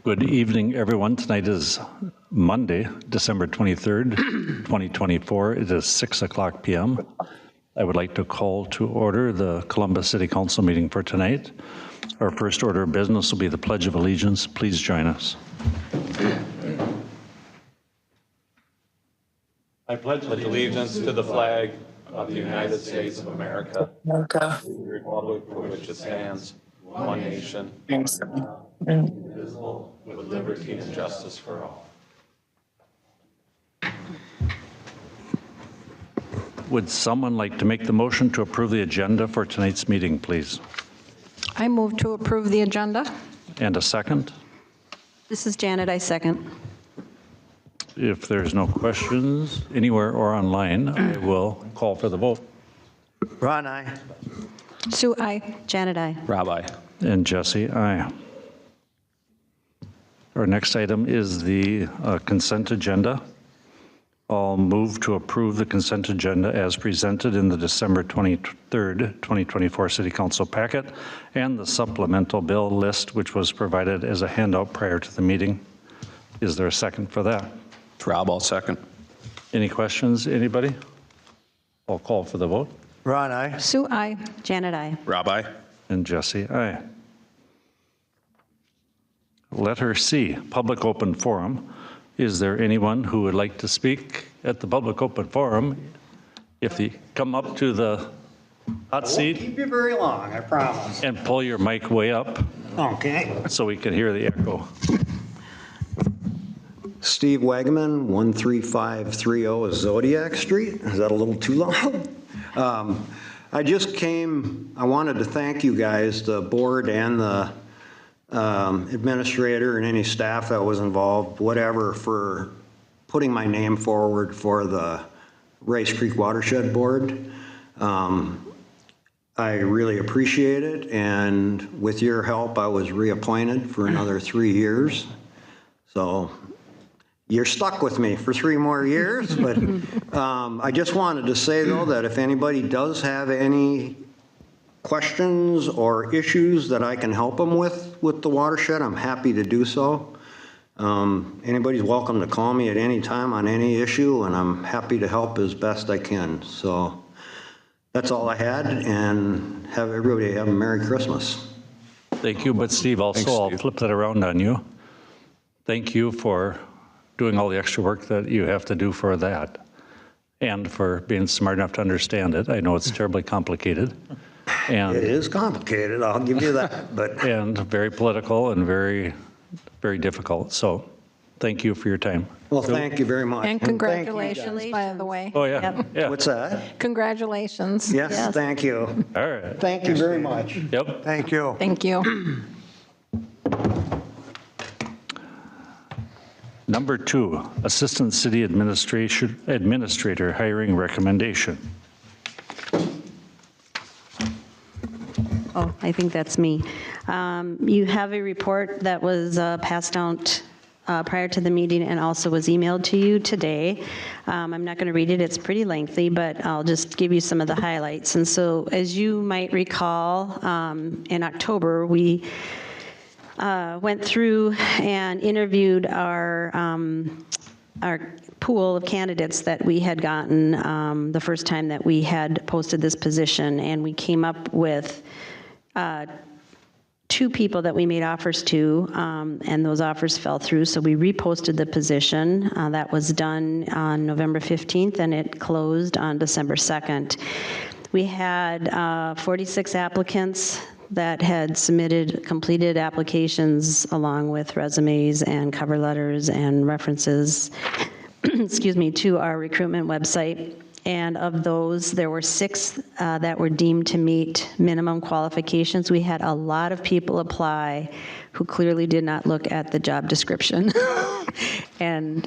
Good evening, everyone. Tonight is Monday, December 23rd, 2024. It is 6 o'clock p.m. I would like to call to order the Columbus City Council meeting for tonight. Our first order of business will be the Pledge of Allegiance. Please join us. I pledge allegiance to the flag of the United States of America, the republic for which it stands, one nation, indivisible, with liberty and justice for all. Would someone like to make the motion to approve the agenda for tonight's meeting, please? I move to approve the agenda. And a second? This is Janet, I second. If there's no questions anywhere or online, I will call for the vote. Ron, aye. Sue, aye. Janet, aye. Rob, aye. And Jesse, aye. Our next item is the consent agenda. I'll move to approve the consent agenda as presented in the December 23rd, 2024 City Council packet and the supplemental bill list, which was provided as a handout prior to the meeting. Is there a second for that? Rob, I'll second. Any questions, anybody? I'll call for the vote. Ron, aye. Sue, aye. Janet, aye. Rob, aye. And Jesse, aye. Letter C, public open forum. Is there anyone who would like to speak at the public open forum? If you come up to the hot Won't seat keep you very long, I promise. and pull your mic way up Okay. so we can hear the echo. Steve Wagaman, 13530 Zodiac Street. Is that a little too loud? I just came, I wanted to thank you guys, the board and the administrator and any staff that was involved, whatever, for putting my name forward for the Rice Creek Watershed Board. I really appreciate it, and with your help, I was reappointed for another 3 years. So you're stuck with me for 3 more years, but I just wanted to say, though, that if anybody does have any questions or issues that I can help them with the watershed, I'm happy to do so. Anybody's welcome to call me at any time on any issue, and I'm happy to help as best I can. So that's all I had, and have everybody have a Merry Christmas. Thank you, but Steve, also Thanks, I'll Steve. flip that around on you. Thank you for doing all the extra work that you have to do for that and for being smart enough to understand it. I know it's terribly complicated. And It is complicated, I'll give you that, but and very political and very, very difficult. So thank you for your time. well, thank you very much. And thank you, guys. congratulations, by the way. Oh, yeah. Yep. Yeah. What's that? Congratulations. Yes, thank you. All right. Thank you very much. Yep. Thank you. Thank you. Number 2, Assistant City Administrator hiring recommendation. Oh, I think that's me. You have a report that was passed out prior to the meeting and also was emailed to you today. I'm not going to read it, it's pretty lengthy, but I'll just give you some of the highlights. And so, as you might recall, in October, we went through and interviewed our pool of candidates that we had gotten the first time that we had posted this position, and we came up with 2 people that we made offers to, and those offers fell through, so we reposted the position. That was done on November 15th, and it closed on December 2nd. We had 46 applicants that had submitted completed applications along with resumes and cover letters and references excuse me, to our recruitment website. And of those, there were 6 that were deemed to meet minimum qualifications. We had a lot of people apply who clearly did not look at the job description and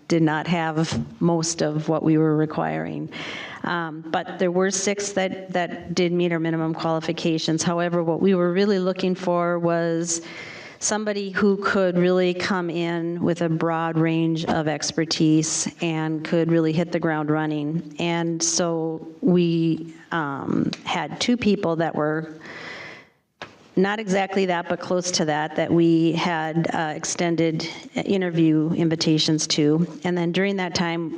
did not have most of what we were requiring. But there were 6 that did meet our minimum qualifications. However, what we were really looking for was somebody who could really come in with a broad range of expertise and could really hit the ground running. And so we had 2 people that were not exactly that, but close to that, that we had extended interview invitations to. And then during that time,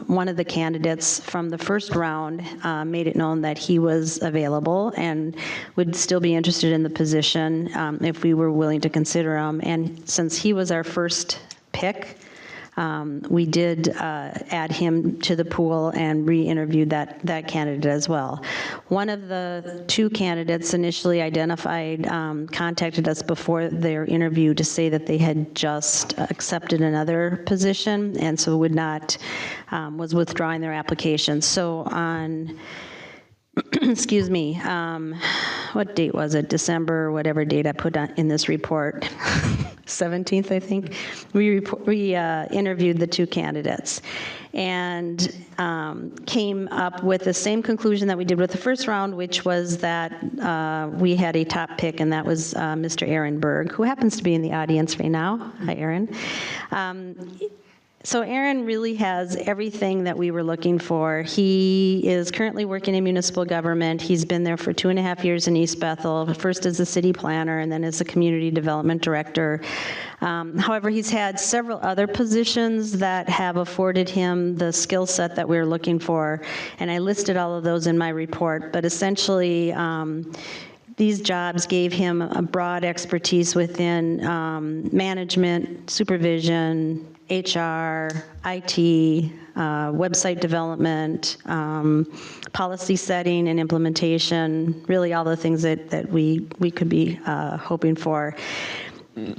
one of the candidates from the first round made it known that he was available and would still be interested in the position if we were willing to consider him. And since he was our first pick, we did add him to the pool and re-interviewed that candidate as well. One of the two candidates initially identified contacted us before their interview to say that they had just accepted another position and so would not, was withdrawing their application. So on, excuse me, what date was it? December, whatever date I put in this report. 17th, I think, we interviewed the two candidates and came up with the same conclusion that we did with the first round, which was that we had a top pick, and that was Mr. Aaron Berg, who happens to be in the audience right now. Hi, Aaron. So Aaron really has everything that we were looking for. He is currently working in municipal government. He's been there for 2.5 years in East Bethel, first as a city planner and then as a community development director. However, he's had several other positions that have afforded him the skill set that we're looking for, and I listed all of those in my report, but essentially, these jobs gave him a broad expertise within management, supervision, HR, IT, website development, policy setting and implementation, really all the things that we could be hoping for.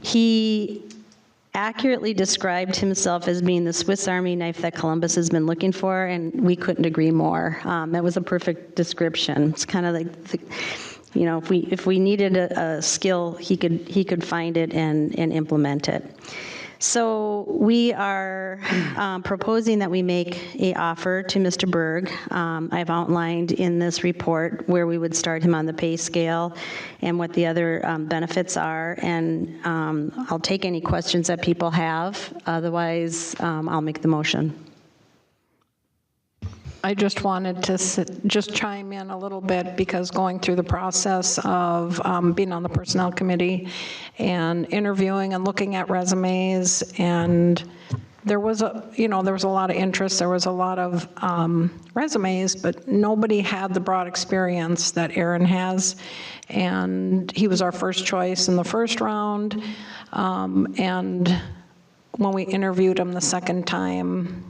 He accurately described himself as being the Swiss Army knife that Columbus has been looking for, and we couldn't agree more. That was a perfect description. It's kind of like, you know, if we needed a skill, he could find it and implement it. So we are proposing that we make an offer to Mr. Berg. I've outlined in this report where we would start him on the pay scale and what the other benefits are. And I'll take any questions that people have. Otherwise, I'll make the motion. I just wanted to just chime in a little bit because going through the process of being on the Personnel Committee and interviewing and looking at resumes, and there was a lot of interest. There was a lot of resumes, but nobody had the broad experience that Aaron has, and he was our first choice in the first round. And when we interviewed him the second time,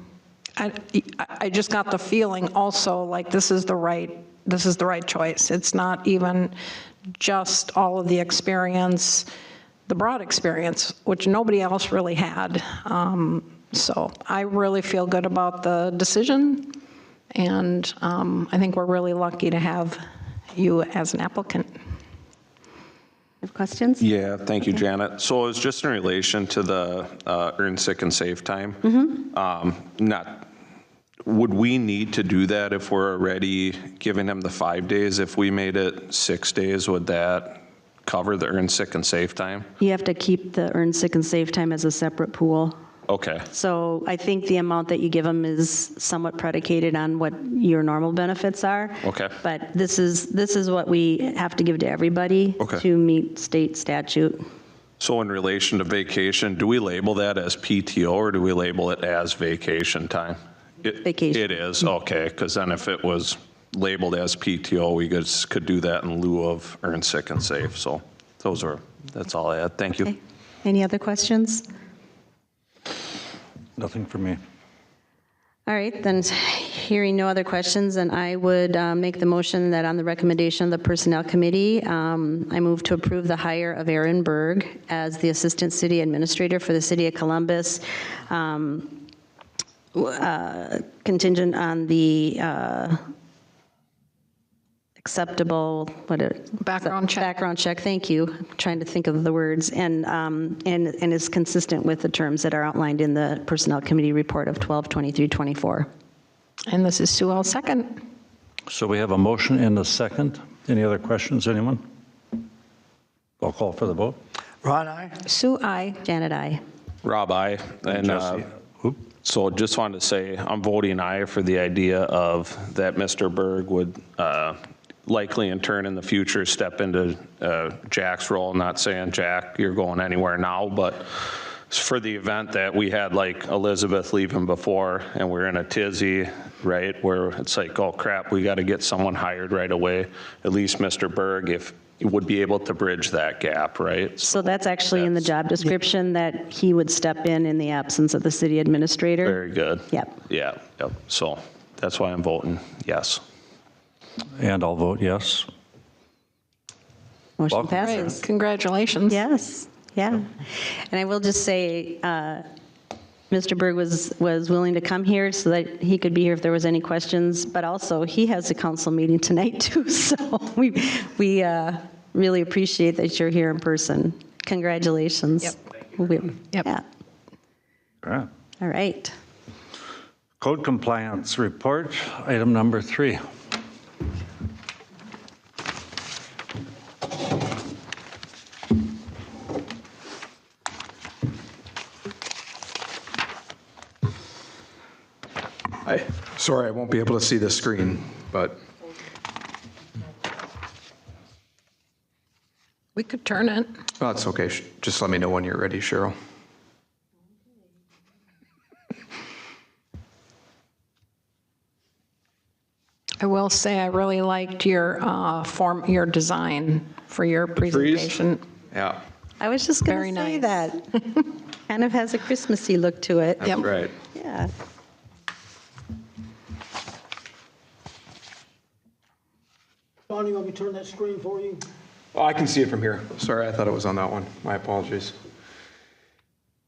I just got the feeling also like this is the right choice. It's not even just all of the experience, the broad experience, which nobody else really had. So I really feel good about the decision, and I think we're really lucky to have you as an applicant. Have questions? Yeah, thank you, Janet. So it's just in relation to the earn sick and save time. Would we need to do that if we're already giving him the 5 days? If we made it 6 days, would that cover the earn sick and save time? You have to keep the earn sick and save time as a separate pool. Okay. So I think the amount that you give them is somewhat predicated on what your normal benefits are. Okay. But this is what we have to give to everybody to meet state statute. So in relation to vacation, do we label that as PTO or do we label it as vacation time? Vacation. It is, okay, because then if it was labeled as PTO, we could do that in lieu of earn sick and save. So that's all I had. Thank you. Okay. Any other questions? Nothing for me. All right, then hearing no other questions, then I would make the motion that on the recommendation of the Personnel Committee, I move to approve the hire of Aaron Berg as the Assistant City Administrator for the City of Columbus, contingent on the acceptable, Background check. Background check, thank you. I'm trying to think of the words, and is consistent with the terms that are outlined in the Personnel Committee report of 12/23/24. And this is Sue L. second. So we have a motion and a second. Any other questions, anyone? I'll call for the vote. Ron, aye. Sue, I. Janet, aye. Rob, aye. And Jesse, who? so just wanted to say I'm voting aye for the idea of that Mr. Berg would likely in turn in the future step into Jack's role. I'm not saying, Jack, you're going anywhere now, but for the event that we had like Elizabeth leaving before and we're in a tizzy, right, where it's like, oh crap, we got to get someone hired right away. At least Mr. Berg, if would be able to bridge that gap, right? So that's actually in the job description, that he would step in the absence of the city administrator? Very good. Yep. Yeah, yep. So that's why I'm voting yes. And I'll vote yes. Motion Welcome. passes. Congratulations. Yes, yeah. And I will just say, Mr. Berg was willing to come here so that he could be here if there was any questions, but also he has a council meeting tonight too, so we really appreciate that you're here in person. Congratulations. Yep. Yep. Yeah. Great. All right. Code compliance report, item number 3. Sorry, I won't be able to see the screen, but We could turn it. oh, it's okay. Just let me know when you're ready, Cheryl. I will say I really liked your your design for your presentation. Yeah, I was just Very going to say nice. that. Kind of has a Christmassy look to it. that's right. Yeah. Don, you want me to turn that screen for you? Oh, I can see it from here. Sorry, I thought it was on that one. My apologies.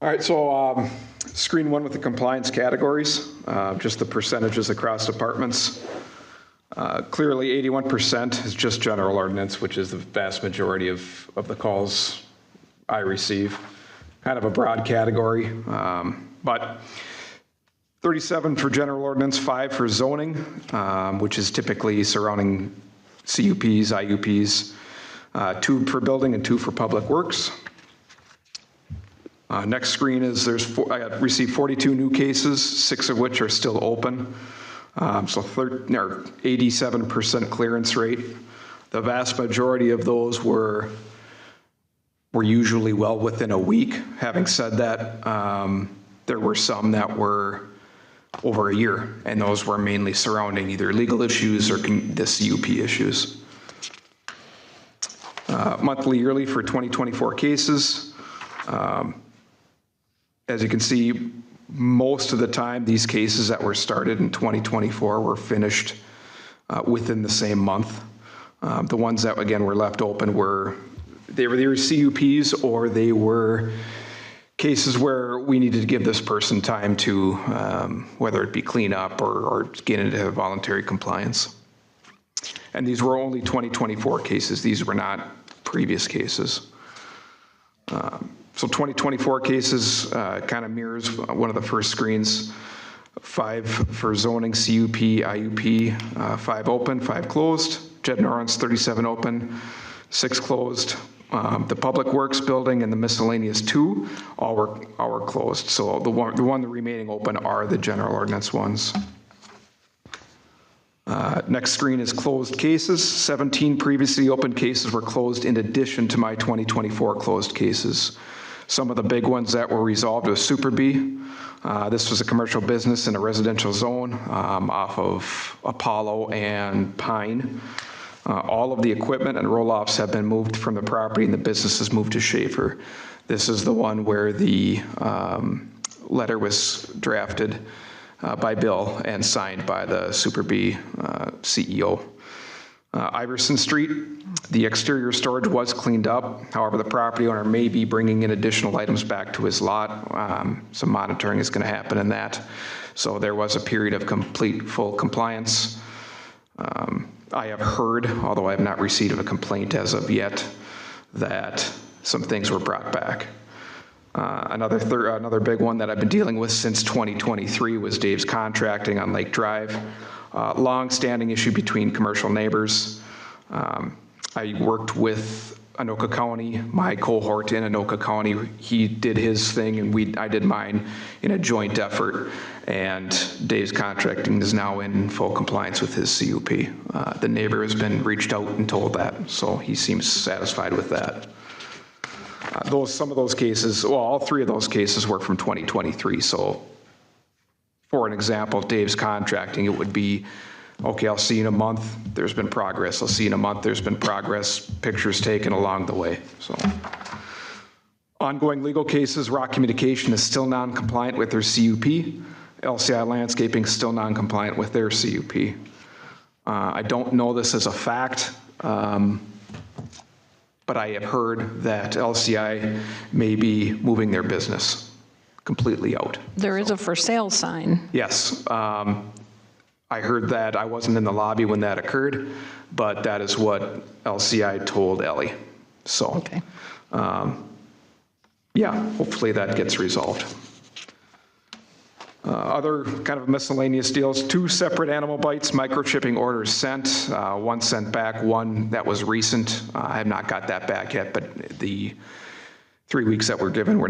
All right, so screen 1 with the compliance categories, just the percentages across departments. Clearly, 81% is just general ordinance, which is the vast majority of the calls I receive. Kind of a broad category, but 37 for general ordinance, 5 for zoning, which is typically surrounding CUPs, IUPs, 2 for building and 2 for public works. Next screen is I received 42 new cases, 6 of which are still open. So 87% clearance rate. The vast majority of those were usually well within a week. Having said that, there were some that were over a year, and those were mainly surrounding either legal issues or the CUP issues. Monthly, yearly for 2024 cases. As you can see, most of the time, these cases that were started in 2024 were finished within the same month. The ones that, again, were left open were either CUPs or they were cases where we needed to give this person time to, whether it be clean up or get into voluntary compliance. And these were only 2024 cases. These were not previous cases. So 2024 cases kind of mirrors one of the first screens. 5 for zoning, CUP, IUP, 5 open, 5 closed. General ordinance, 37 open, 6 closed. The public works building and the miscellaneous 2 all were closed. So the remaining open are the general ordinance ones. Next screen is closed cases. 17 previously open cases were closed in addition to my 2024 closed cases. Some of the big ones that were resolved was Super B. This was a commercial business in a residential zone off of Apollo and Pine. All of the equipment and roll-offs have been moved from the property and the business has moved to Schaefer. This is the one where the letter was drafted by Bill and signed by the Super B CEO. Iverson Street, the exterior storage was cleaned up. However, the property owner may be bringing in additional items back to his lot. Some monitoring is going to happen in that. So there was a period of full compliance. I have heard, although I have not received a complaint as of yet, that some things were brought back. Another big one that I've been dealing with since 2023 was Dave's Contracting on Lake Drive. Long-standing issue between commercial neighbors. I worked with Anoka County, my cohort in Anoka County. He did his thing and I did mine in a joint effort. And Dave's contracting is now in full compliance with his CUP. The neighbor has been reached out and told that, so he seems satisfied with that. Some of those cases, well, all three of those cases were from 2023. So for an example, Dave's contracting, it would be, okay, I'll see you in a month, there's been progress. I'll see you in a month, there's been progress, pictures taken along the way. So ongoing legal cases, Rock Communication is still non-compliant with their CUP. LCI Landscaping is still non-compliant with their CUP. I don't know this as a fact, but I have heard that LCI may be moving their business completely out. There is a for sale sign. Yes. I heard that. I wasn't in the lobby when that occurred, but that is what LCI told Ellie. So, Okay. Yeah, hopefully that gets resolved. Other kind of miscellaneous deals, 2 separate animal bites, microchipping orders sent, 1 sent back, 1 that was recent. I have not got that back yet, but the 3 weeks that were given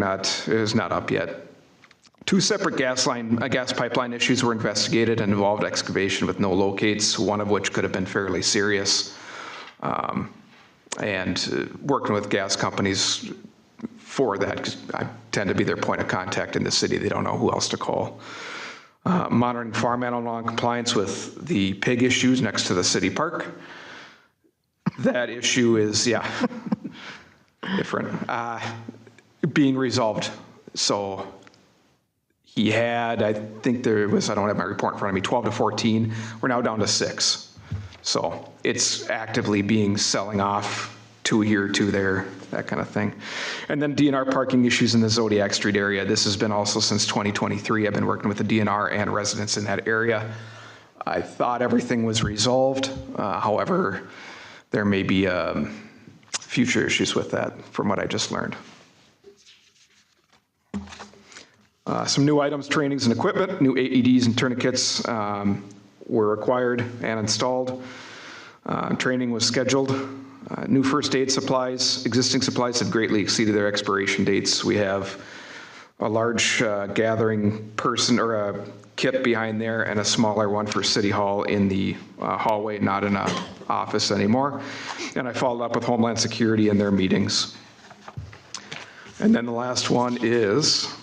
is not up yet. 2 separate gas pipeline issues were investigated and involved excavation with no locates, one of which could have been fairly serious. And working with gas companies for that, because I tend to be their point of contact in the city. They don't know who else to call. Monitoring farm animal non-compliance with the pig issues next to the city park. That issue is, different. Being resolved. So he had, I think there was, I don't have my report in front of me, 12 to 14. We're now down to 6. So it's actively selling off 2 here, 2 there, that kind of thing. And then DNR parking issues in the Zodiac Street area. This has been also since 2023. I've been working with the DNR and residents in that area. I thought everything was resolved. However, there may be future issues with that from what I just learned. Some new items, trainings, and equipment. New AEDs and tourniquets were acquired and installed. Training was scheduled. New first aid supplies. Existing supplies have greatly exceeded their expiration dates. We have a large gathering person or a kit behind there and a smaller one for City Hall in the hallway, not in an office anymore. And I followed up with Homeland Security in their meetings. And then the last one is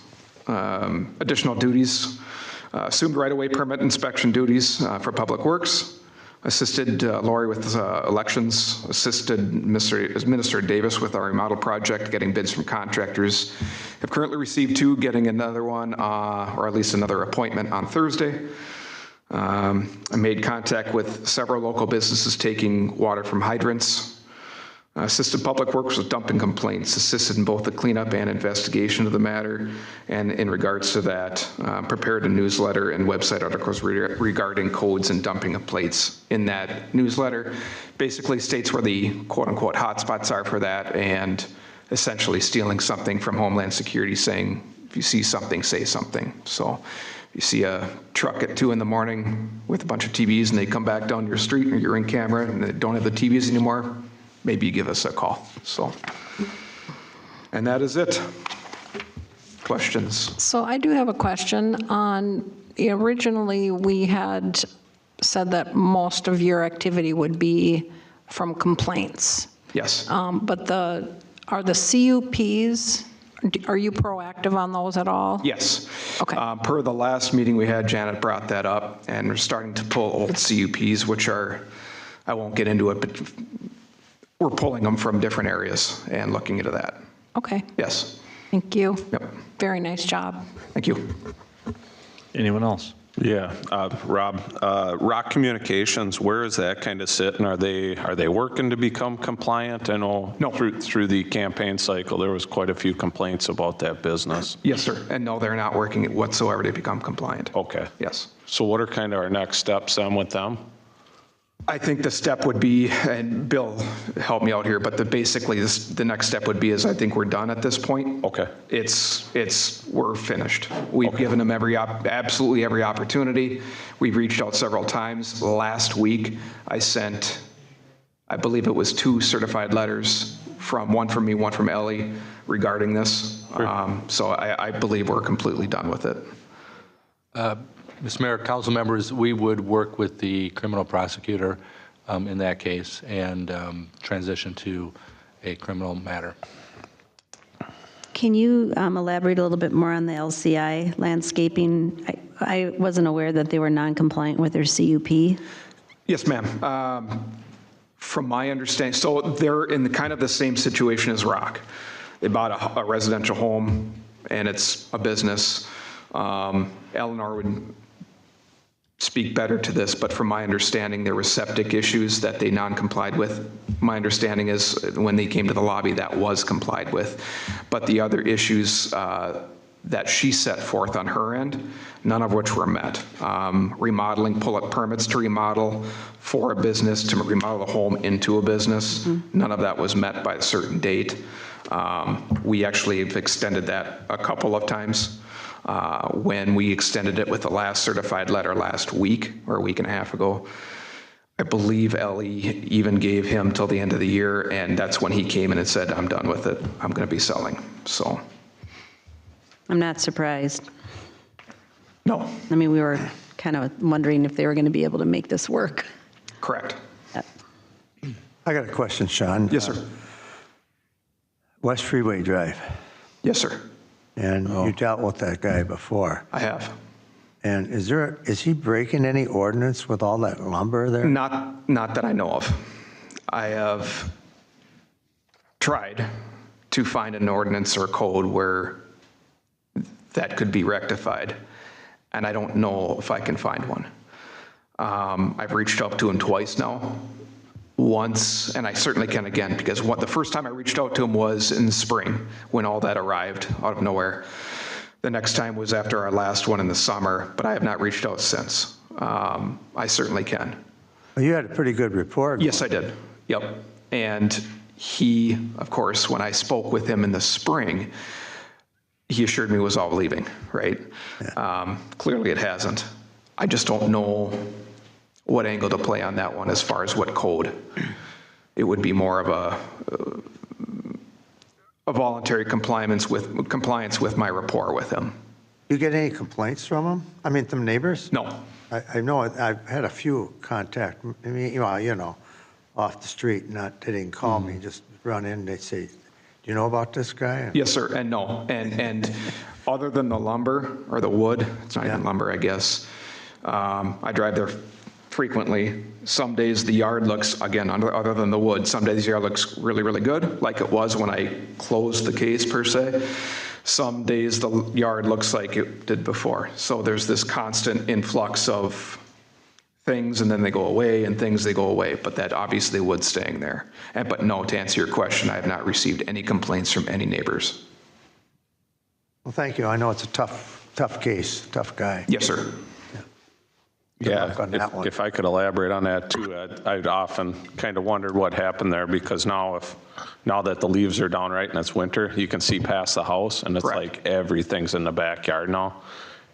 additional duties. Assumed right-of-way permit inspection duties for Public Works. Assisted Lori with elections, assisted Minister Davis with our remodel project, getting bids from contractors. Have currently received 2, getting another one, or at least another appointment on Thursday. I made contact with several local businesses taking water from hydrants. Assisted Public Works with dumping complaints, assisted in both the cleanup and investigation of the matter. And in regards to that, prepared a newsletter and website articles regarding codes and dumping of plates. In that newsletter, basically states where the quote unquote hotspots are for that, and essentially stealing something from Homeland Security saying, if you see something, say something. So you see a truck at 2 in the morning with a bunch of TVs and they come back down your street and you're in camera and they don't have the TVs anymore, maybe you give us a call. So, and that is it. Questions? So I do have a question on, originally we had said that most of your activity would be from complaints. Yes. But are the CUPs, are you proactive on those at all? Yes. Okay. Per the last meeting we had, Janet brought that up, and we're starting to pull old CUPs, which are, I won't get into it, but we're pulling them from different areas and looking into that. Okay. Yes. Thank you. Yep. Very nice job. Thank you. Anyone else? Yeah, Rob, Rock Communications, where is that kind of sitting? Are they working to become compliant? I know No. through the campaign cycle, there was quite a few complaints about that business. Yes, sir. And no, they're not working whatsoever to become compliant. Okay. Yes. So what are kind of our next steps then with them? I think the step would be, and Bill, help me out here, but basically the next step would be is I think we're done at this point. Okay. We're finished. We've given them absolutely every opportunity. We've reached out several times. Last week, I sent I believe it was 2 certified letters one from me, one from Ellie regarding this. So I believe we're completely done with it. Mr. Mayor, council members, we would work with the criminal prosecutor in that case and transition to a criminal matter. Can you elaborate a little bit more on the LCI landscaping? I wasn't aware that they were non-compliant with their CUP. Yes, ma'am. From my understanding, so they're in kind of the same situation as Rock. They bought a residential home, and it's a business. Eleanor would speak better to this, but from my understanding, there were septic issues that they non-complied with. My understanding is when they came to the lobby, that was complied with. But the other issues that she set forth on her end, none of which were met. Remodeling, pull-up permits to remodel for a business, to remodel the home into a business, none of that was met by a certain date. We actually have extended that a couple of times. When we extended it with the last certified letter last week, or a week and a half ago, I believe Ellie even gave him till the end of the year, and that's when he came in and said, I'm done with it, I'm gonna be selling, so. I'm not surprised. No, I mean, we were kind of wondering if they were going to be able to make this work. correct. I got a question, Sean. Yes, sir. West Freeway Drive, Yes, sir, and you dealt with that guy before. I have. And is he breaking any ordinance with all that lumber there? Not that I know of. I have tried to find an ordinance or code where that could be rectified, and I don't know if I can find one. I've reached out to him twice now. Once, and I certainly can again, because the first time I reached out to him was in the spring when all that arrived out of nowhere. The next time was after our last one in the summer, but I have not reached out since. I certainly can. Well, you had a pretty good report. Yes, I did. Yep. And he, of course, when I spoke with him in the spring, he assured me it was all leaving, right? Yeah. Clearly it hasn't. I just don't know what angle to play on that one as far as what code. It would be more of a voluntary compliance with my rapport with him. You get any complaints from him? I mean, from neighbors? No. I know I've had a few contact, I mean, well, you know, off the street, they didn't call me, just run in, they say, do you know about this guy? Yes, sir, and no. And other than the lumber or the wood, it's not even lumber, I guess. I drive there frequently. Some days the yard looks, again, other than the wood, some days the yard looks really, really good, like it was when I closed the case per se. Some days the yard looks like it did before. So there's this constant influx of things, and then they go away, and things they go away, but that obviously wood's staying there. But no, to answer your question, I have not received any complaints from any neighbors. Well, thank you. I know it's a tough case, tough guy. Yes, sir. Yeah, on that one. if I could elaborate on that too, I'd often kind of wondered what happened there, because now that the leaves are down, right, and it's winter, you can see past the house, and it's Correct. like everything's in the backyard now.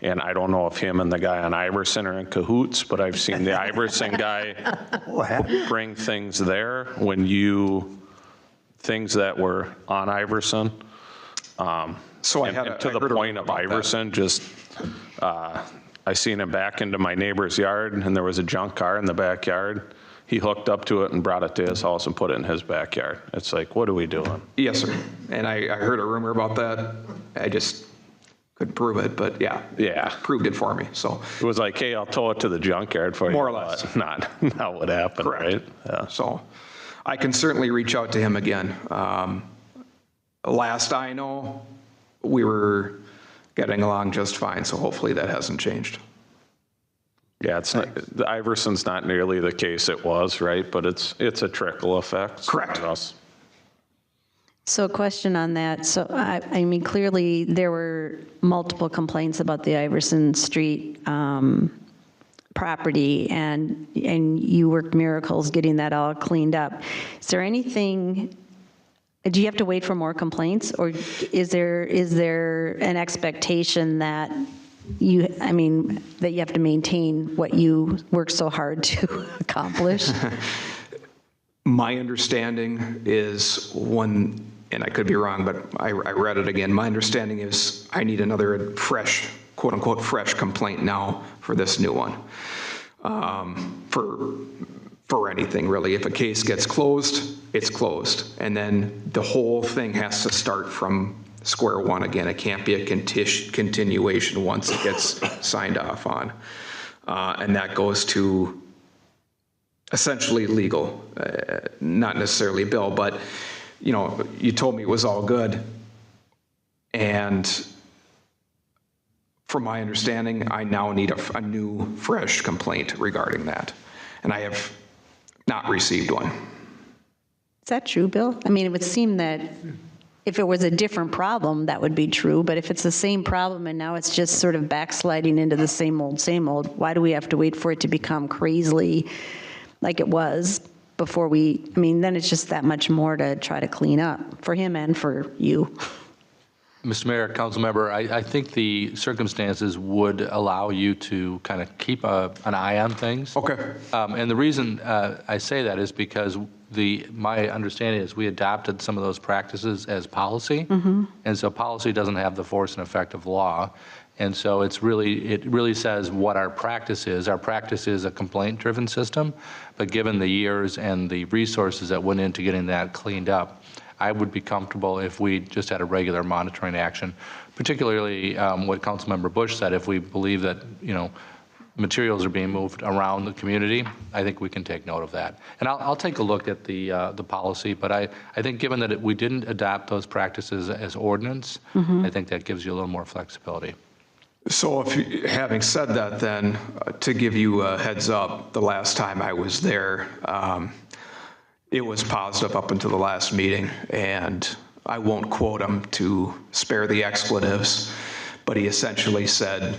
And I don't know if him and the guy on Iverson are in cahoots, but I've seen the Iverson guy bring things there things that were on Iverson. So To the point of Iverson, just, I seen him back into my neighbor's yard, and there was a junk car in the backyard. He hooked up to it and brought it to his house and put it in his backyard. It's like, what are we doing? Yes, sir. And I heard a rumor about that. I just couldn't prove it, but yeah. Yeah. Proved it for me, so. It was like, hey, I'll tow it to the junkyard for you. More or less. But not what happened, Correct. right? Yeah. So I can certainly reach out to him again. Last I know, we were getting along just fine, so hopefully that hasn't changed. Yeah, it's not, the Iverson's not nearly the case it was, right? But it's a trickle effect. Correct. So a question on that. So, I mean, clearly there were multiple complaints about the Iverson Street property, and you worked miracles getting that all cleaned up. Is there anything, do you have to wait for more complaints, or is there an expectation that that you have to maintain what you worked so hard to accomplish? My understanding is when, and I could be wrong, but I read it again. My understanding is I need another fresh, quote unquote, fresh complaint now for this new one. For anything really. If a case gets closed, it's closed. And then the whole thing has to start from square one again. It can't be a continuation once it gets signed off on. And that goes to essentially legal, not necessarily Bill, but you know, you told me it was all good. And from my understanding, I now need a new, fresh complaint regarding that. And I have not received one. Is that true, Bill? I mean, it would seem that if it was a different problem, that would be true, but if it's the same problem and now it's just sort of backsliding into the same old, why do we have to wait for it to become crazily like it was before we, I mean, then it's just that much more to try to clean up for him and for you. Mr. Mayor, council member, I think the circumstances would allow you to kind of keep an eye on things. Okay. And the reason I say that is because my understanding is we adopted some of those practices as policy. And so policy doesn't have the force and effect of law. And so it really says what our practice is. Our practice is a complaint-driven system, but given the years and the resources that went into getting that cleaned up, I would be comfortable if we just had a regular monitoring action, particularly what Councilmember Bush said. If we believe that, you know, materials are being moved around the community, I think we can take note of that. And I'll take a look at the policy, but I think given that we didn't adopt those practices as ordinance, I think that gives you a little more flexibility. So having said that then, to give you a heads up, the last time I was there, it was positive up until the last meeting, and I won't quote him to spare the expletives, but he essentially said,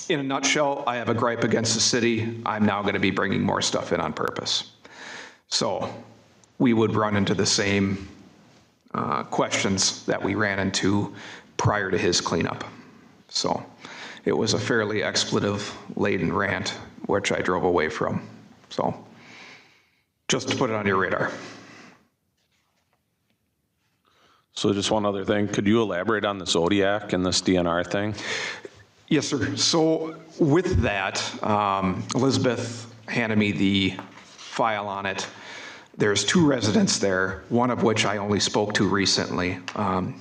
in a nutshell, I have a gripe against the city. I'm now going to be bringing more stuff in on purpose. So we would run into the same questions that we ran into prior to his cleanup. So it was a fairly expletive-laden rant, which I drove away from. So just to put it on your radar. So just one other thing, could you elaborate on the Zodiac and this DNR thing? Yes, sir. So with that, Elizabeth handed me the file on it. There's 2 residents there, one of which I only spoke to recently. To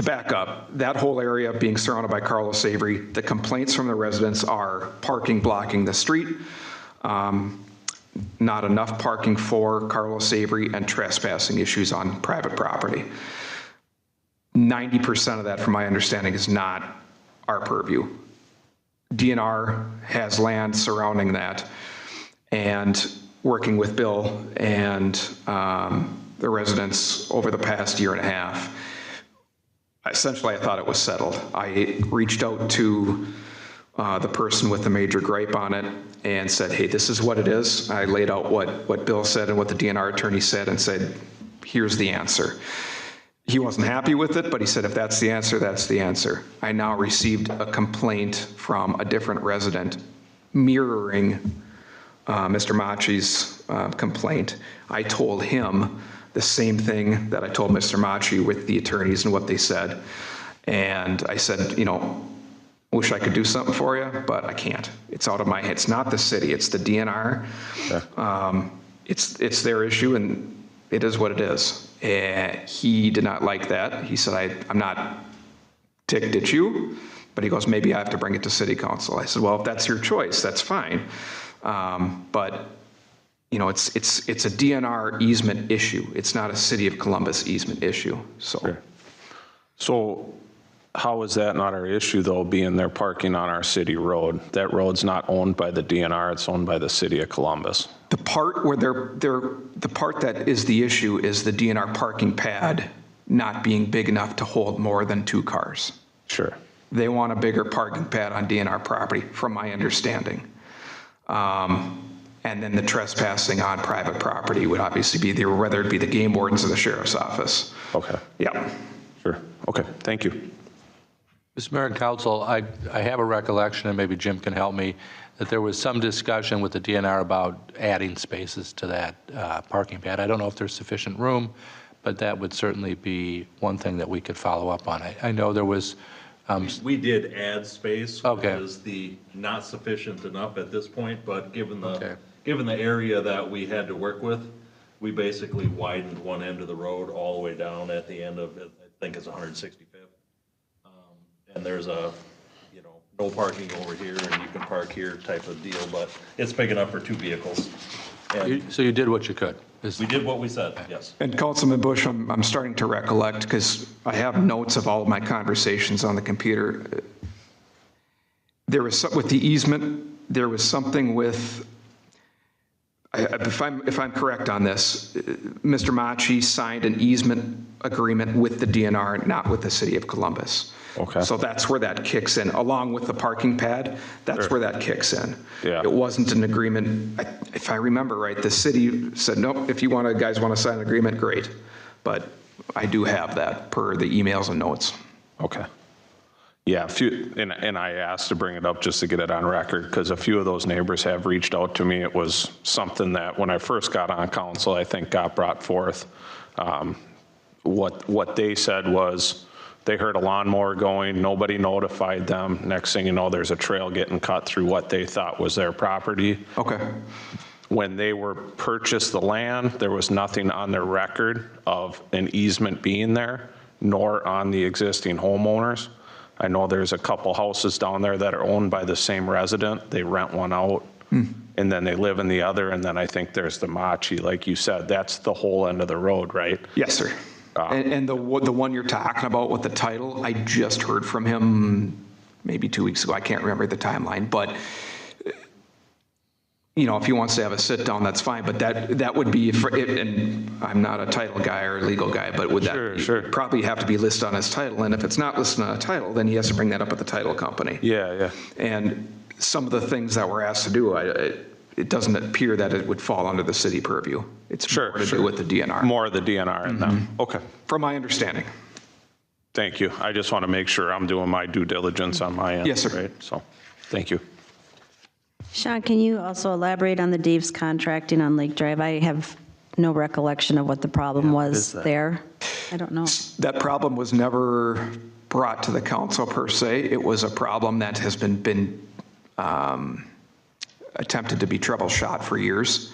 back up, that whole area being surrounded by Carlos Avery, the complaints from the residents are parking blocking the street, not enough parking for Carlos Avery, and trespassing issues on private property. 90% of that, from my understanding, is not our purview. DNR has land surrounding that, and working with Bill and the residents over the past year and a half, essentially I thought it was settled. I reached out to the person with the major gripe on it and said, hey, this is what it is. I laid out what Bill said and what the DNR attorney said and said, here's the answer. He wasn't happy with it, but he said, if that's the answer, that's the answer. I now received a complaint from a different resident mirroring Mr. Machi's complaint. I told him the same thing that I told Mr. Machi with the attorneys and what they said. And I said, you know, wish I could do something for you, but I can't. It's out of my head. It's not the city, it's the DNR. Yeah. It's their issue, and it is what it is. He did not like that. He said, I'm not ticked at you, but he goes, maybe I have to bring it to city council. I said, well, if that's your choice, that's fine. But you know, it's a DNR easement issue. It's not a City of Columbus easement issue. So, sure. So how is that not our issue though, being they're parking on our city road? That road's not owned by the DNR, it's owned by the City of Columbus. The part where the part that is the issue is the DNR parking pad not being big enough to hold more than 2 cars. Sure. They want a bigger parking pad on DNR property, from my understanding. And then the trespassing on private property would obviously be there, whether it be the game wardens or the sheriff's office. Okay. Yeah. Sure. Okay. Thank you. Mr. Mayor and Council, I have a recollection, and maybe Jim can help me, that there was some discussion with the DNR about adding spaces to that parking pad. I don't know if there's sufficient room, but that would certainly be one thing that we could follow up on. I know there was. We did add space, which Okay. is the not sufficient enough at this point, but given Okay. the area that we had to work with, we basically widened one end of the road all the way down at the end of, I think it's 165th. And there's a, no parking over here and you can park here type of deal, but it's big enough for 2 vehicles. And So you did what you could. we did what we said, yes. And Councilman Bush, I'm starting to recollect, because I have notes of all of my conversations on the computer. There was, with the easement, there was something with, if I'm correct on this, Mr. Machi signed an easement agreement with the DNR, not with the city of Columbus. Okay. So that's where that kicks in, along with the parking pad, that's where that kicks in. Yeah. It wasn't an agreement, if I remember right, the city said, nope, if you guys want to sign an agreement, great. But I do have that per the emails and notes. Okay. Yeah, and I asked to bring it up just to get it on record, because a few of those neighbors have reached out to me. It was something that when I first got on council, I think got brought forth. What they said was, they heard a lawnmower going, nobody notified them. Next thing you know, there's a trail getting cut through what they thought was their property. Okay. When they purchased the land, there was nothing on their record of an easement being there, nor on the existing homeowners. I know there's a couple houses down there that are owned by the same resident. They rent one out, and then they live in the other, and then I think there's the Machi, like you said, that's the whole end of the road, right? Yes, sir. And the one you're talking about with the title, I just heard from him maybe 2 weeks ago. I can't remember the timeline, but if he wants to have a sit down, that's fine. But that would be, and I'm not a title guy or a legal guy, but would that probably have to be listed on his title? And if it's not listed on a title, then he has to bring that up at the title company. Yeah. And some of the things that we're asked to do, it doesn't appear that it would fall under the city purview. It's more to do with the DNR. More of the DNR and them. Okay. From my understanding. Thank you. I just want to make sure I'm doing my due diligence on my end. Yes, sir. Right? So, thank you. Sean, can you also elaborate on the Dave's contracting on Lake Drive? I have no recollection of what the problem was there. I don't know. That problem was never brought to the council per se. It was a problem that has been attempted to be troubleshot for years.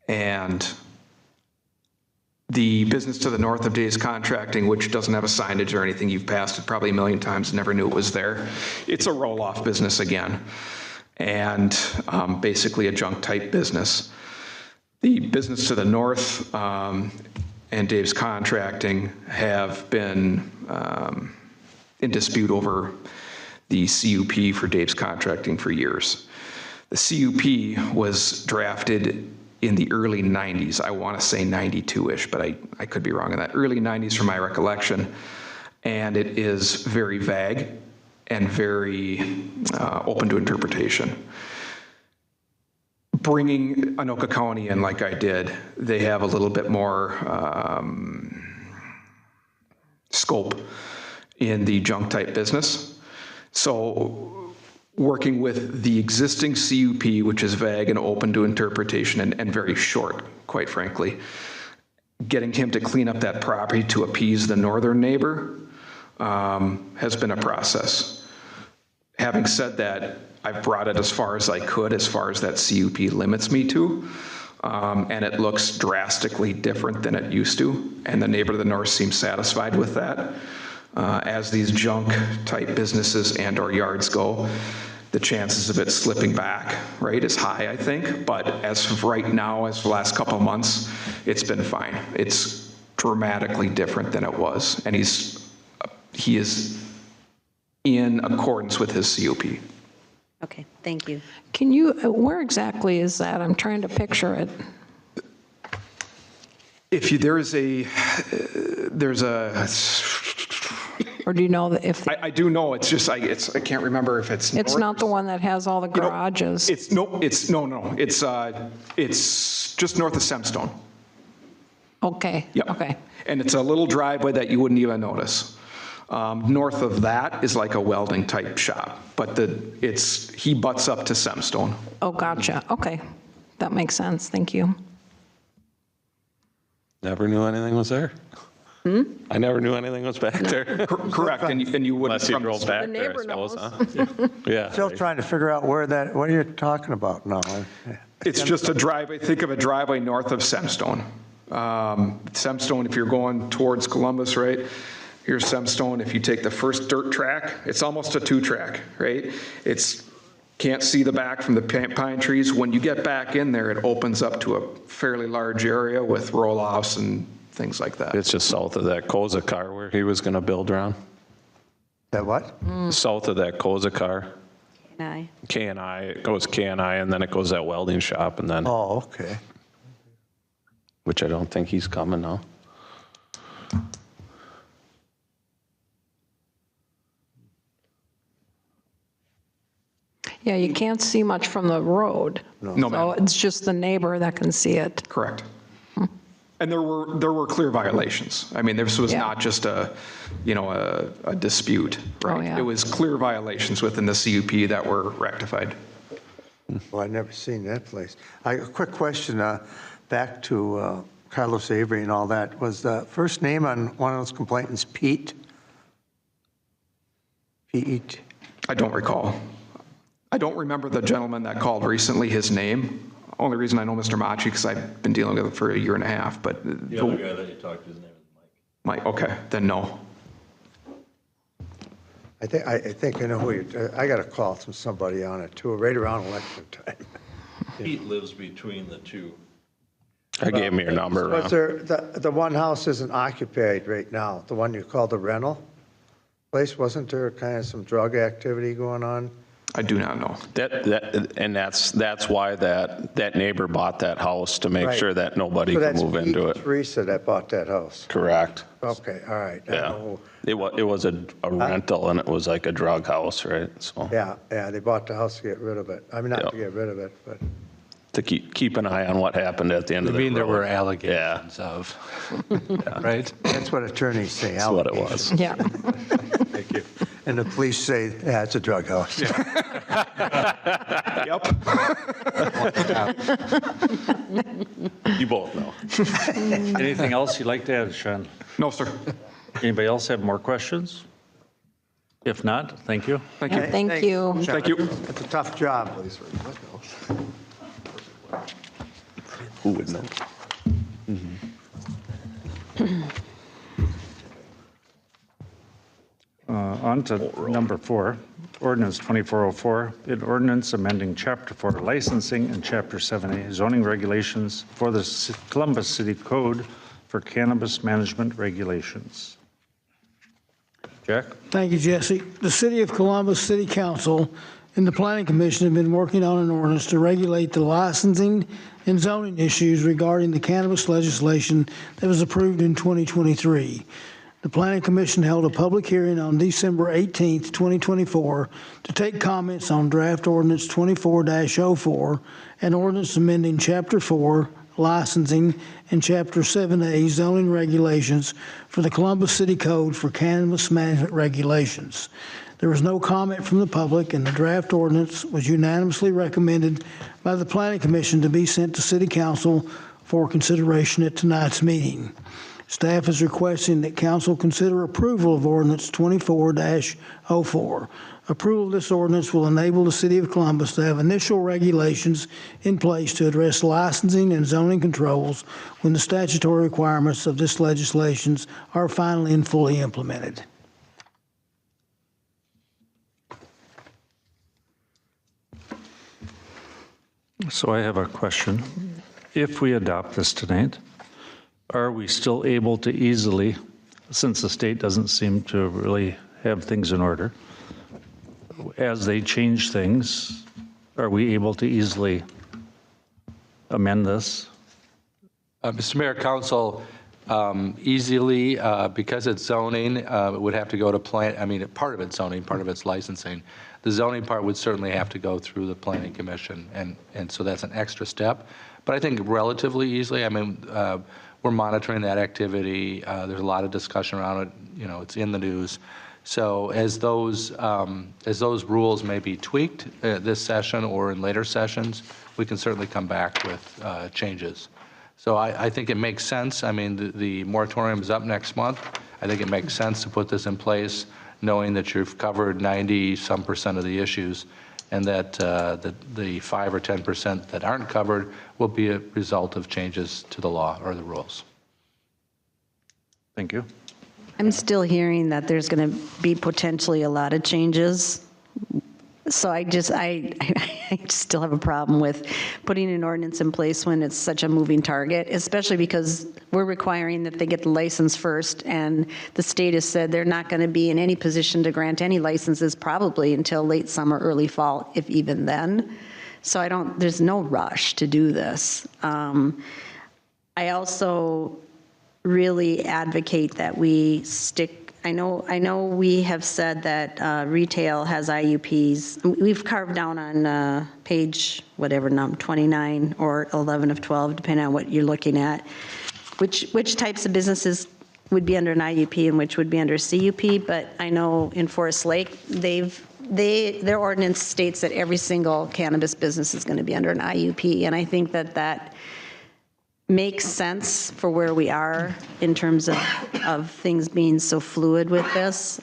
And the business to the north of Dave's Contracting, which doesn't have a signage or anything, you've passed it probably a million times, never knew it was there. It's a roll-off business again, and basically a junk type business. The business to the north and Dave's Contracting have been in dispute over the CUP for Dave's Contracting for years. The CUP was drafted in the early 90s. I want to say 92-ish, but I could be wrong on that. Early 90s from my recollection. And it is very vague and very open to interpretation. Bringing Anoka County in like I did, they have a little bit more scope in the junk type business. So working with the existing CUP, which is vague and open to interpretation and very short, quite frankly, getting him to clean up that property to appease the northern neighbor has been a process. Having said that, I've brought it as far as I could, as far as that CUP limits me to, and it looks drastically different than it used to, and the neighbor to the north seems satisfied with that. As these junk type businesses and or yards go, the chances of it slipping back, right, is high, I think. But as of right now, as the last couple of months, it's been fine. It's dramatically different than it was. And he is in accordance with his CUP. Okay, thank you. Can you, where exactly is that? I'm trying to picture it. There's a, Or do you know that if, I do know, it's just, I can't remember if it's. it's not the one that has all the garages? No, it's just north of Semstone. Okay, Yep. okay. And it's a little driveway that you wouldn't even notice. North of that is like a welding type shop, but he butts up to Semstone. Oh, gotcha. Okay. That makes sense. Thank you. Never knew anything was there. I never knew anything was back there. Correct, and you wouldn't. Unless you drove back The there, I neighbor suppose, knows. huh? Yeah. Still trying to figure out what are you talking about now? It's just a driveway, think of a driveway north of Semstone. Semstone, if you're going towards Columbus, right? Here's Semstone. If you take the first dirt track, it's almost a 2-track, right? Can't see the back from the pine trees. When you get back in there, it opens up to a fairly large area with roll-offs and things like that. It's just south of that Kozakar where he was going to build around. That what? South of that Kozakar. Aye. K&I, it goes K&I, and then it goes that welding shop, and then, Oh, okay. which I don't think he's coming now. Yeah, you can't see much from the road. No, So ma'am. it's just the neighbor that can see it. Correct. And there were clear violations. I mean, this was Yeah. not just a dispute, right? yeah. It was clear violations within the CUP that were rectified. Well, I've never seen that place. A quick question, back to Carlos Avery and all that. Was the first name on one of those complainants Pete? Pete? I don't recall. I don't remember the gentleman that called recently, his name. Only reason I know Mr. Machi, because I've been dealing with him for a year and a half, but. The other guy that you talked to, his name is Mike. Mike, okay, then no. I think I know who you, I got a call from somebody on it too, right around election time. Pete lives between the two. I gave him your number, Was Ron. there, the one house isn't occupied right now, the one you call the rental place, wasn't there kind of some drug activity going on? I do not know. And that's why that neighbor bought that house, to make Right. sure that nobody So could that's move Pete into and it. Teresa that bought that house. Correct. Okay, all right. I Yeah. know. It was a rental, and it was like a drug house, right? So, Yeah, they bought the house to get rid of it. I mean, not to Yeah. get rid of it, but. to keep an eye on what happened at the end I of the mean, there road. were allegations of, right? That's what attorneys say. That's what it was. Yeah. Thank you. And the police say, yeah, it's a drug house. Yep. You both know. Anything else you'd like to add, Sean? No, sir. Anybody else have more questions? If not, thank you. Thank you. Thank you. Thank you. It's a tough job. Who would know? On to number 4, ordinance 2404, an ordinance amending Chapter 4 licensing and Chapter 7A zoning regulations for the Columbus City Code for cannabis management regulations. Jack? Thank you, Jesse. The City of Columbus City Council and the Planning Commission have been working on an ordinance to regulate the licensing and zoning issues regarding the cannabis legislation that was approved in 2023. The Planning Commission held a public hearing on December 18th, 2024, to take comments on draft ordinance 24-04 and ordinance amending Chapter 4 licensing and Chapter 7A zoning regulations for the Columbus City Code for cannabis management regulations. There was no comment from the public, and the draft ordinance was unanimously recommended by the Planning Commission to be sent to City Council for consideration at tonight's meeting. Staff is requesting that Council consider approval of ordinance 24-04. Approval of this ordinance will enable the City of Columbus to have initial regulations in place to address licensing and zoning controls when the statutory requirements of this legislation are finally and fully implemented. So I have a question. If we adopt this tonight, are we still able to easily, since the state doesn't seem to really have things in order, as they change things, are we able to easily amend this? Mr. Mayor, Council, easily, because it's zoning, it would have to go to part of it's zoning, part of it's licensing. The zoning part would certainly have to go through the Planning Commission, and so that's an extra step. But I think relatively easily, we're monitoring that activity. There's a lot of discussion around it. You know, it's in the news. So as those rules may be tweaked this session or in later sessions, we can certainly come back with changes. So I think it makes sense. I mean, the moratorium is up next month. I think it makes sense to put this in place, knowing that you've covered 90-some% of the issues, and that the 5 or 10% that aren't covered will be a result of changes to the law or the rules. Thank you. I'm still hearing that there's going to be potentially a lot of changes. So I still have a problem with putting an ordinance in place when it's such a moving target, especially because we're requiring that they get the license first, and the state has said they're not going to be in any position to grant any licenses probably until late summer, early fall, if even then. So there's no rush to do this. I also really advocate that we stick. I know we have said that retail has IUPs. We've carved down on page, whatever number, 29 or 11 of 12, depending on what you're looking at, which types of businesses would be under an IUP and which would be under CUP. But I know in Forest Lake, their ordinance states that every single cannabis business is going to be under an IUP. And I think that makes sense for where we are in terms of things being so fluid with this.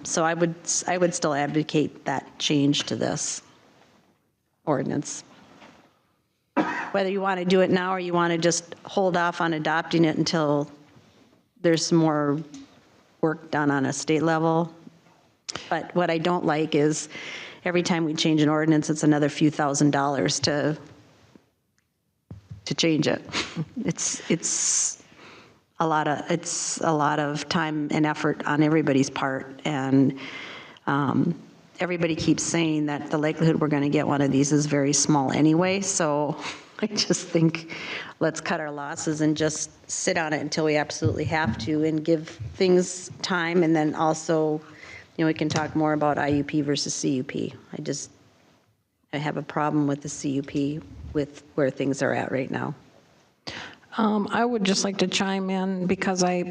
So I would still advocate that change to this ordinance. Whether you want to do it now or you want to just hold off on adopting it until there's some more work done on a state level. But what I don't like is every time we change an ordinance, it's another few $1,000s to change it. It's a lot of time and effort on everybody's part, and everybody keeps saying that the likelihood we're going to get one of these is very small anyway. So I just think let's cut our losses and just sit on it until we absolutely have to, and give things time, and then also, we can talk more about IUP versus CUP. I have a problem with the CUP with where things are at right now. I would just like to chime in because I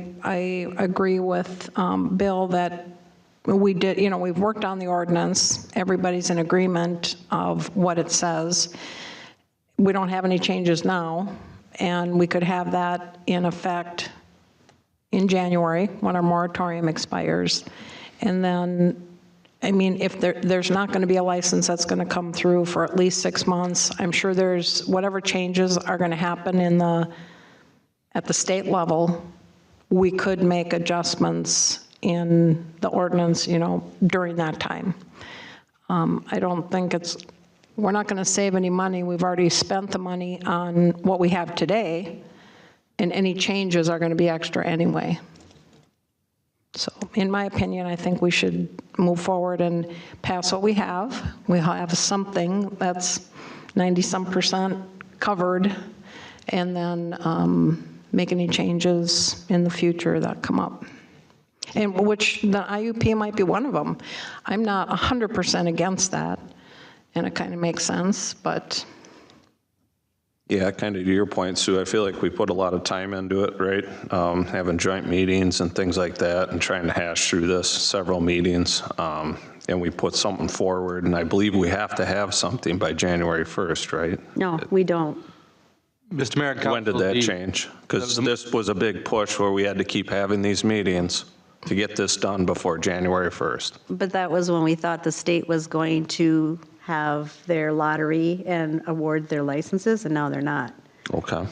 agree with Bill that we've worked on the ordinance. Everybody's in agreement of what it says. We don't have any changes now, and we could have that in effect in January when our moratorium expires. And then, I mean, if there's not going to be a license that's going to come through for at least 6 months, I'm sure there's whatever changes are going to happen at the state level, we could make adjustments in the ordinance, during that time. I don't think we're not going to save any money. We've already spent the money on what we have today, and any changes are going to be extra anyway. So in my opinion, I think we should move forward and pass what we have. We have something that's 90-some% covered, and then make any changes in the future that come up. And which the IUP might be one of them. I'm not 100% against that, and it kind of makes sense, but. Yeah, kind of to your point, Sue, I feel like we put a lot of time into it, right? Having joint meetings and things like that, and trying to hash through this, several meetings. And we put something forward, and I believe we have to have something by January 1st, right? No, we don't. Mr. Mayor, When did that change? Because this was a big push where we had to keep having these meetings to get this done before January 1st. But that was when we thought the state was going to have their lottery and award their licenses, and now they're not. Okay.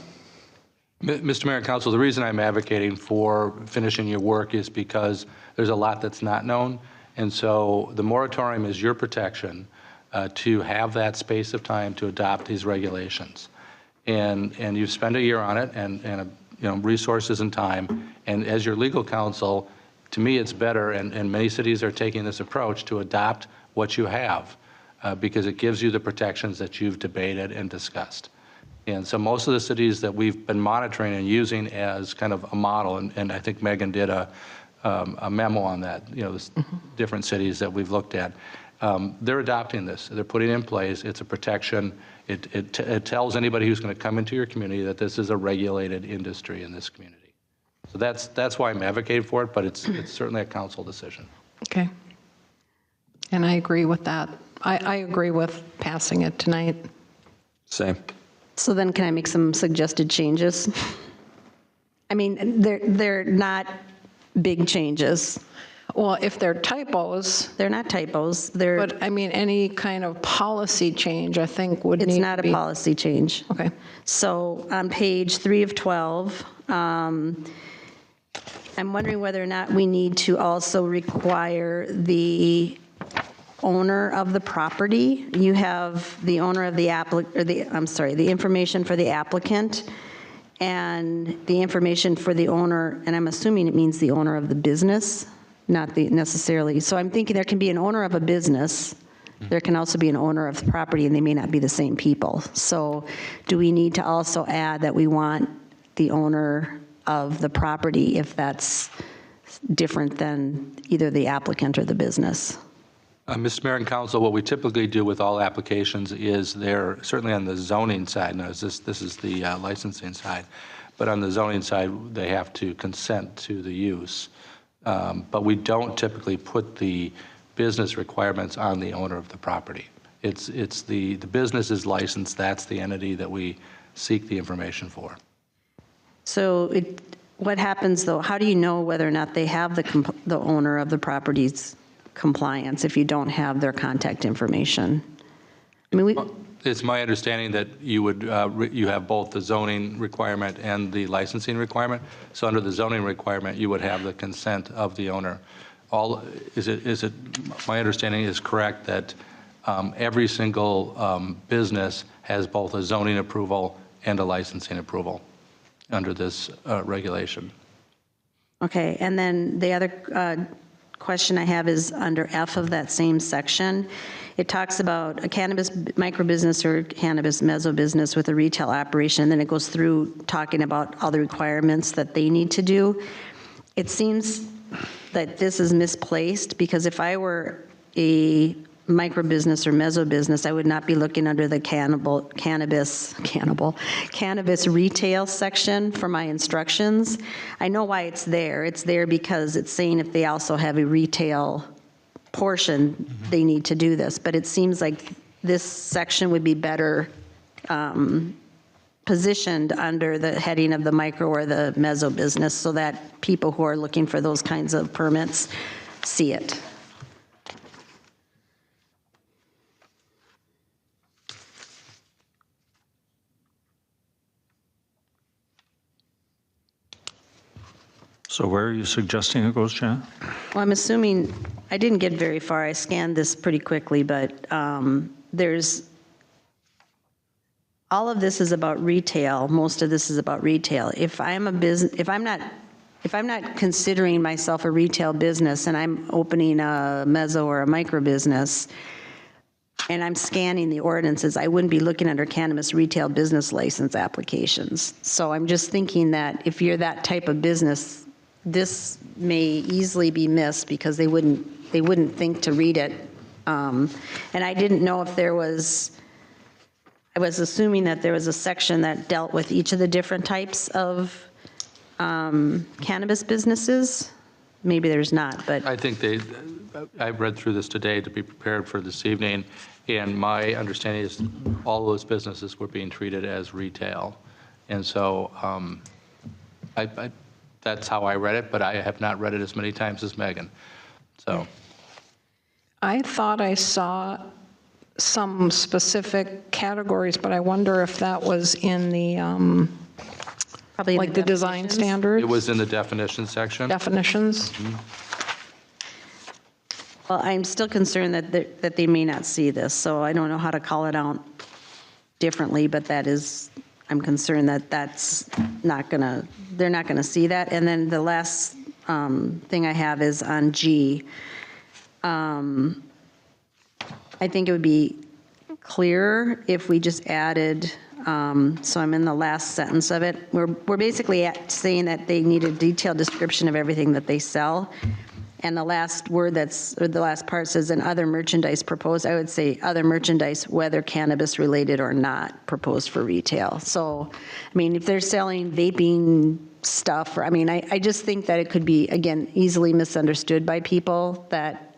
Mr. Mayor and Council, the reason I'm advocating for finishing your work is because there's a lot that's not known. And so the moratorium is your protection to have that space of time to adopt these regulations. And you've spent a year on it, and resources and time. And as your legal counsel, to me, it's better, and many cities are taking this approach, to adopt what you have because it gives you the protections that you've debated and discussed. And so most of the cities that we've been monitoring and using as kind of a model, and I think Megan did a memo on that, different cities that we've looked at, they're adopting this. They're putting it in place. It's a protection. It tells anybody who's going to come into your community that this is a regulated industry in this community. So that's why I'm advocating for it, but it's certainly a council decision. Okay. And I agree with that. I agree with passing it tonight. Same. So then can I make some suggested changes? I mean, they're not big changes. Well, if they're typos, They're not typos. but I mean, any kind of policy change, I think would need to be. It's not a policy change. Okay. So on page 3 of 12, I'm wondering whether or not we need to also require the owner of the property. You have the owner of the the information for the applicant and the information for the owner, and I'm assuming it means the owner of the business, not necessarily. So I'm thinking there can be an owner of a business. There can also be an owner of the property, and they may not be the same people. So do we need to also add that we want the owner of the property if that's different than either the applicant or the business? Mr. Mayor and Council, what we typically do with all applications is they're certainly on the zoning side. Now, this is the licensing side, but on the zoning side, they have to consent to the use. But we don't typically put the business requirements on the owner of the property. It's the business is licensed. That's the entity that we seek the information for. So what happens though? How do you know whether or not they have the owner of the property's compliance if you don't have their contact information? I mean, It's my understanding that you would you have both the zoning requirement and the licensing requirement. So under the zoning requirement, you would have the consent of the owner. Is it my understanding is correct that every single business has both a zoning approval and a licensing approval under this regulation? okay, and then the other question I have is under F of that same section. It talks about a cannabis microbusiness or cannabis meso-business with a retail operation, and then it goes through talking about all the requirements that they need to do. It seems that this is misplaced, because if I were a microbusiness or meso-business, I would not be looking under the cannabis retail section for my instructions. I know why it's there. It's there because it's saying if they also have a retail portion, they need to do this. But it seems like this section would be better positioned under the heading of the micro or the meso business, so that people who are looking for those kinds of permits see it. So where are you suggesting it goes, Jan? Well, I'm assuming, I didn't get very far. I scanned this pretty quickly, but there's, all of this is about retail. Most of this is about retail. If I'm a business, if I'm not considering myself a retail business and I'm opening a meso or a micro business and I'm scanning the ordinances, I wouldn't be looking under cannabis retail business license applications. So I'm just thinking that if you're that type of business, this may easily be missed because they wouldn't think to read it. And I didn't know if there was, I was assuming that there was a section that dealt with each of the different types of cannabis businesses. Maybe there's not, but. I think I've read through this today to be prepared for this evening, and my understanding is all those businesses were being treated as retail. And so that's how I read it, but I have not read it as many times as Megan. So I thought I saw some specific categories, but I wonder if that was in the, Probably like the design standards? it was in the definition section. Definitions? Well, I'm still concerned that they may not see this, so I don't know how to call it out differently, but that is, I'm concerned that that's not gonna, they're not gonna see that. And then the last thing I have is on G. I think it would be clearer if we just added, so I'm in the last sentence of it. We're basically saying that they need a detailed description of everything that they sell. And the last word or the last part says, and other merchandise proposed, I would say other merchandise, whether cannabis related or not, proposed for retail. So, I mean, if they're selling vaping stuff, or, I mean, I just think that it could be, again, easily misunderstood by people that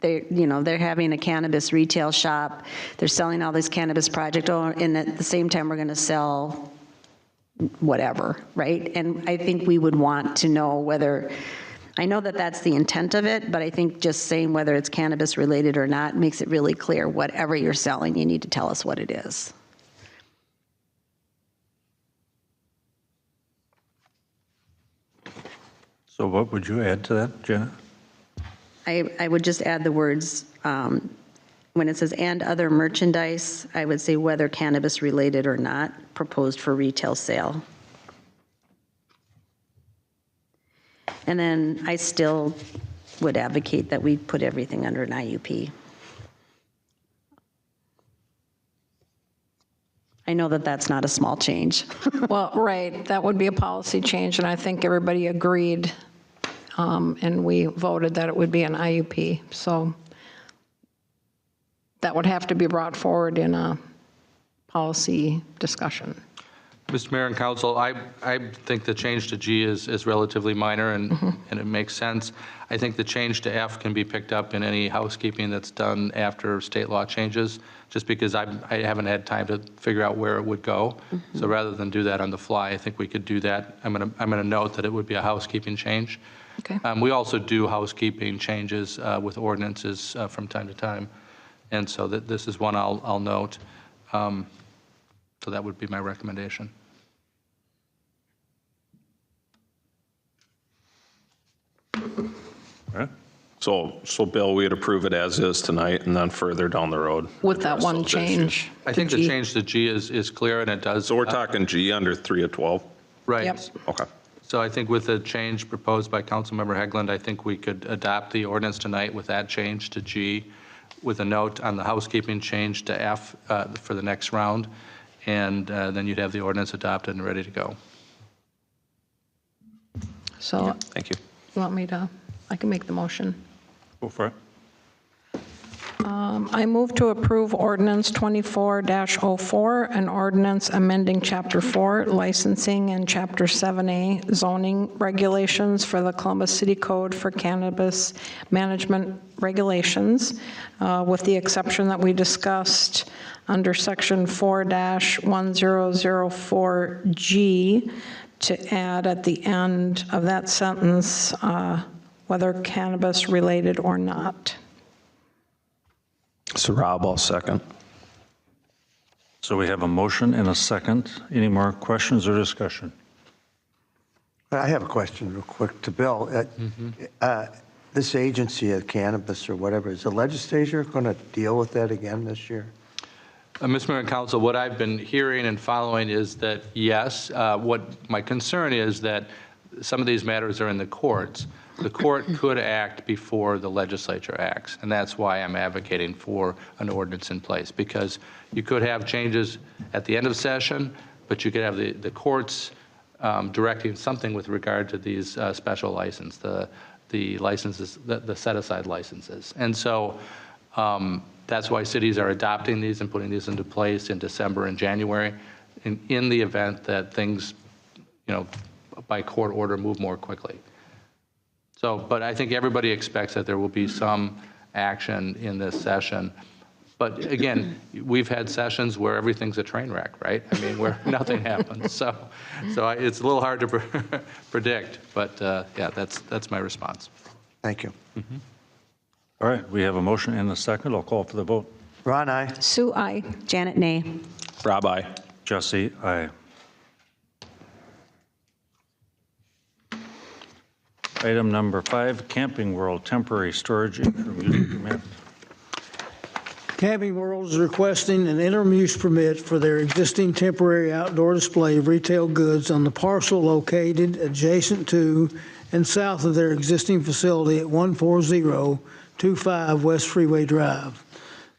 they're having a cannabis retail shop, they're selling all this cannabis project, and at the same time, we're going to sell whatever, right? And I think we would want to know whether, I know that that's the intent of it, but I think just saying whether it's cannabis related or not makes it really clear. Whatever you're selling, you need to tell us what it is. So what would you add to that, Jenna? I would just add the words, when it says and other merchandise, I would say whether cannabis related or not, proposed for retail sale. And then I still would advocate that we put everything under an IUP. I know that that's not a small change. Well, right, that would be a policy change, and I think everybody agreed, and we voted that it would be an IUP. So that would have to be brought forward in a policy discussion. Mr. Mayor and Council, I think the change to G is relatively minor and it makes sense. I think the change to F can be picked up in any housekeeping that's done after state law changes, just because I haven't had time to figure out where it would go. So rather than do that on the fly, I think we could do that. I'm gonna note that it would be a housekeeping change. Okay. We also do housekeeping changes with ordinances from time to time. And so this is one I'll note. So that would be my recommendation. All right. So Bill, we'd approve it as is tonight and then further down the road. With that one change. I think the change to G is clear and it does. So we're talking G under 3 of 12? Right. Yep. Okay. So I think with the change proposed by Councilmember Hegland, I think we could adopt the ordinance tonight with that change to G, with a note on the housekeeping change to F for the next round, and then you'd have the ordinance adopted and ready to go. So Thank you. you want me to, I can make the motion. Go for it. I move to approve ordinance 24-04, an ordinance amending Chapter 4 licensing and Chapter 7A zoning regulations for the Columbus City Code for cannabis management regulations, with the exception that we discussed under Section 4-1004G, to add at the end of that sentence, whether cannabis related or not. So Rob, I'll second. So we have a motion and a second. Any more questions or discussion? I have a question real quick to Bill. This agency of cannabis or whatever, is the legislature going to deal with that again this year? Mr. Mayor and Council, what I've been hearing and following is that, yes, what my concern is that some of these matters are in the courts. The court could act before the legislature acts, and that's why I'm advocating for an ordinance in place, because you could have changes at the end of session, but you could have the courts directing something with regard to these special license, the licenses, the set-aside licenses. And so that's why cities are adopting these and putting these into place in December and January, in the event that things, by court order move more quickly. So, but I think everybody expects that there will be some action in this session. But again, we've had sessions where everything's a train wreck, right? I mean, where nothing happens. So it's a little hard to predict, but yeah, that's my response. Thank you. All right, we have a motion and a second. I'll call for the vote. Ron, aye. Sue, aye. Janet, nay. Rob, aye. Jesse, aye. Item number 5, Camping World temporary storage interim use permit. Camping World is requesting an interim use permit for their existing temporary outdoor display of retail goods on the parcel located adjacent to and south of their existing facility at 14025 West Freeway Drive.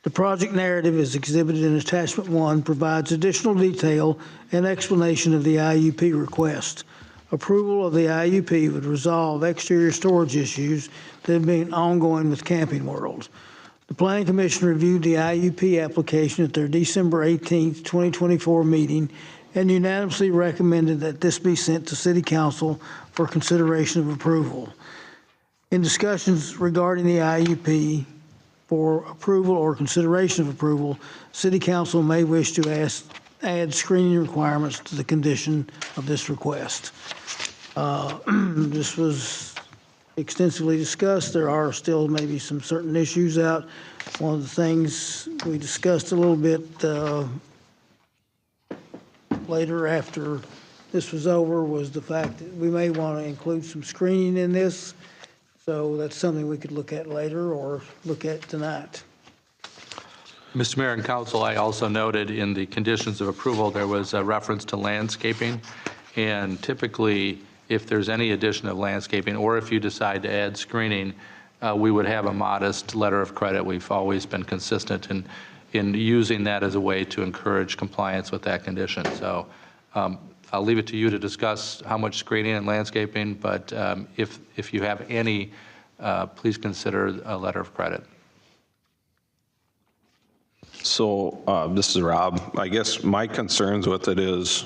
The project narrative is exhibited in Attachment 1, provides additional detail and explanation of the IUP request. Approval of the IUP would resolve exterior storage issues that have been ongoing with Camping World. The Planning Commission reviewed the IUP application at their December 18th, 2024 meeting and unanimously recommended that this be sent to City Council for consideration of approval. In discussions regarding the IUP for approval or consideration of approval, City Council may wish to add screening requirements to the condition of this request. This was extensively discussed. There are still maybe some certain issues out. One of the things we discussed a little bit later after this was over was the fact that we may want to include some screening in this. So that's something we could look at later or look at tonight. Mr. Mayor and Council, I also noted in the conditions of approval, there was a reference to landscaping. And typically, if there's any addition of landscaping, or if you decide to add screening, we would have a modest letter of credit. We've always been consistent in using that as a way to encourage compliance with that condition. So I'll leave it to you to discuss how much screening and landscaping, but if you have any, please consider a letter of credit. So this is Rob. I guess my concerns with it is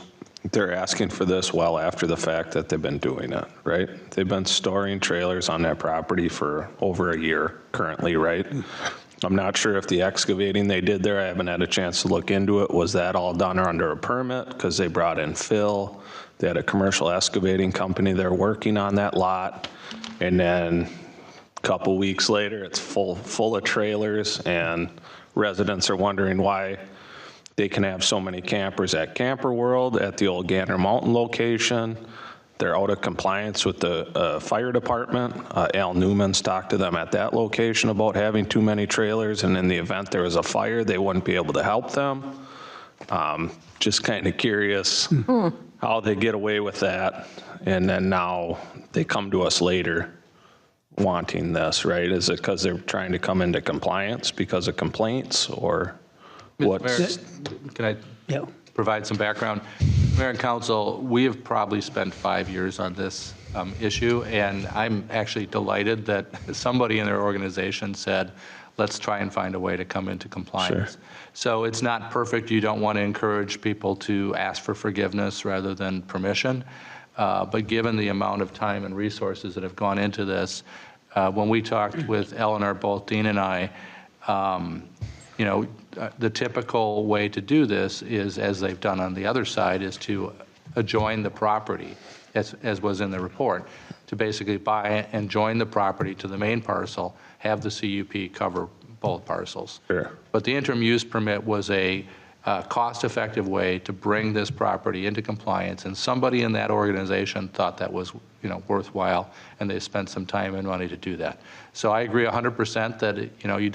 they're asking for this well after the fact that they've been doing it, right? They've been storing trailers on that property for over a year currently, right? I'm not sure if the excavating they did there, I haven't had a chance to look into it. Was that all done under a permit? Because they brought in fill. They had a commercial excavating company there working on that lot. And then a couple weeks later, it's full of trailers, and residents are wondering why they can have so many campers at Camper World, at the old Gander Mountain location. They're out of compliance with the fire department. Al Newman's talked to them at that location about having too many trailers, and in the event there was a fire, they wouldn't be able to help them. Just kind of curious how they get away with that, and then now they come to us later wanting this, right? Is it because they're trying to come into compliance because of complaints, or what? Can I provide some background? Mayor and Council, we have probably spent 5 years on this issue, and I'm actually delighted that somebody in their organization said, let's try and find a way to come into compliance. Sure. So it's not perfect. You don't want to encourage people to ask for forgiveness rather than permission. But given the amount of time and resources that have gone into this, when we talked with Eleanor, both Dean and I, the typical way to do this is, as they've done on the other side, is to adjoin the property, as was in the report, to basically buy and join the property to the main parcel, have the CUP cover both parcels. Sure. But the interim use permit was a cost-effective way to bring this property into compliance, and somebody in that organization thought that was worthwhile, and they spent some time and money to do that. So I agree 100% that you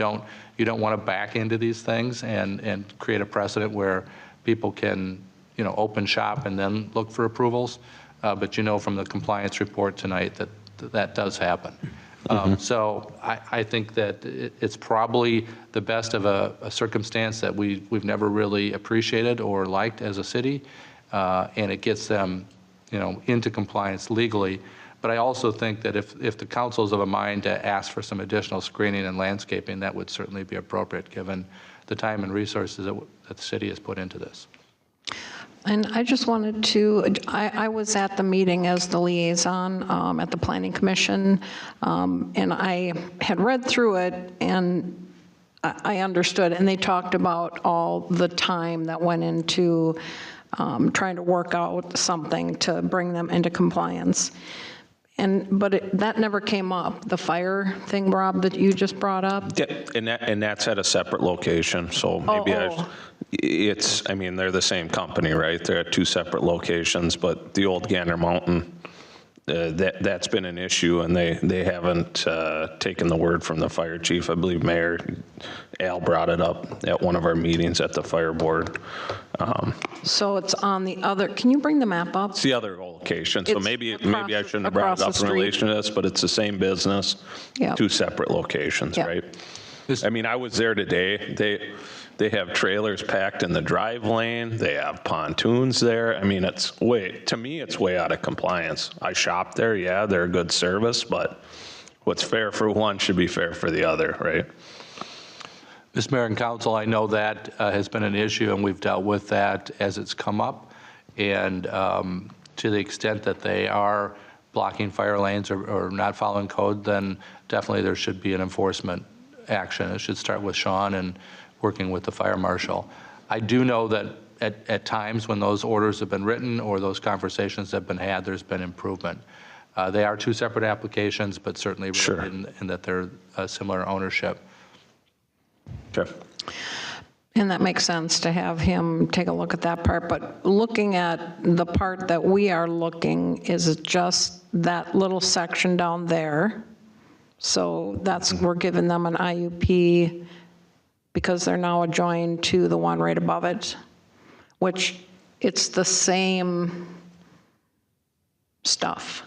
don't want to back into these things and create a precedent where people can open shop and then look for approvals. But from the compliance report tonight that does happen. So I think that it's probably the best of a circumstance that we've never really appreciated or liked as a city, and it gets them into compliance legally. But I also think that if the council's of a mind to ask for some additional screening and landscaping, that would certainly be appropriate given the time and resources that the city has put into this. And I just wanted to, I was at the meeting as the liaison at the Planning Commission, and I had read through it, and I understood, and they talked about all the time that went into trying to work out something to bring them into compliance. But that never came up, the fire thing, Rob, that you just brought up? Yeah, and that's at a separate location, so maybe they're the same company, right? They're at two separate locations, but the old Gander Mountain, that's been an issue, and they haven't taken the word from the fire chief. I believe Mayor Al brought it up at one of our meetings at the fire board. So it's on the other, can you bring the map up? It's the other location, so maybe I shouldn't have brought it up in relation to this, but it's the same business, two separate locations, right? I mean, I was there today. They have trailers packed in the drive lane. They have pontoons there. I mean, to me, it's way out of compliance. I shop there, yeah, they're a good service, but what's fair for one should be fair for the other, right? Mr. Mayor and Council, I know that has been an issue, and we've dealt with that as it's come up. And to the extent that they are blocking fire lanes or not following code, then definitely there should be an enforcement action. It should start with Sean and working with the fire marshal. I do know that at times when those orders have been written or those conversations have been had, there's been improvement. They are two separate applications, but certainly Sure. in that they're similar ownership. Okay. And that makes sense to have him take a look at that part, but looking at the part that we are looking is just that little section down there. So we're giving them an IUP because they're now adjoined to the one right above it, which it's the same stuff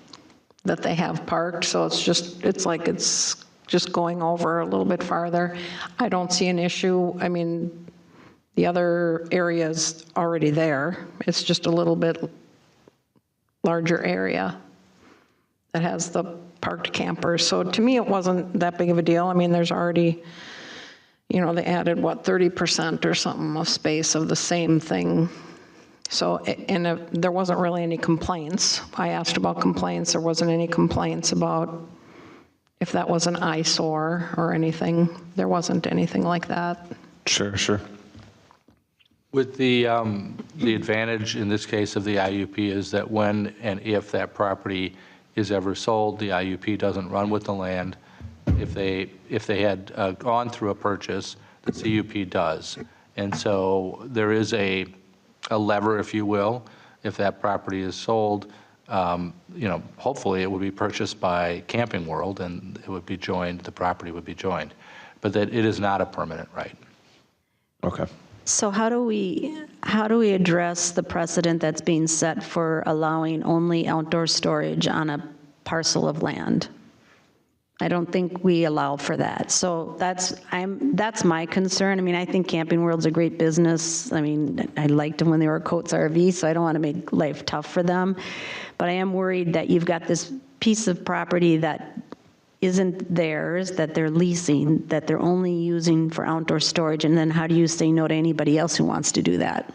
that they have parked. So it's just going over a little bit farther. I don't see an issue. I mean, the other area's already there. It's just a little bit larger area that has the parked campers. So to me, it wasn't that big of a deal. I mean, there's already, they added, 30% or something of space of the same thing. So, and there wasn't really any complaints. I asked about complaints. There wasn't any complaints about if that was an eyesore or anything. There wasn't anything like that. Sure. With the advantage in this case of the IUP is that when and if that property is ever sold, the IUP doesn't run with the land. If they had gone through a purchase, the CUP does. And so there is a lever, if you will, if that property is sold. Hopefully it would be purchased by Camping World and it would be joined, the property would be joined. But that it is not a permanent right. Okay. So how do we address the precedent that's being set for allowing only outdoor storage on a parcel of land? I don't think we allow for that. So that's my concern. I mean, I think Camping World's a great business. I mean, I liked them when they were Coates RV, so I don't want to make life tough for them. But I am worried that you've got this piece of property that isn't theirs, that they're leasing, that they're only using for outdoor storage, and then how do you say no to anybody else who wants to do that?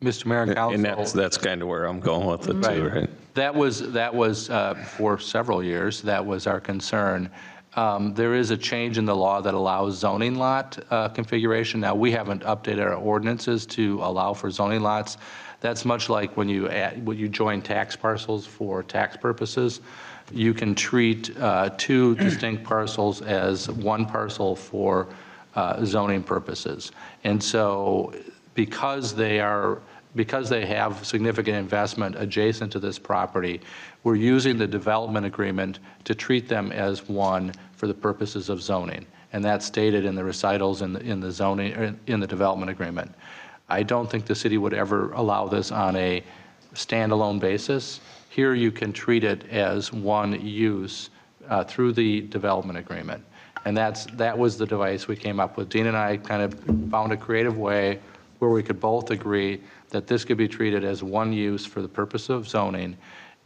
Mr. Mayor and Council. And that's kind of where I'm going with it too, right? That was for several years, that was our concern. There is a change in the law that allows zoning lot configuration. Now, we haven't updated our ordinances to allow for zoning lots. That's much like when you join tax parcels for tax purposes. You can treat two distinct parcels as one parcel for zoning purposes. And so because they have significant investment adjacent to this property, we're using the development agreement to treat them as one for the purposes of zoning. And that's stated in the recitals in the zoning, or in the development agreement. I don't think the city would ever allow this on a standalone basis. Here you can treat it as one use through the development agreement. And that was the device we came up with. Dean and I kind of found a creative way where we could both agree that this could be treated as one use for the purpose of zoning,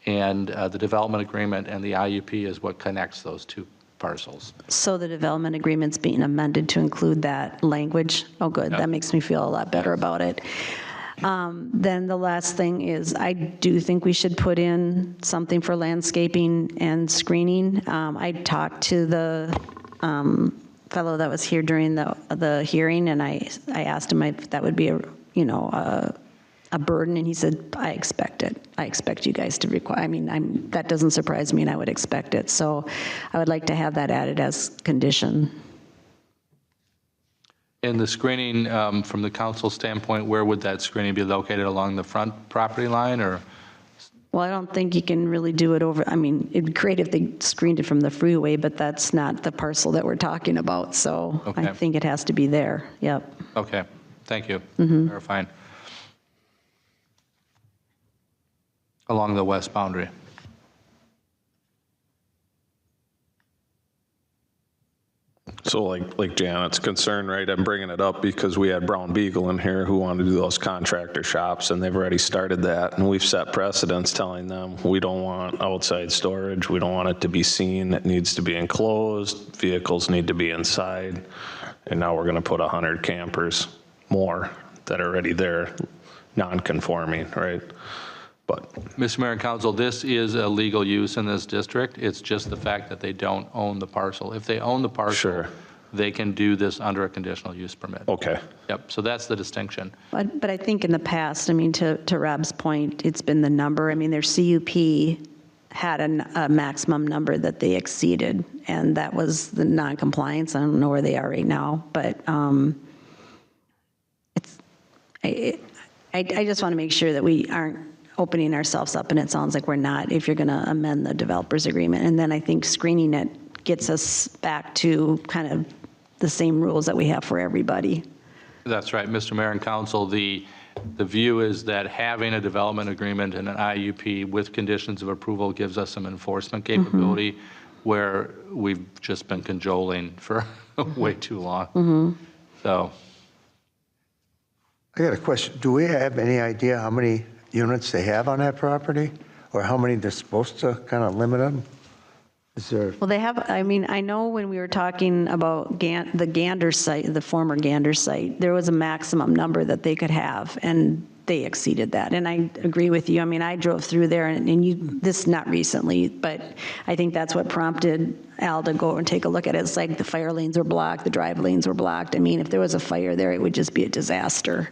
and the development agreement and the IUP is what connects those two parcels. So the development agreement's being amended to include that language? Oh, good. Yep. That makes me feel a lot better about it. Then the last thing is, I do think we should put in something for landscaping and screening. I talked to the fellow that was here during the hearing, and I asked him if that would be a burden, and he said, I expect it. I expect you guys to require, that doesn't surprise me, and I would expect it. So I would like to have that added as condition. And the screening, from the council standpoint, where would that screening be located, along the front property line, or? Well, I don't think you can really do it over, it'd be great if they screened it from the freeway, but that's not the parcel that we're talking about, so Okay. I think it has to be there, yep. Okay, thank you. Verifying. Along the west boundary. So like Janet's concerned, right? I'm bringing it up because we had Brown Beagle in here who wanted to do those contractor shops, and they've already started that. And we've set precedents telling them we don't want outside storage. We don't want it to be seen. It needs to be enclosed. Vehicles need to be inside. And now we're going to put 100 campers more that are already there, non-conforming, right? But Mr. Mayor and Council, this is a legal use in this district. It's just the fact that they don't own the parcel. If they own the parcel, Sure. they can do this under a conditional use permit. okay. Yep, so that's the distinction. But I think in the past, I mean, to Rob's point, it's been the number. I mean, their CUP had a maximum number that they exceeded, and that was the non-compliance. I don't know where they are right now, but I just want to make sure that we aren't opening ourselves up, and it sounds like we're not, if you're going to amend the developers agreement. And then I think screening it gets us back to kind of the same rules that we have for everybody. That's right, Mr. Mayor and Council. The view is that having a development agreement and an IUP with conditions of approval gives us some enforcement capability where we've just been cajoling for way too long. So. I got a question. Do we have any idea how many units they have on that property, or how many they're supposed to kind of limit them? Is there? Well, they have, I mean, I know when we were talking about the Gander site, the former Gander site, there was a maximum number that they could have, and they exceeded that. And I agree with you. I mean, I drove through there, and this not recently, but I think that's what prompted Al to go and take a look at it. It's like the fire lanes were blocked, the drive lanes were blocked. I mean, if there was a fire there, it would just be a disaster.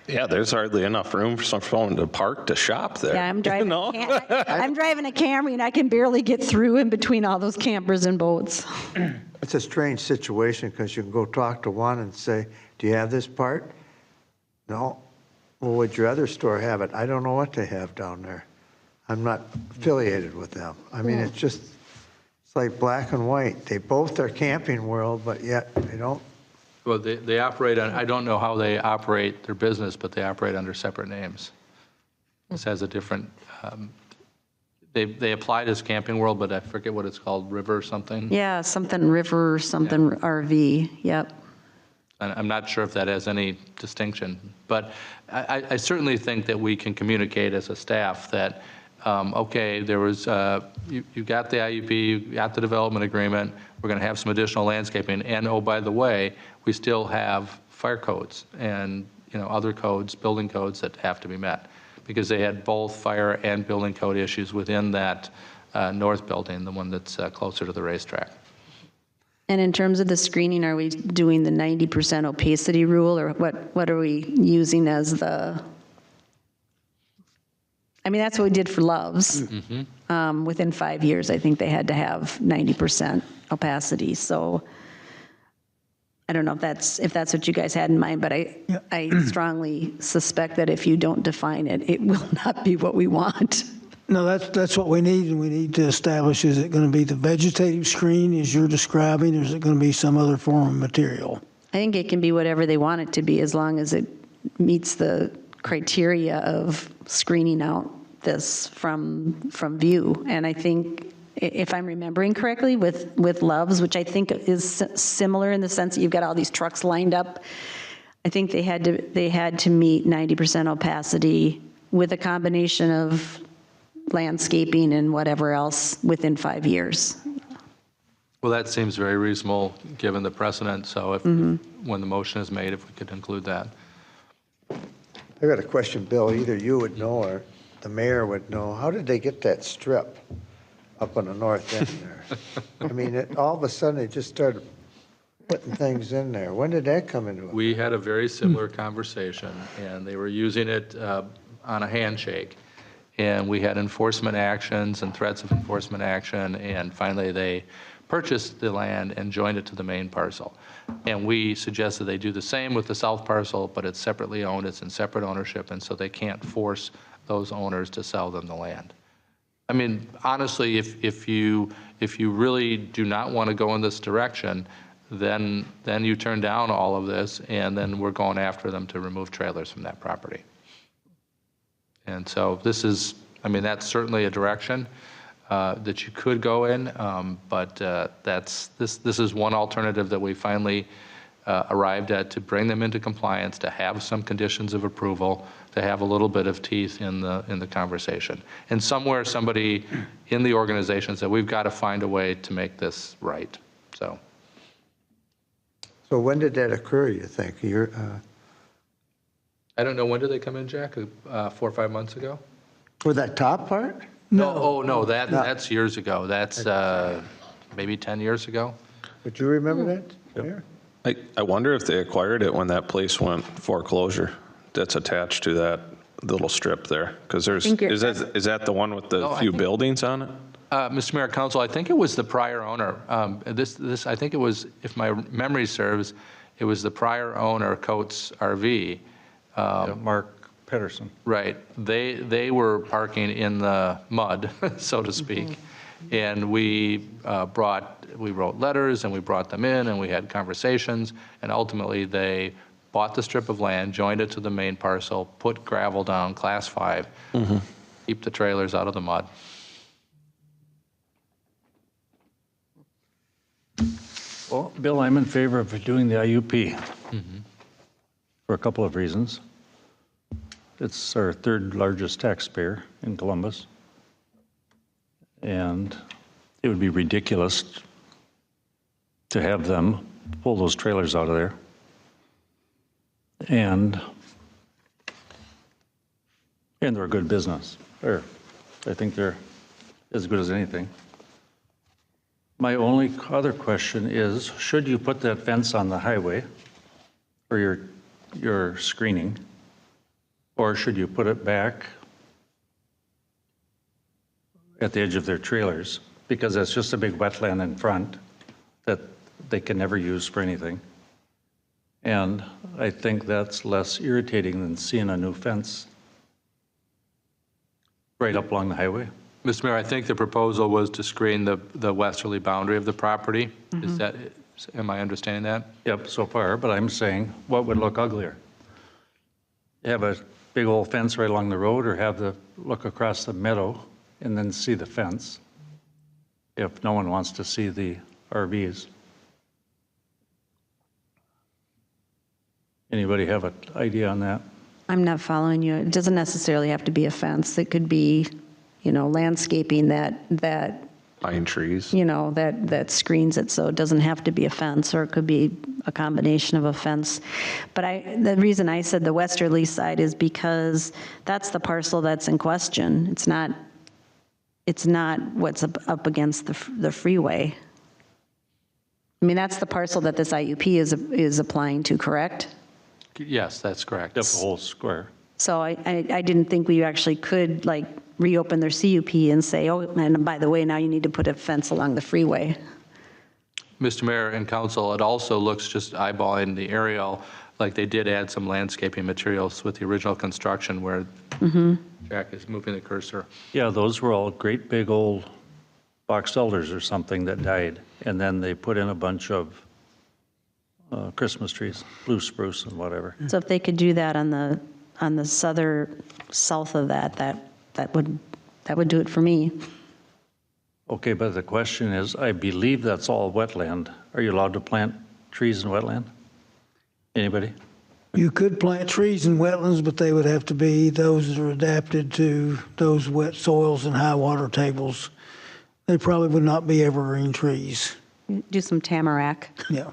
Yeah, there's hardly enough room for someone to park to shop there. Yeah, I'm driving. No? I'm driving a Camry, and I can barely get through in between all those campers and boats. It's a strange situation, because you can go talk to one and say, do you have this part? No. Well, would your other store have it? I don't know what they have down there. I'm not affiliated with them. I mean, it's like black and white. They both are Camping World, but yet they don't. Well, they operate on, I don't know how they operate their business, but they operate under separate names. This has a different, they applied as Camping World, but I forget what it's called, River something. Yeah, something river, something RV, yep. And I'm not sure if that has any distinction, but I certainly think that we can communicate as a staff that, okay, there was, you got the IUP, you got the development agreement, we're going to have some additional landscaping, and oh, by the way, we still have fire codes and, other codes, building codes that have to be met, because they had both fire and building code issues within that north building, the one that's closer to the racetrack. And in terms of the screening, are we doing the 90% opacity rule, or what are we using as the, I mean, that's what we did for Love's. Within 5 years, I think they had to have 90% opacity. So I don't know if that's what you guys had in mind, but I strongly suspect that if you don't define it, it will not be what we want. No, that's what we need, and we need to establish, is it going to be the vegetative screen as you're describing, or is it going to be some other form of material? I think it can be whatever they want it to be, as long as it meets the criteria of screening out this from view. And I think, if I'm remembering correctly, with Love's, which I think is similar in the sense that you've got all these trucks lined up, I think they had to meet 90% opacity with a combination of landscaping and whatever else within 5 years. Well, that seems very reasonable, given the precedent, so if, when the motion is made, if we could include that. I got a question, Bill. Either you would know or the mayor would know. How did they get that strip up on the north end there? I mean, all of a sudden, they just started putting things in there. When did that come into it? We had a very similar conversation, and they were using it on a handshake. And we had enforcement actions and threats of enforcement action, and finally they purchased the land and joined it to the main parcel. And we suggested they do the same with the south parcel, but it's separately owned, it's in separate ownership, and so they can't force those owners to sell them the land. I mean, honestly, if you really do not want to go in this direction, then you turn down all of this, and then we're going after them to remove trailers from that property. And so this is, I mean, that's certainly a direction. that you could go in, but this is one alternative that we finally arrived at to bring them into compliance, to have some conditions of approval, to have a little bit of teeth in the conversation. And somewhere somebody in the organization said, we've got to find a way to make this right. So when did that occur, you think? I don't know, when did they come in, Jack? 4 or 5 months ago? For that top part? No. Oh, no, that's years ago. That's maybe 10 years ago. Would you remember that, Mayor? I wonder if they acquired it when that place went foreclosure that's attached to that little strip there. Because is that the one with the few buildings on it? Mr. Mayor, Council, I think it was the prior owner. I think it was, if my memory serves, it was the prior owner, Coates RV. Mark Pedersen. Right. They were parking in the mud, so to speak. And we wrote letters and we brought them in and we had conversations, and ultimately they bought the strip of land, joined it to the main parcel, put gravel down, class 5, keep the trailers out of the mud. Well, Bill, I'm in favor of doing the IUP for a couple of reasons. It's our 3rd largest taxpayer in Columbus. And it would be ridiculous to have them pull those trailers out of there. And they're a good business. I think they're as good as anything. My only other question is, should you put that fence on the highway for your screening, or should you put it back at the edge of their trailers? Because that's just a big wetland in front that they can never use for anything. And I think that's less irritating than seeing a new fence right up along the highway. Mr. Mayor, I think the proposal was to screen the westerly boundary of the property. Am I understanding that? Yep, so far, but I'm saying, what would look uglier? Have a big old fence right along the road, or have the look across the meadow and then see the fence, if no one wants to see the RVs? Anybody have an idea on that? I'm not following you. It doesn't necessarily have to be a fence. It could be, landscaping that Pine trees. that screens it, so it doesn't have to be a fence, or it could be a combination of a fence. But the reason I said the westerly side is because that's the parcel that's in question. It's not what's up against the freeway. I mean, that's the parcel that this IUP is applying to, correct? Yes, that's correct. Yep, the whole square. So I didn't think we actually could reopen their CUP and say, oh, and by the way, now you need to put a fence along the freeway. Mr. Mayor and Council, it also looks, just eyeballing the aerial, like they did add some landscaping materials with the original construction where Jack is moving the cursor. Yeah, those were all great big old box elders or something that died. And then they put in a bunch of Christmas trees, blue spruce and whatever. So if they could do that on the south of that would do it for me. Okay, but the question is, I believe that's all wetland. Are you allowed to plant trees in wetland? Anybody? You could plant trees in wetlands, but they would have to be those that are adapted to those wet soils and high water tables. They probably would not be evergreen trees. Do some tamarack. Yeah.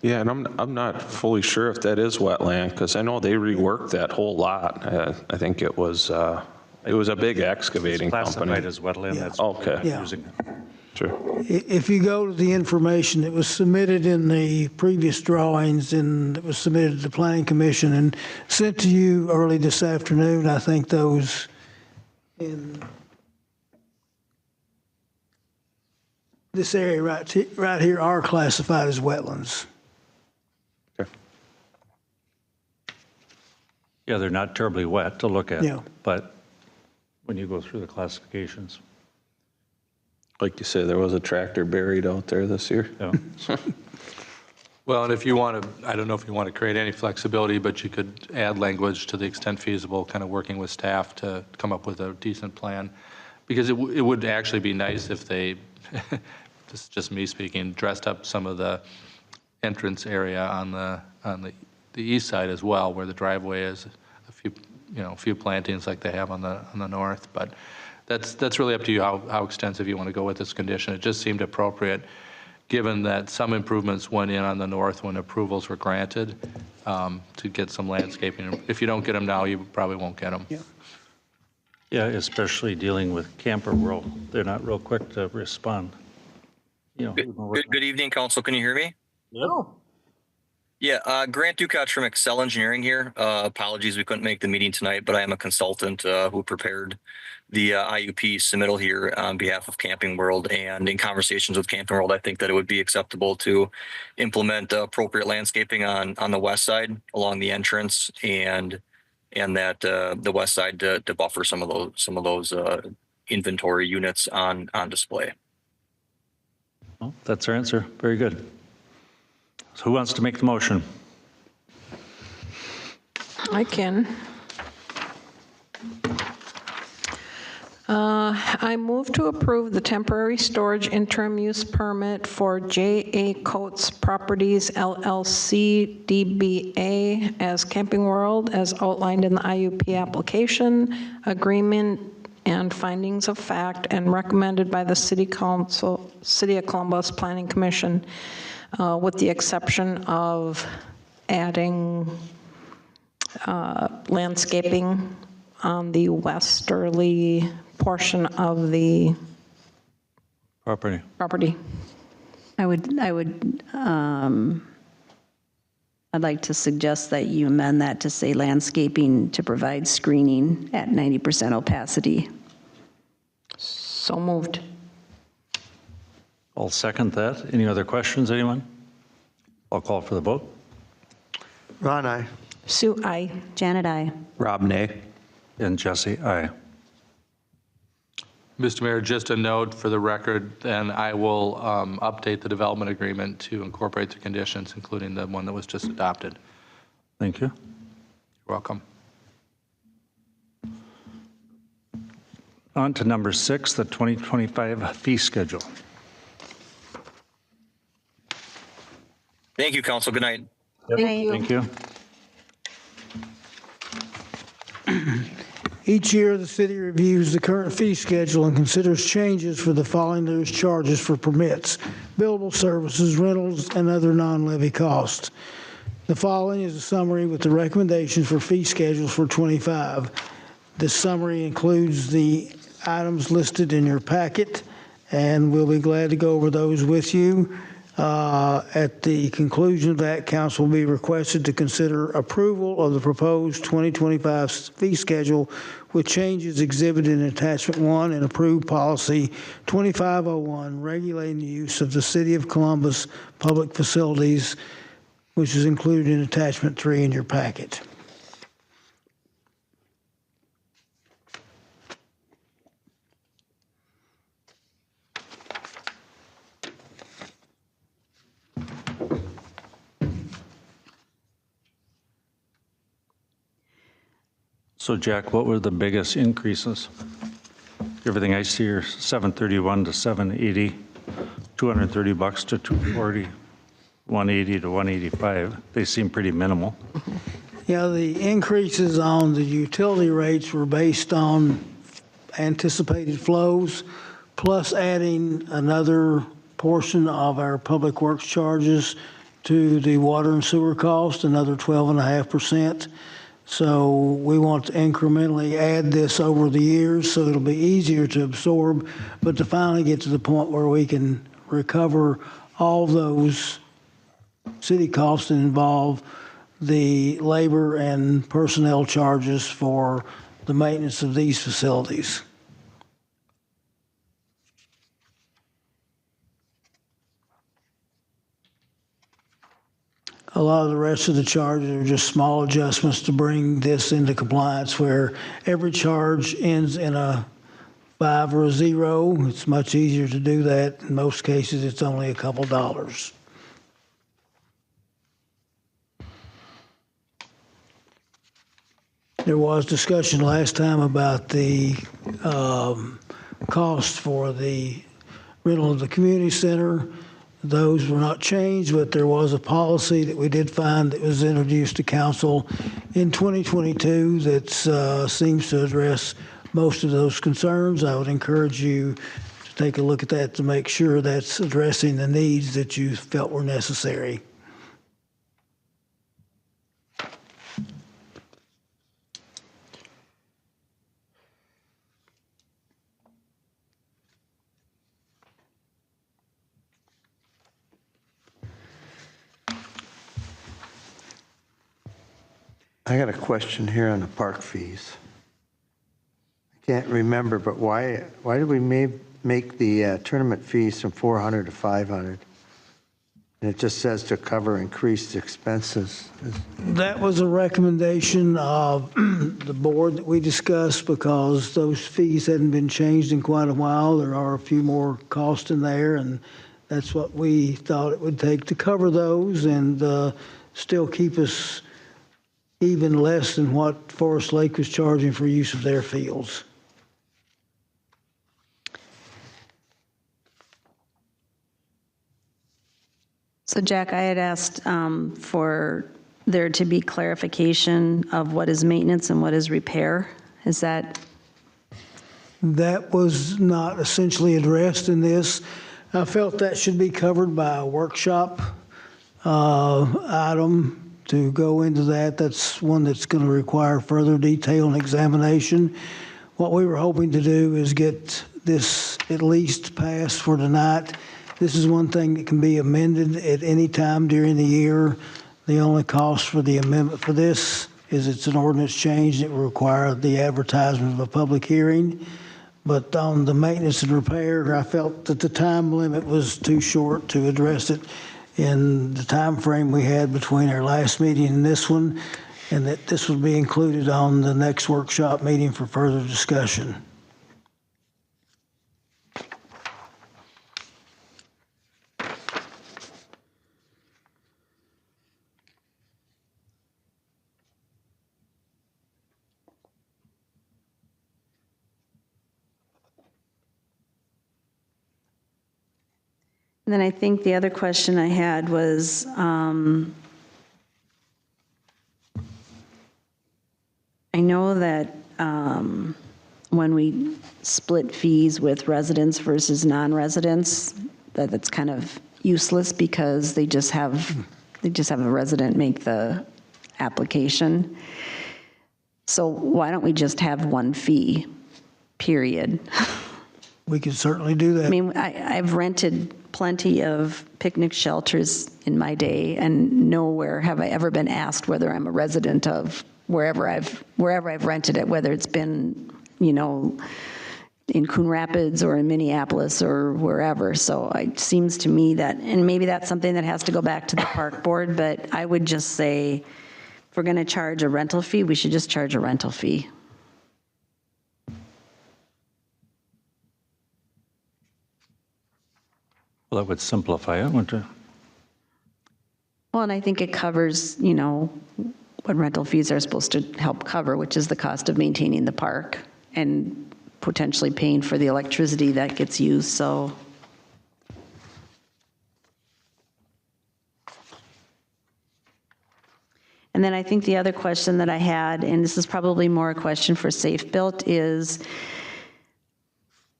Yeah, and I'm not fully sure if that is wetland, because I know they reworked that whole lot. I think it was a big excavating company. Classified as wetland. Yeah. That's Okay. Yeah. using it. Sure. If you go to the information that was submitted in the previous drawings and that was submitted to the Planning Commission and sent to you early this afternoon, I think those in this area right here are classified as wetlands. Okay. Yeah, they're not terribly wet to look at, Yeah. but when you go through the classifications. Like you said, there was a tractor buried out there this year. Yeah. Well, and if you want to, I don't know if you want to create any flexibility, but you could add language to the extent feasible, kind of working with staff to come up with a decent plan. because it would actually be nice if they, this is just me speaking, dressed up some of the entrance area on the east side as well, where the driveway is, a few plantings like they have on the north. But that's really up to you how extensive you want to go with this condition. It just seemed appropriate, given that some improvements went in on the north when approvals were granted, to get some landscaping. If you don't get them now, you probably won't get them. Yeah, especially dealing with Camper World. They're not real quick to respond. Good evening, Council. Can you hear me? No. Yeah, Grant Ducatch from Excel Engineering here. Apologies we couldn't make the meeting tonight, but I am a consultant who prepared the IUP submittal here on behalf of Camping World. And in conversations with Camping World, I think that it would be acceptable to implement appropriate landscaping on the west side along the entrance, and that the west side to buffer some of those inventory units on display. Well, that's our answer. Very good. So who wants to make the motion? I can. I move to approve the temporary storage interim use permit for J.A. Coates Properties LLC DBA as Camping World as outlined in the IUP application, agreement, and findings of fact, and recommended by the City Council, City of Columbus Planning Commission, with the exception of adding landscaping on the westerly portion of the property. I'd like to suggest that you amend that to say landscaping to provide screening at 90% opacity. So moved. I'll second that. Any other questions, anyone? I'll call for the vote. Ron, aye. Sue, aye. Janet, aye. Rob, nay. And Jesse, aye. Mr. Mayor, just a note for the record, and I will update the development agreement to incorporate the conditions, including the one that was just adopted. Thank you. You're welcome. On to number 6, the 2025 fee schedule. Thank you, Council. Good night. Thank you. Each year, the city reviews the current fee schedule and considers changes for the following those charges for permits, billable services, rentals, and other non-levy costs. The following is a summary with the recommendations for fee schedules for 25. This summary includes the items listed in your packet, and we'll be glad to go over those with you. At the conclusion of that, council will be requested to consider approval of the proposed 2025 fee schedule with changes exhibited in Attachment 1 and approved policy 2501, regulating the use of the City of Columbus public facilities, which is included in Attachment 3 in your packet. So Jack, what were the biggest increases? Everything I see are 731 to 780, 230 bucks to 240, 180 to 185. They seem pretty minimal. Yeah, the increases on the utility rates were based on anticipated flows, plus adding another portion of our public works charges to the water and sewer cost, another 12.5%. So we want to incrementally add this over the years so it'll be easier to absorb, but to finally get to the point where we can recover all those city costs that involve the labor and personnel charges for the maintenance of these facilities. A lot of the rest of the charges are just small adjustments to bring this into compliance, where every charge ends in a 5 or a 0. It's much easier to do that. In most cases, it's only a couple dollars. There was discussion last time about the cost for the rental of the community center. Those were not changed, but there was a policy that we did find that was introduced to council in 2022 that seems to address most of those concerns. I would encourage you to take a look at that to make sure that's addressing the needs that you felt were necessary. I got a question here on the park fees. I can't remember, but why did we make the tournament fees from 400 to 500? And it just says to cover increased expenses. That was a recommendation of the board that we discussed because those fees hadn't been changed in quite a while. There are a few more costs in there, and that's what we thought it would take to cover those and still keep us even less than what Forest Lake was charging for use of their fields. So Jack, I had asked for there to be clarification of what is maintenance and what is repair. Is that? That was not essentially addressed in this. I felt that should be covered by a workshop item to go into that. That's one that's going to require further detail and examination. What we were hoping to do is get this at least passed for tonight. This is one thing that can be amended at any time during the year. The only cost for the amendment for this is it's an ordinance change that will require the advertisement of a public hearing. But on the maintenance and repair, I felt that the time limit was too short to address it in the time frame we had between our last meeting and this one, and that this would be included on the next workshop meeting for further discussion. And then I think the other question I had was, I know that when we split fees with residents versus non-residents, that's kind of useless because they just have a resident make the application. So why don't we just have one fee, period? We could certainly do that. I mean, I've rented plenty of picnic shelters in my day, and nowhere have I ever been asked whether I'm a resident of wherever I've rented it, whether it's been, you know, in Coon Rapids or in Minneapolis or wherever. So it seems to me that, and maybe that's something that has to go back to the park board, but I would just say, if we're going to charge a rental fee, we should just charge a rental fee. Well, that would simplify it, wouldn't it? Well, and I think it covers, you know, what rental fees are supposed to help cover, which is the cost of maintaining the park and potentially paying for the electricity that gets used, so. And then I think the other question that I had, and this is probably more a question for Safe Built, is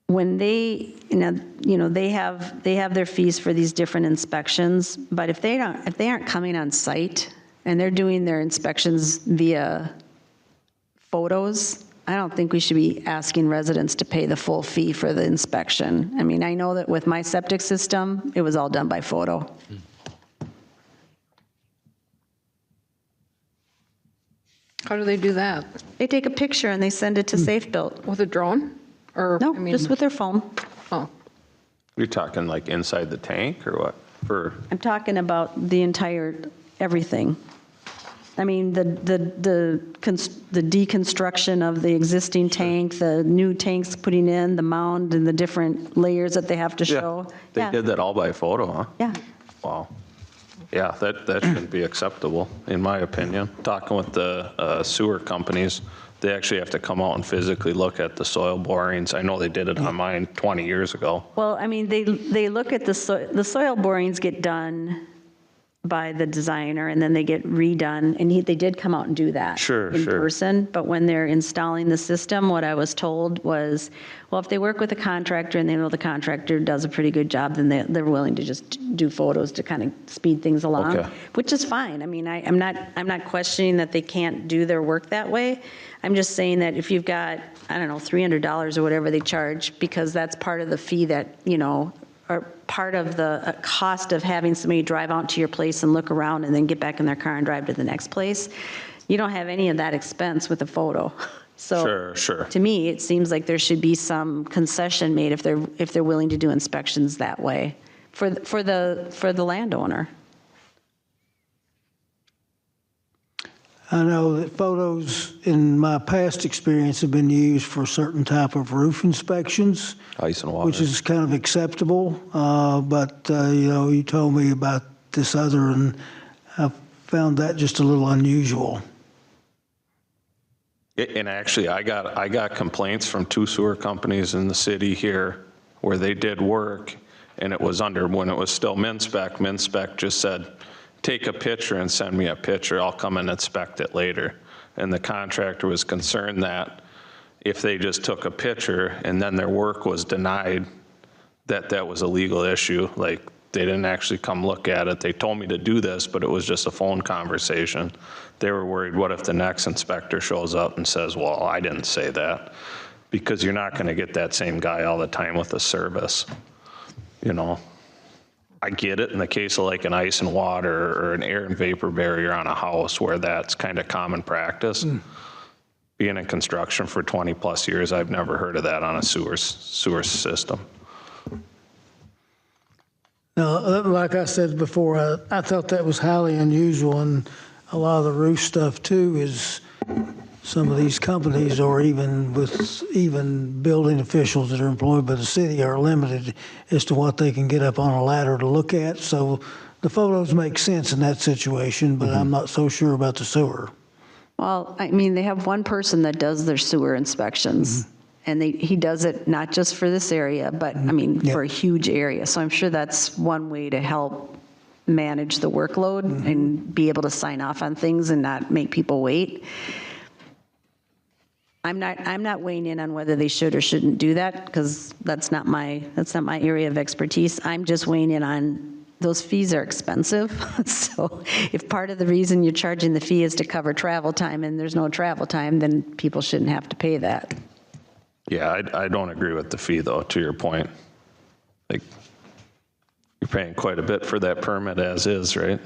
when they, you know, they have their fees for these different inspections, but if they aren't coming on site and they're doing their inspections via photos, I don't think we should be asking residents to pay the full fee for the inspection. I mean, I know that with my septic system, it was all done by photo. How do they do that? They take a picture and they send it to Safe Built. With a drone? Or, No, I mean, just with their phone. oh, You're talking like inside the tank or what? For I'm talking about the entire, everything. I mean, the deconstruction of the existing tank, the new tanks putting in, the mound and the different layers that they have to show. They did that all by photo, huh? Yeah. Wow. Yeah, that shouldn't be acceptable, in my opinion. Talking with the sewer companies, They actually have to come out and physically look at the soil borings. I know they did it on mine 20 years ago. Well, I mean, they look at the soil borings get done by the designer, and then they get redone, and they did come out and do that in person. But when they're installing the system, what I was told was, well, if they work with a contractor and they know the contractor does a pretty good job, then they're willing to just do photos to kind of speed things along, which is fine. I mean, I'm not questioning that they can't do their work that way. I'm just saying that if you've got, I don't know, $300 or whatever they charge, because that's part of the fee that, or part of the cost of having somebody drive out to your place and look around and then get back in their car and drive to the next place. You don't have any of that expense with a photo. So to me, it seems like there should be some concession made if they're willing to do inspections that way for the landowner. I know that photos in my past experience have been used for certain type of roof inspections. Ice and water. Which is kind of acceptable, but you told me about this other, and I found that just a little unusual. And actually, I got complaints from 2 sewer companies in the city here where they did work, and it was when it was still MinSpec. MinSpec just said, take a picture and send me a picture. I'll come and inspect it later. And the contractor was concerned that if they just took a picture and then their work was denied, that was a legal issue. Like, they didn't actually come look at it. They told me to do this, but it was just a phone conversation. They were worried, what if the next inspector shows up and says, well, I didn't say that? Because you're not gonna get that same guy all the time with a service, I get it in the case of like an ice and water or an air and vapor barrier on a house where that's kind of common practice. Being in construction for 20 plus years, I've never heard of that on a sewer system. Now, like I said before, I thought that was highly unusual, and a lot of the roof stuff too is some of these companies, or even building officials that are employed by the city, are limited as to what they can get up on a ladder to look at. So the photos make sense in that situation, but I'm not so sure about the sewer. Well, I mean, they have one person that does their sewer inspections, and he does it not just for this area, but I mean, for a huge area. So I'm sure that's one way to help manage the workload and be able to sign off on things and not make people wait. I'm not weighing in on whether they should or shouldn't do that, because that's not my area of expertise. I'm just weighing in on those fees are expensive. So if part of the reason you're charging the fee is to cover travel time and there's no travel time, then people shouldn't have to pay that. Yeah, I don't agree with the fee though, to your point. Like, you're paying quite a bit for that permit as is, right?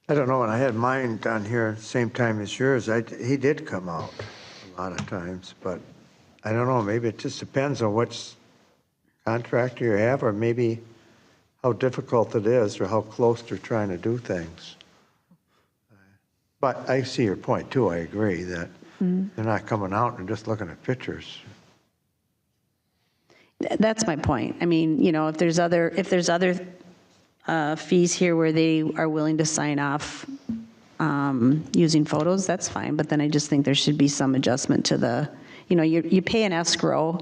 I don't know, when I had mine down here at the same time as yours, he did come out a lot of times, but I don't know, maybe it just depends on which contractor you have, or maybe how difficult it is, or how close they're trying to do things. But I see your point too, I agree that they're not coming out and just looking at pictures. That's my point. I mean, if there's other fees here where they are willing to sign off using photos, that's fine. But then I just think there should be some adjustment to the, you pay an escrow,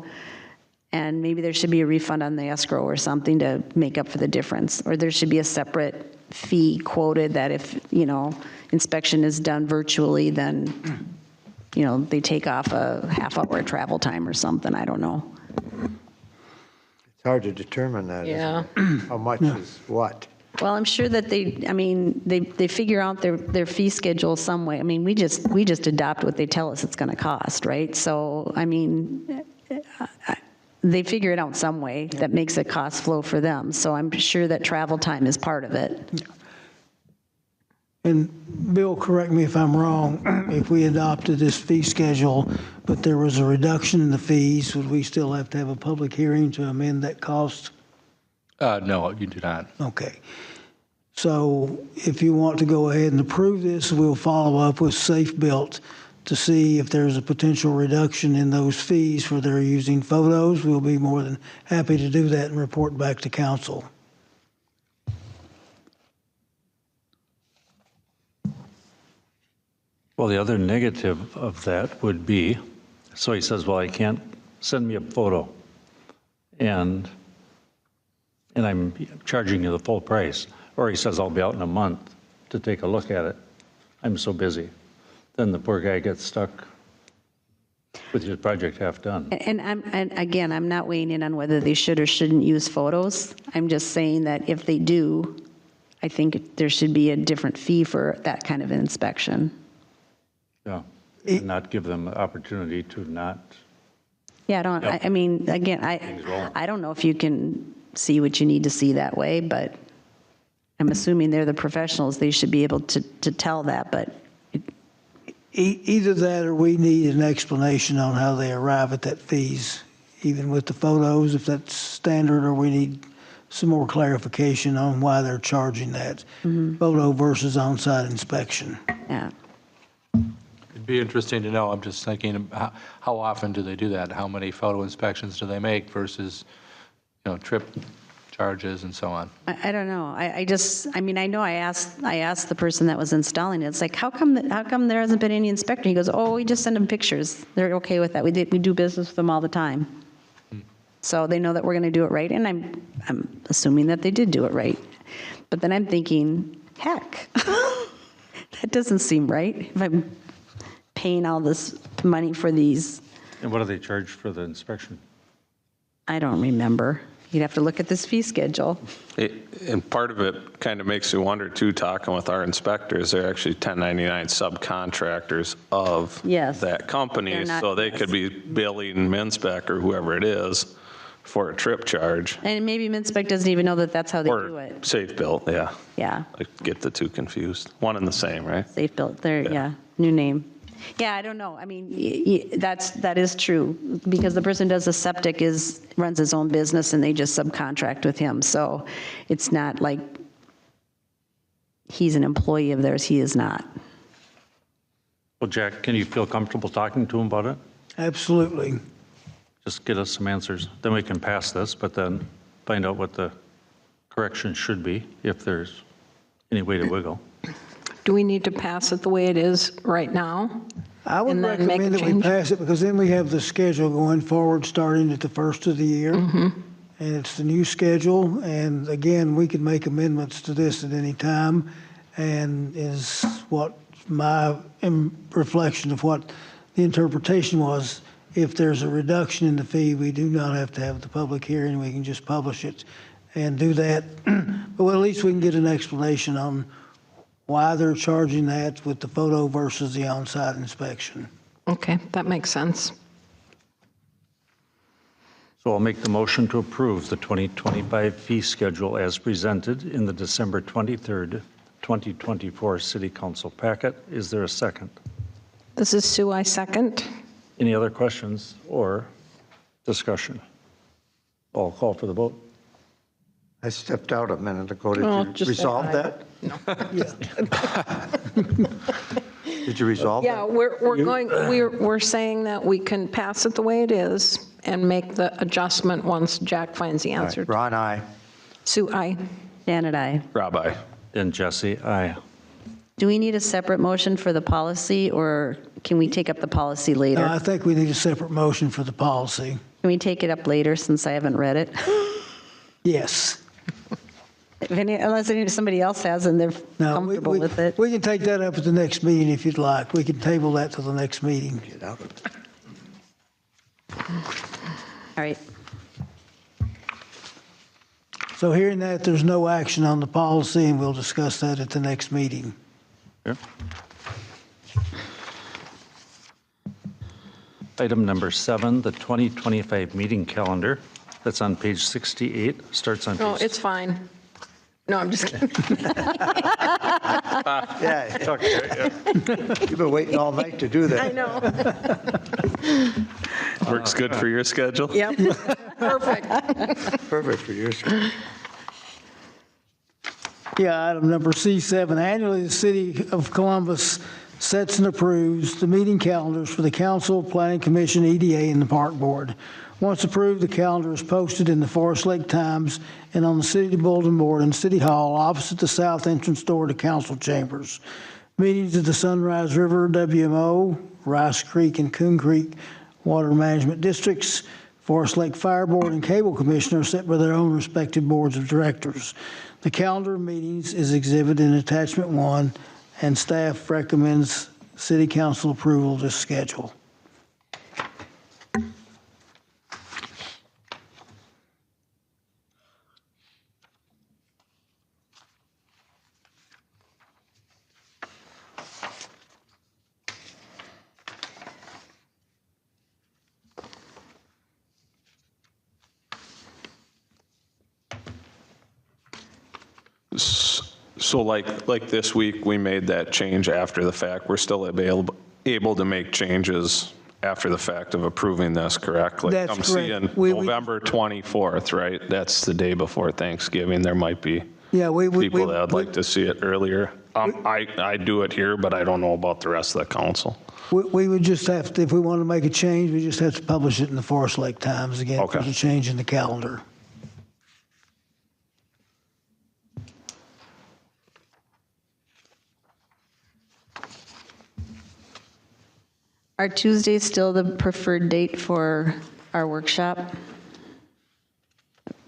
and maybe there should be a refund on the escrow or something to make up for the difference. Or there should be a separate fee quoted that if, inspection is done virtually, then, they take off a half-hour travel time or something. I don't know. It's hard to determine that. Yeah. How much is what? Well, I'm sure that they figure out their fee schedule some way. I mean, we just adopt what they tell us it's going to cost, right? So, I mean, they figure it out some way that makes it cost flow for them. So I'm sure that travel time is part of it. And Bill, correct me if I'm wrong, if we adopted this fee schedule, but there was a reduction in the fees, would we still have to have a public hearing to amend that cost? No, you do not. Okay. So if you want to go ahead and approve this, we'll follow up with Safe Built to see if there's a potential reduction in those fees for their using photos. We'll be more than happy to do that and report back to council. Well, the other negative of that would be, so he says, well, I can't send me a photo. And I'm charging you the full price. Or he says, I'll be out in a month to take a look at it. I'm so busy. Then the poor guy gets stuck with his project half done. And again, I'm not weighing in on whether they should or shouldn't use photos. I'm just saying that if they do, I think there should be a different fee for that kind of an inspection. Yeah, and not give them the opportunity to not. Yeah, I mean, again, I don't know if you can see what you need to see that way, but I'm assuming they're the professionals. They should be able to tell that, but. Either that or we need an explanation on how they arrive at that fees, even with the photos, if that's standard, or we need some more clarification on why they're charging that photo versus on-site inspection. Yeah. It'd be interesting to know. I'm just thinking, how often do they do that? How many photo inspections do they make versus, trip charges and so on? I don't know. I mean, I know I asked the person that was installing it. It's like, how come there hasn't been any inspector? He goes, oh, we just send them pictures. They're okay with that. We do business with them all the time. So they know that we're going to do it right, and I'm assuming that they did do it right. But then I'm thinking, heck, that doesn't seem right if I'm paying all this money for these. And what do they charge for the inspection? I don't remember. You'd have to look at this fee schedule. And part of it kind of makes you wonder too, talking with our inspectors, they're actually 1099 subcontractors of that company. So they could be billing MinSpec or whoever it is for a trip charge. And maybe MinSpec doesn't even know that that's how they do it. Or Safe Built, yeah. Yeah. I get the two confused. One and the same, right? Safe Built, new name. Yeah, I don't know. I mean, that is true, because the person does the septic runs his own business and they just subcontract with him. So it's not like he's an employee of theirs. He is not. Well, Jack, can you feel comfortable talking to him about it? Absolutely. Just get us some answers. Then we can pass this, but then find out what the correction should be, if there's any way to wiggle. Do we need to pass it the way it is right now? I would And then make a recommend that we change? pass it, because then we have the schedule going forward, starting at the first of the year. Mm-hmm. And it's the new schedule, and again, we can make amendments to this at any time, and is what my reflection of what the interpretation was. If there's a reduction in the fee, we do not have to have the public hearing, we can just publish it and do that. But at least we can get an explanation on why they're charging that with the photo versus the on-site inspection. Okay, that makes sense. So I'll make the motion to approve the 2025 fee schedule as presented in the December 23rd, 2024 City Council packet. Is there a second? This is Sue, I second. Any other questions or discussion? I'll call for the vote. I stepped out a minute ago. Oh, Did you just say resolve aye. that? Did you resolve that? Yeah, we're saying that we can pass it the way it is and make the adjustment once Jack finds the answer. Ron, aye. Sue, aye. Janet, aye. Rob, aye. And Jesse, aye. Do we need a separate motion for the policy, or can we take up the policy later? I think we need a separate motion for the policy. Can we take it up later, since I haven't read it? Yes. Unless somebody else has and they're comfortable with it. We can take that up at the next meeting if you'd like. We can table that till the next meeting. Get out of it. All right. So hearing that, there's no action on the policy, and we'll discuss that at the next meeting. Here. Item number 7, the 2025 meeting calendar. That's on page 68, starts on No, page... it's fine. No, I'm just kidding. Yeah. You've been waiting all night to do that. I know. Works good for your schedule? Yep, perfect. Perfect for you. Yeah, item number C7, annually the City of Columbus sets and approves the meeting calendars for the Council, Planning Commission, EDA, and the Park Board. Once approved, the calendar is posted in the Forest Lake Times and on the City Bulletin Board in City Hall opposite the south entrance door to Council Chambers. Meetings at the Sunrise River, WMO, Rice Creek, and Coon Creek Water Management Districts, Forest Lake Fire Board, and Cable Commission are set by their own respective boards of directors. The calendar of meetings is exhibited in Attachment 1, and staff recommends City Council approval of this schedule. So like this week, we made that change after the fact. We're still able to make changes after the fact of approving this, correct? Like That's I'm correct. seeing November 24th, right? That's the day before Thanksgiving. There might be people that would like to see it earlier. I do it here, but I don't know about the rest of the council. We would just have to, if we want to make a change, we just have to publish it in the Forest Lake Times again. Okay. There's a change in the calendar. Are Tuesdays still the preferred date for our workshop?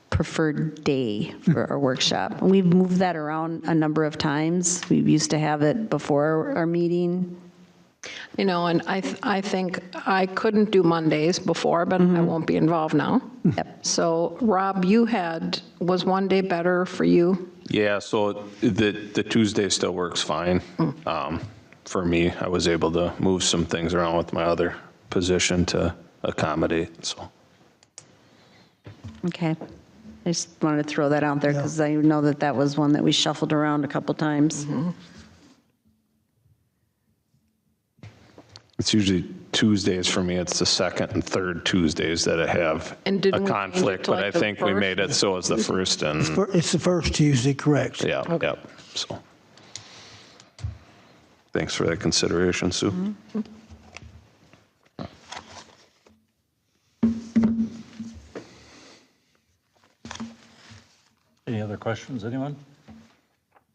Preferred day for our workshop. We've moved that around a number of times. We used to have it before our meeting. You know, and I think I couldn't do Mondays before, but I won't be involved now. Yep. So Rob, was one day better for you? Yeah, so the Tuesday still works fine. For me, I was able to move some things around with my other position to accommodate, so. Okay. I just wanted to throw that out there because I know that that was one that we shuffled around a couple times. It's usually Tuesdays for me. It's the second and third Tuesdays that I have And a didn't we change it conflict, to but I like the think we made it so it's the first and, It's the first Tuesday, correct? yeah, yep, so. Thanks for that consideration, Sue. Any other questions, anyone?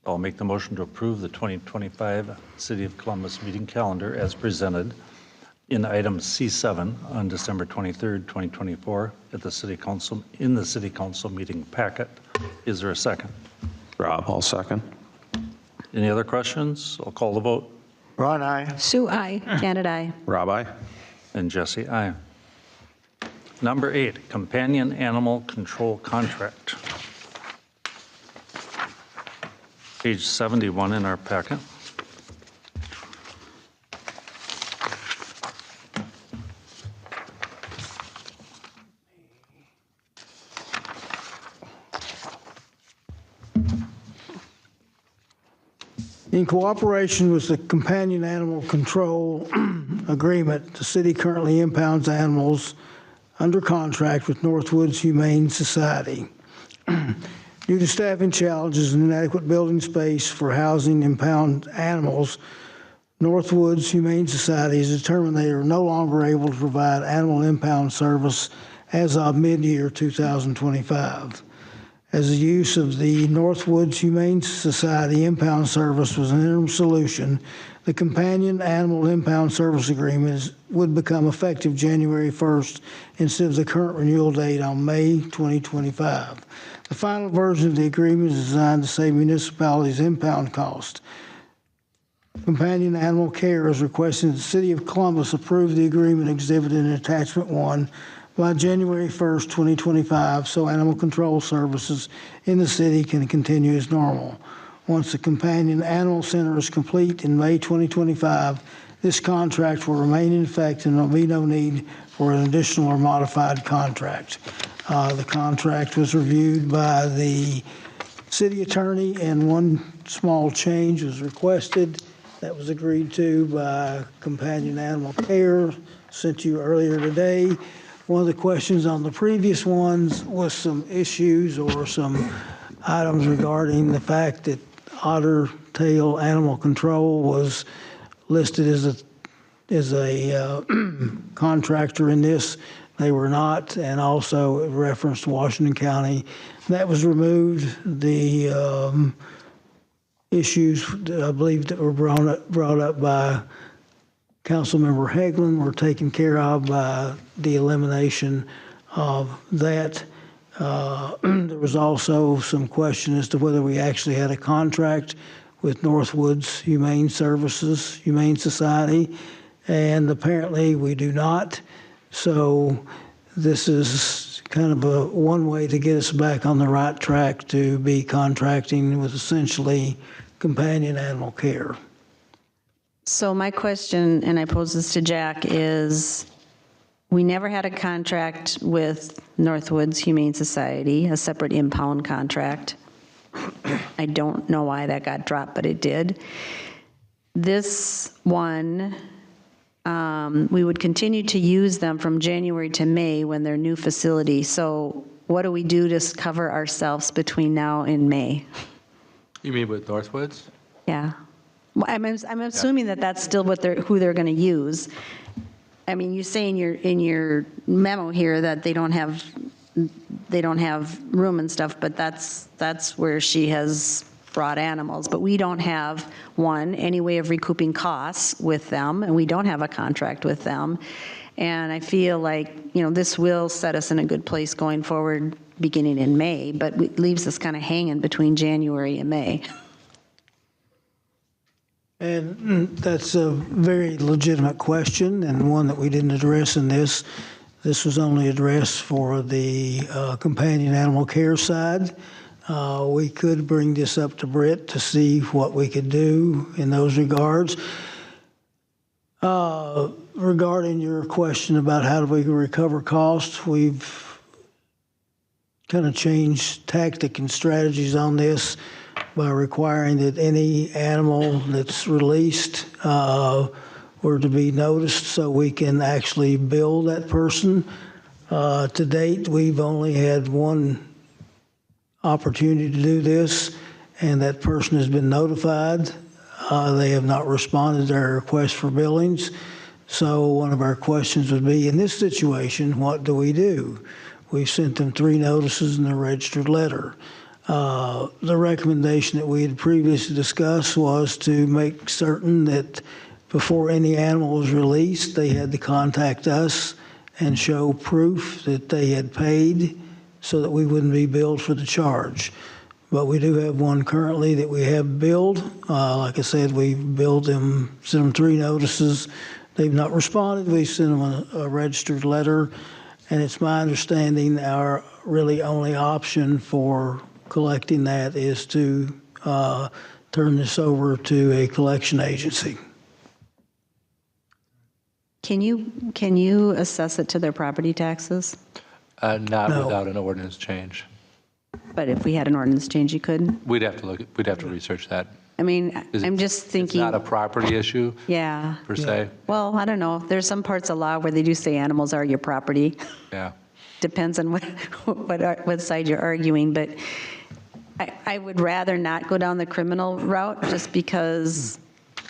I'll make the motion to approve the 2025 City of Columbus meeting calendar as presented in item C7 on December 23rd, 2024 at the City Council, in the City Council meeting packet. Is there a second? Rob, I'll second. Any other questions? I'll call the vote. Ron, aye. Sue, aye. Janet, aye. Rob, aye. And Jesse, aye. Number 8, companion animal control contract. Page 71 in our packet. In cooperation with the Companion Animal Control Agreement, the city currently impounds animals under contract with Northwoods Humane Society. Due to staffing challenges and inadequate building space for housing impound animals, Northwoods Humane Society has determined they are no longer able to provide animal impound service as of mid-year 2025. As the use of the Northwoods Humane Society impound service was an interim solution, the Companion Animal Impound Service Agreement would become effective January 1st instead of the current renewal date on May 2025. The final version of the agreement is designed to save municipalities impound costs. Companion Animal Care is requesting that the City of Columbus approve the agreement exhibited in Attachment 1 by January 1st, 2025, so animal control services in the city can continue as normal. Once the Companion Animal Center is complete in May 2025, this contract will remain in effect and there will be no need for an additional or modified contract. The contract was reviewed by the city attorney and one small change was requested that was agreed to by Companion Animal Care, sent you earlier today. One of the questions on the previous ones was some issues or some items regarding the fact that Otter Tail Animal Control was listed as a contractor in this. They were not, and also it referenced Washington County. That was removed. The issues, I believe, that were brought up by Councilmember Hagelin were taken care of by the elimination of that. There was also some question as to whether we actually had a contract with Northwoods Humane Society, and apparently we do not. So this is kind of one way to get us back on the right track to be contracting with essentially companion animal care. So my question, and I pose this to Jack, is we never had a contract with Northwoods Humane Society, a separate impound contract. I don't know why that got dropped, but it did. This one, we would continue to use them from January to May when their new facility. So what do we do to cover ourselves between now and May? You mean with Northwoods? Yeah. Well, I'm assuming that that's still who they're going to use. I mean, you say in your memo here that they don't have room and stuff, but that's where she has brought animals. But we don't have, any way of recouping costs with them, and we don't have a contract with them. And I feel like, this will set us in a good place going forward beginning in May, but it leaves us kind of hanging between January and May. And that's a very legitimate question, and one that we didn't address in this. This was only addressed for the companion animal care side. We could bring this up to Britt to see what we could do in those regards. Regarding your question about how do we recover costs, we've kind of changed tactic and strategies on this by requiring that any animal that's released were to be noticed so we can actually bill that person. To date, we've only had one opportunity to do this, and that person has been notified. They have not responded to our request for billings. So one of our questions would be, in this situation, what do we do? We've sent them 3 notices and a registered letter. The recommendation that we had previously discussed was to make certain that before any animal was released, they had to contact us and show proof that they had paid so that we wouldn't be billed for the charge. But we do have one currently that we have billed. Like I said, we billed them, sent them 3 notices. They've not responded. We sent them a registered letter. And it's my understanding our really only option for collecting that is to turn this over to a collection agency. Can you assess it to their property taxes? Not No. without an ordinance change. But if we had an ordinance change, you could? We'd have to research that. I mean, I'm just thinking. It's not a property issue Yeah. per se. Well, I don't know. There's some parts of law where they do say animals are your property. Yeah. Depends on what side you're arguing, but I would rather not go down the criminal route just because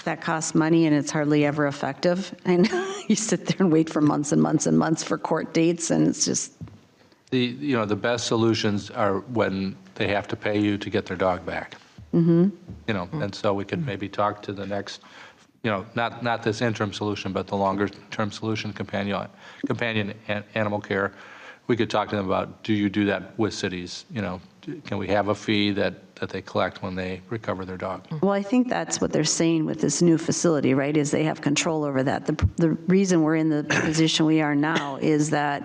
that costs money and it's hardly ever effective. And you sit there and wait for months and months and months for court dates, and it's just. The best solutions are when they have to pay you to get their dog back. Mm-hmm. And so we could maybe talk to the next, not this interim solution, but the longer term solution, companion animal care. We could talk to them about, do you do that with cities? Can we have a fee that they collect when they recover their dog? Well, I think that's what they're saying with this new facility, right, is they have control over that. The reason we're in the position we are now is that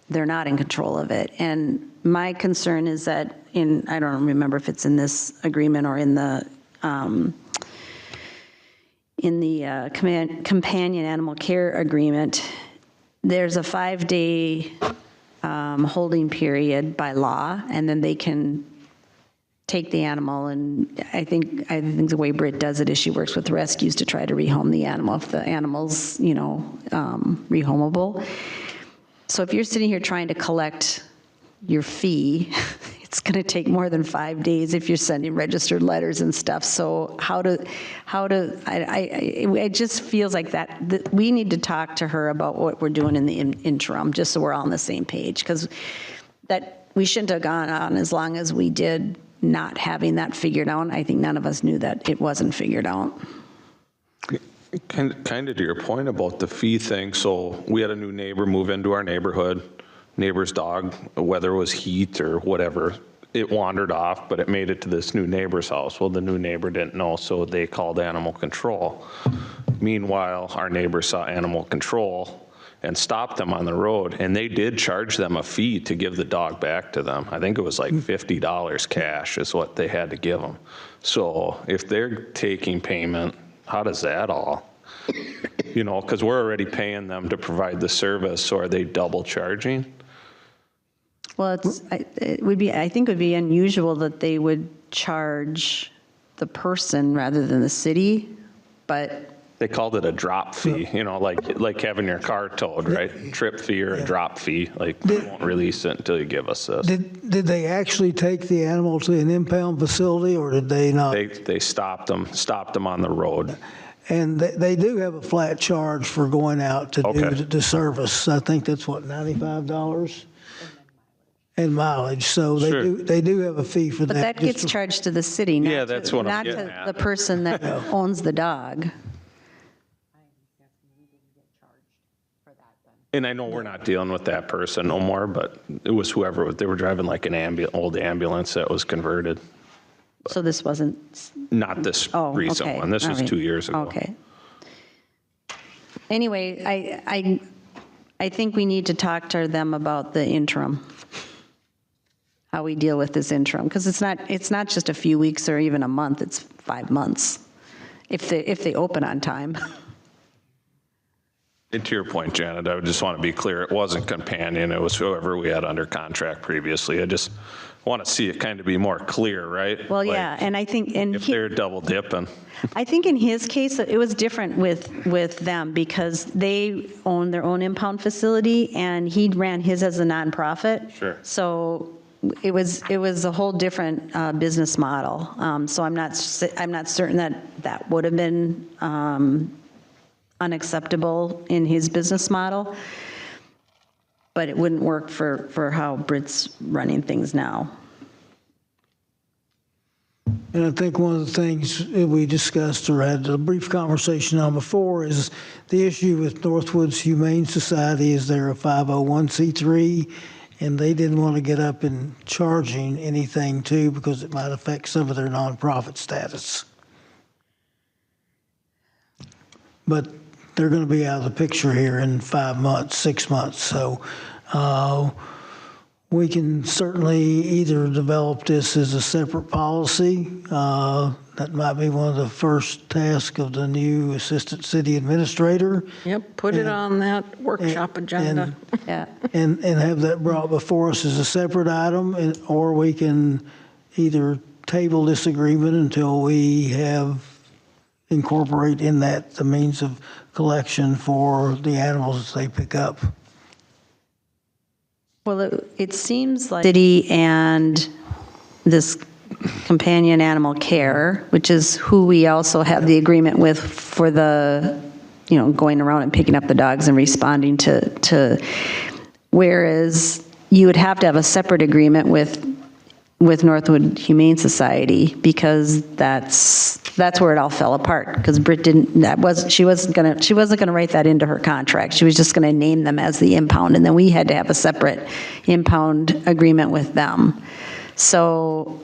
they're not in control of it. And my concern is that I don't remember if it's in this agreement or in the companion animal care agreement, there's a 5-day holding period by law, and then they can take the animal. And I think the way Britt does it is she works with rescues to try to rehome the animal if the animal's, rehomable. So if you're sitting here trying to collect your fee, it's going to take more than 5 days if you're sending registered letters and stuff. So it just feels like that we need to talk to her about what we're doing in the interim, just so we're all on the same page, because that we shouldn't have gone on as long as we did not having that figured out. I think none of us knew that it wasn't figured out. Kind of to your point about the fee thing, so we had a new neighbor move into our neighborhood, neighbor's dog, whether it was heat or whatever, it wandered off, but it made it to this new neighbor's house. Well, the new neighbor didn't know, so they called animal control. Meanwhile, our neighbor saw animal control and stopped them on the road, and they did charge them a fee to give the dog back to them. I think it was like $50 cash is what they had to give them. So if they're taking payment, how does that all, you know, because we're already paying them to provide the service, so are they double charging? Well, it would be, I think it would be unusual that they would charge the person rather than the city, but. They called it a drop fee, you know, like having your car towed, right? Trip fee or a drop fee, like we won't release it until you give us this. Did they actually take the animal to an impound facility, or did they not? They stopped them on the road. And they do have a flat charge for going out to do the service. I think that's what, $95? And mileage, so they do have a fee for that. But that gets charged to the city, Yeah, that's what I'm not getting to at. the person that owns the dog. And I know we're not dealing with that person no more, but it was whoever, they were driving like an old ambulance that was converted. So this wasn't, Not this recent okay. one. This All was right. 2 years ago. Okay. Anyway, I think we need to talk to them about the interim, how we deal with this interim, because it's not just a few weeks or even a month, it's 5 months, if they open on time. And to your point, Janet, I would just want to be clear, it wasn't Companion, it was whoever we had under contract previously. I just want to see it kind of be more clear, right? Well, Like, yeah, and I think, if they're double dipping. I think in his case, it was different with them because they own their own impound facility and he ran his as a nonprofit. Sure. So it was a whole different business model. So I'm not certain that would have been unacceptable in his business model, but it wouldn't work for how Britt's running things now. And I think one of the things that we discussed or had a brief conversation on before is the issue with Northwoods Humane Society is they're a 501c3, and they didn't want to get up and charging anything too because it might affect some of their nonprofit status. But they're going to be out of the picture here in 5 months, 6 months. So we can certainly either develop this as a separate policy. That might be one of the first tasks of the new Assistant City Administrator. Yep, put it on that workshop agenda. Yeah. And have that brought before us as a separate item, or we can either table this agreement until we have incorporate in that the means of collection for the animals that they pick up. Well, it seems like city and this companion animal care, which is who we also have the agreement with for the, going around and picking up the dogs and responding to whereas you would have to have a separate agreement with Northwood Humane Society because that's where it all fell apart because Britt she wasn't gonna write that into her contract. She was just gonna name them as the impound, and then we had to have a separate impound agreement with them. So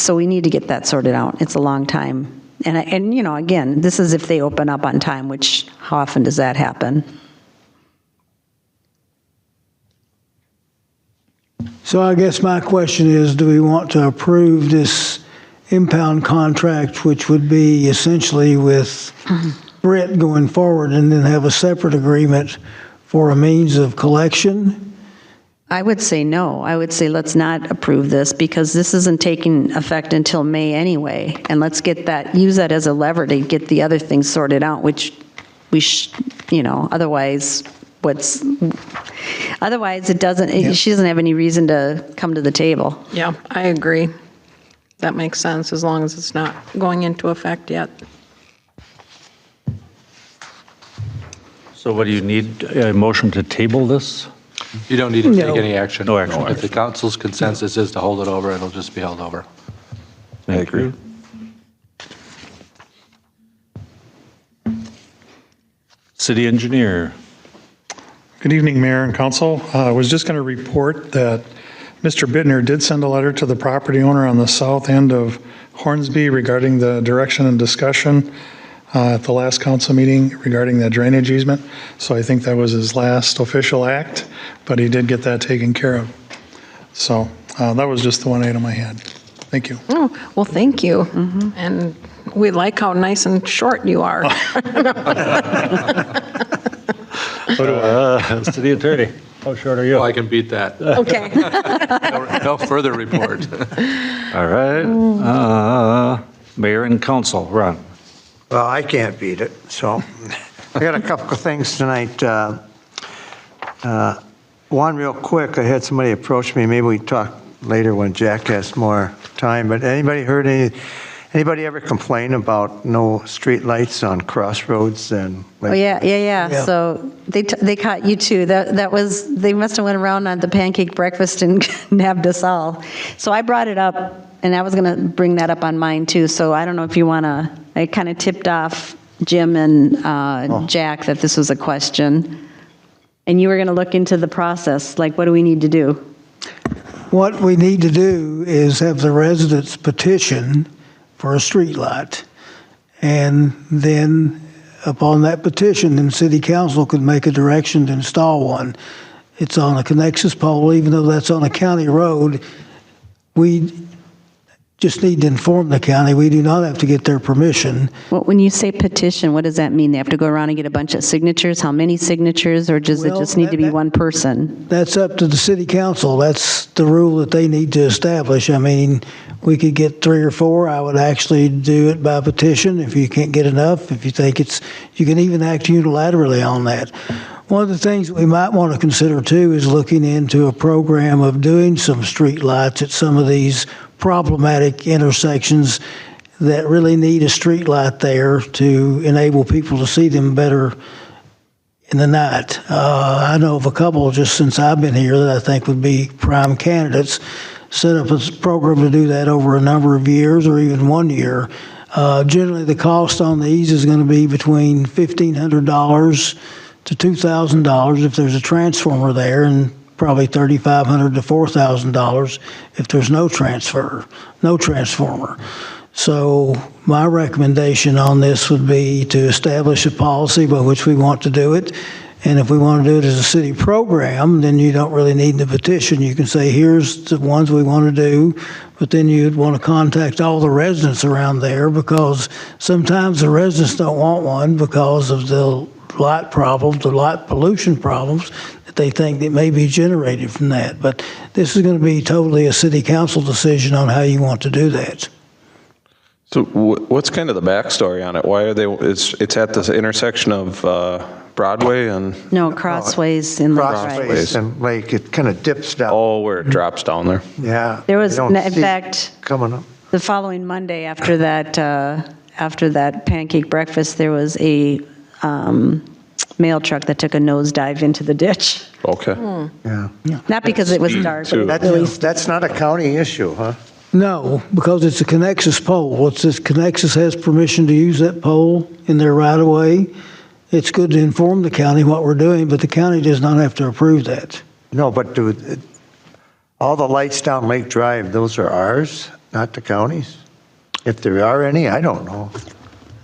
we need to get that sorted out. It's a long time, and again, this is if they open up on time, which how often does that happen? So I guess my question is, do we want to approve this impound contract, which would be essentially with Britt going forward, and then have a separate agreement for a means of collection? I would say no. I would say let's not approve this because this isn't taking effect until May anyway. And let's use that as a lever to get the other things sorted out, which otherwise she doesn't have any reason to come to the table. Yeah, I agree. That makes sense as long as it's not going into effect yet. So what do you need, a motion to table this? You don't need to take No. any action. No action. If the council's consensus is to hold it over, it'll just be held over. I agree. City engineer. Good evening, Mayor and Council. I was just going to report that Mr. Bittner did send a letter to the property owner on the south end of Hornsby regarding the direction and discussion at the last council meeting regarding the drainage easement. So I think that was his last official act, but he did get that taken care of. So that was just the one item I had. Thank you. Oh, well, thank you. And we like how nice and short you are. City attorney, how short are you? Oh, I can beat that. Okay. No further report. All right. Mayor and council, Ron. Well, I can't beat it, so I got a couple of things tonight. One real quick, I had somebody approach me, maybe we talk later when Jack has more time, but anybody ever complain about no street lights on crossroads and? Oh, yeah. So they caught you too. That was, they must have went around on the pancake breakfast and nabbed us all. So I brought it up, and I was going to bring that up on mine too. So I don't know if you want to, I kind of tipped off Jim and Jack that this was a question. And you were going to look into the process, like what do we need to do? What we need to do is have the residents petition for a street light. And then upon that petition, then city council could make a direction to install one. It's on a Connexus pole, even though that's on a county road. We just need to inform the county. We do not have to get their permission. Well, when you say petition, what does that mean? They have to go around and get a bunch of signatures? How many signatures, or does it Well, just need to be one person? That's up to the city council. That's the rule that they need to establish. I mean, we could get 3 or 4. I would actually do it by petition if you can't get enough. If you think you can even act unilaterally on that. One of the things that we might want to consider too is looking into a program of doing some street lights at some of these problematic intersections that really need a street light there to enable people to see them better in the night. I know of a couple just since I've been here that I think would be prime candidates. Set up a program to do that over a number of years or even 1 year. Generally, the cost on these is going to be between $1,500 to $2,000 if there's a transformer there, and probably $3,500 to $4,000 if there's no transformer. So my recommendation on this would be to establish a policy by which we want to do it. And if we want to do it as a city program, then you don't really need the petition. You can say, here's the ones we want to do, but then you'd want to contact all the residents around there, because sometimes the residents don't want one because of the light problems, the light pollution problems that they think that may be generated from that. But this is going to be totally a city council decision on how you want to do that. So what's kind of the backstory on it? Why are they, it's at the intersection of Broadway and? No, crossways in the Crossways and Lake, it kind of dips down. Oh, where it drops down there. Yeah. There was, you don't in see it fact, coming up. the following Monday after that pancake breakfast, there was a mail truck that took a nosedive into the ditch. Okay. Yeah. Not because it was dark, but it really. That's not a county issue, huh? No, because it's a Connexus pole. It's this Connexus has permission to use that pole in their right of way. It's good to inform the county what we're doing, but the county does not have to approve that. No, but all the lights down Lake Drive, those are ours, not the county's? If there are any, I don't know.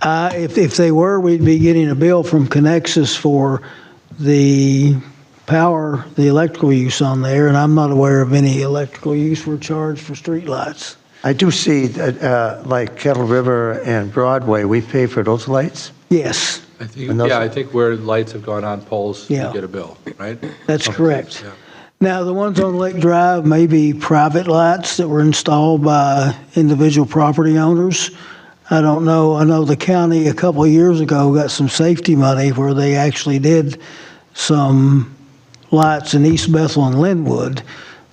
If they were, we'd be getting a bill from Connexus for the power, the electrical use on there, and I'm not aware of any electrical use we're charged for streetlights. I do see, like Kettle River and Broadway, we pay for those lights? Yes, I think where lights have gone on poles, you Yeah. get a bill, right? that's correct. Yeah. Now, the ones on Lake Drive may be private lights that were installed by individual property owners. I don't know. I know the county a couple of years ago got some safety money where they actually did some lights in East Bethel and Linwood,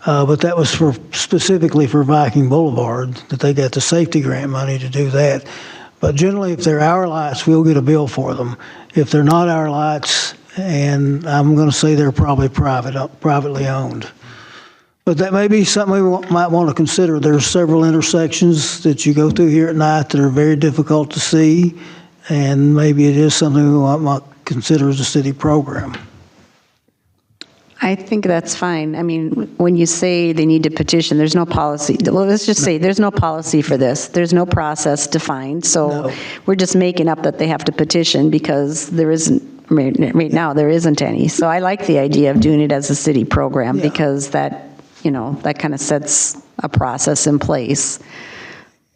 but that was specifically for Viking Boulevard, that they got the safety grant money to do that. But generally, if they're our lights, we'll get a bill for them. If they're not our lights and I'm going to say they're probably privately owned. But that may be something we might want to consider. There's several intersections that you go through here at night that are very difficult to see, and maybe it is something we might consider as a city program. I think that's fine. I mean, when you say they need to petition, there's no policy. Well, let's just say there's no policy for this. There's no process defined. So we're just making up that they have to petition because there isn't, right now, there isn't any. So I like the idea of doing it as a city program because that, that kind of sets a process in place.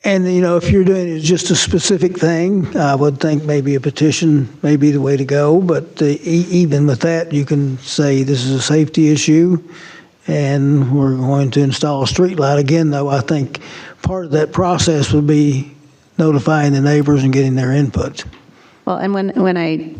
And, if you're doing it just a specific thing, I would think maybe a petition may be the way to go. But even with that, you can say this is a safety issue and we're going to install a street light. Again, though, I think part of that process would be notifying the neighbors and getting their input. Well, and when I,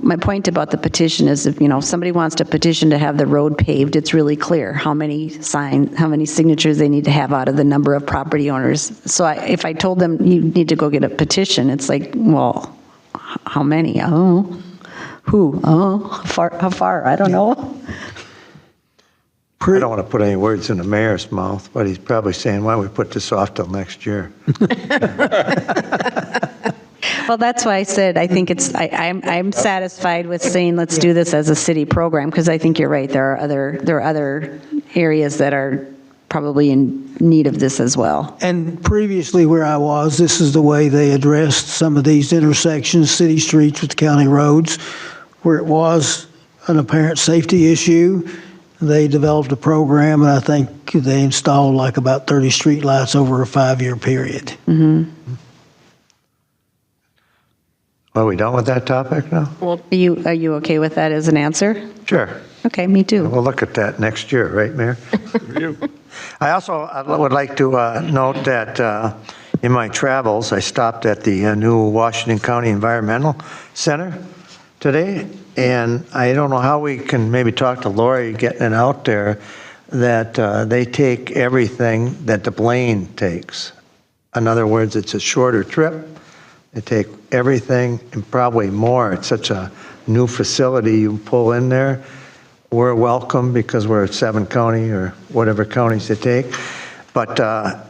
my point about the petition is if, somebody wants to petition to have the road paved, it's really clear how many signatures they need to have out of the number of property owners. So if I told them you need to go get a petition, it's like, well, how many? Oh, who? Oh, how far? I don't know. I don't want to put any words in the mayor's mouth, but he's probably saying, why don't we put this off till next year? Well, that's why I said I think I'm satisfied with saying let's do this as a city program because I think you're right. There are other areas that are probably in need of this as well. And previously where I was, this is the way they addressed some of these intersections, city streets with county roads, where it was an apparent safety issue. They developed a program, and I think they installed like about 30 street lights over a 5-year period. Mm-hmm. Are we done with that topic now? Well, are you okay with that as an answer? Sure. Okay, me too. We'll look at that next year, right, Mayor? I also would like to note that in my travels, I stopped at the new Washington County Environmental Center today, and I don't know how we can maybe talk to Lori getting it out there that they take everything that the Blaine takes. In other words, it's a shorter trip. They take everything and probably more. It's such a new facility you pull in there. We're welcome because we're at 7 county or whatever counties they take. But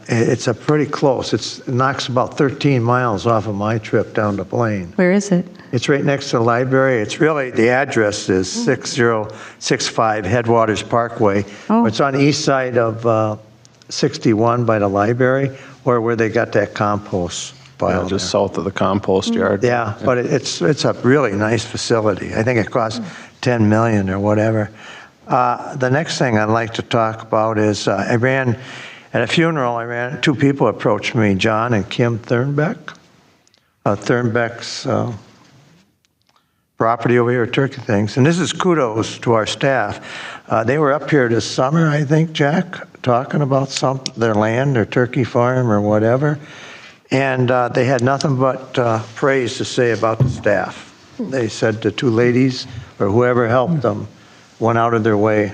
it's a pretty close. It knocks about 13 miles off of my trip down to Blaine. Where is it? It's right next to the library. It's really, the address is 6065 Headwaters Parkway. Oh. It's on the east side of 61 by the library where they got that compost. Yeah, just south of the compost yard. Yeah, but it's a really nice facility. I think it costs $10 million or whatever. The next thing I'd like to talk about is I ran at a funeral. 2 people approached me, John and Kim Thurnbeck. Thurnbeck's property over here, Turkey Things. And this is kudos to our staff. They were up here this summer, I think, Jack, talking about their land, their turkey farm or whatever. And they had nothing but praise to say about the staff. They said the 2 ladies or whoever helped them went out of their way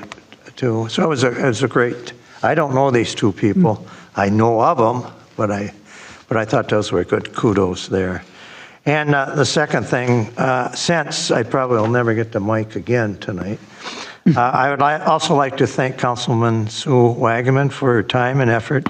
to. So it was a great. I don't know these 2 people. I know of them, but I thought those were good kudos there. And the second thing, since I probably will never get the mic again tonight, I would also like to thank Councilman Sue Wagaman for her time and effort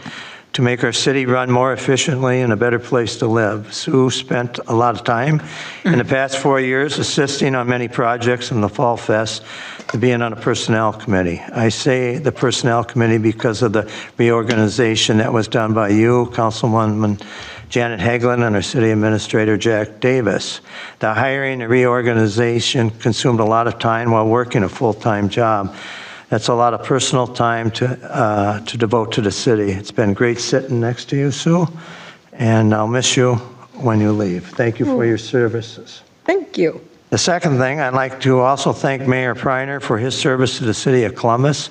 to make our city run more efficiently and a better place to live. Sue spent a lot of time in the past 4 years assisting on many projects in the Fall Fest to being on a personnel committee. I say the personnel committee because of the reorganization that was done by you, Councilwoman Janet Hagelin, and our city administrator, Jack Davis. The hiring and reorganization consumed a lot of time while working a full-time job. That's a lot of personal time to devote to the city. It's been great sitting next to you, Sue, and I'll miss you when you leave. Thank you for your services. Thank you. The second thing, I'd like to also thank Mayor Preiner for his service to the city of Columbus,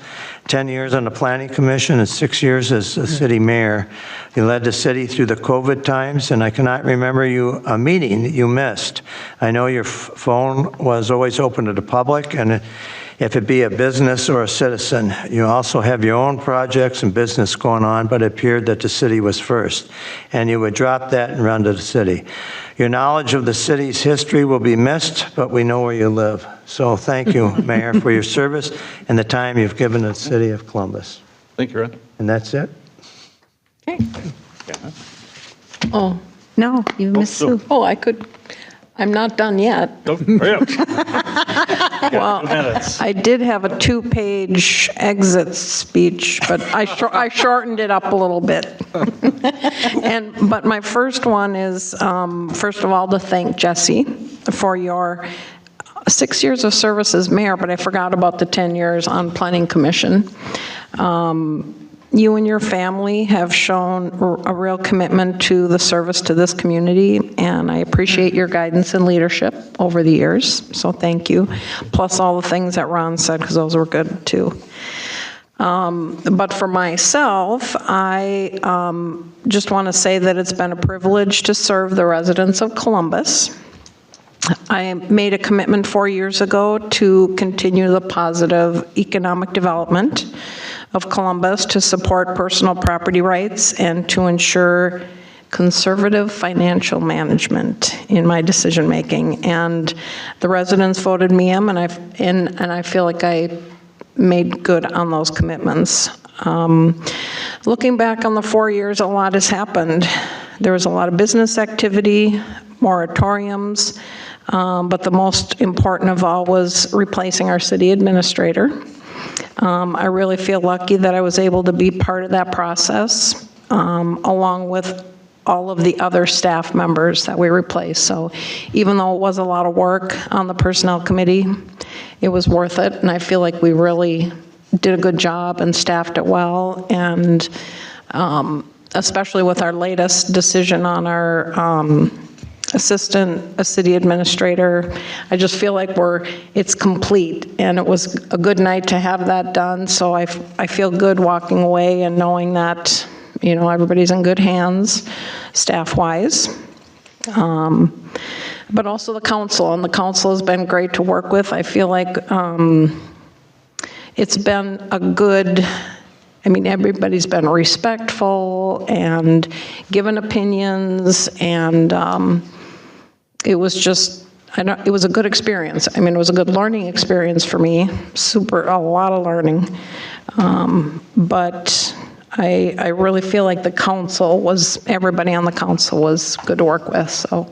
10 years on the Planning Commission and 6 years as the city mayor. He led the city through the COVID times, and I cannot remember a meeting that you missed. I know your phone was always open to the public, and if it be a business or a citizen. You also have your own projects and business going on, but it appeared that the city was first, and you would drop that and run to the city. Your knowledge of the city's history will be missed, but we know where you live. So thank you, Mayor, for your service and the time you've given the city of Columbus. Thank you, Red. And that's it. Okay. Oh, No, you missed Sue. I'm not done yet. Oh, hurry up. Well, 2 minutes. I did have a 2-page exit speech, but I shortened it up a little bit. But my first one is, first of all, to thank Jesse for your 6 years of service as mayor, but I forgot about the 10 years on Planning Commission. You and your family have shown a real commitment to the service to this community, and I appreciate your guidance and leadership over the years, so thank you. Plus all the things that Ron said, because those were good too. But for myself, I just want to say that it's been a privilege to serve the residents of Columbus. I made a commitment 4 years ago to continue the positive economic development of Columbus, to support personal property rights, and to ensure conservative financial management in my decision-making. And the residents voted me in, and I feel like I made good on those commitments. Looking back on the 4 years, a lot has happened. There was a lot of business activity, moratoriums, but the most important of all was replacing our city administrator. I really feel lucky that I was able to be part of that process, along with all of the other staff members that we replaced. So even though it was a lot of work on the personnel committee, it was worth it, and I feel like we really did a good job and staffed it well, and especially with our latest decision on our assistant city administrator, I just feel like it's complete, and it was a good night to have that done. So I feel good walking away and knowing that, you know, everybody's in good hands, staff-wise. But also the council, and the council has been great to work with. I feel like it's been a good, I mean, everybody's been respectful and given opinions, and it was just, it was a good experience. I mean, it was a good learning experience for me, a lot of learning. But I really feel like the council everybody on the council was good to work with, so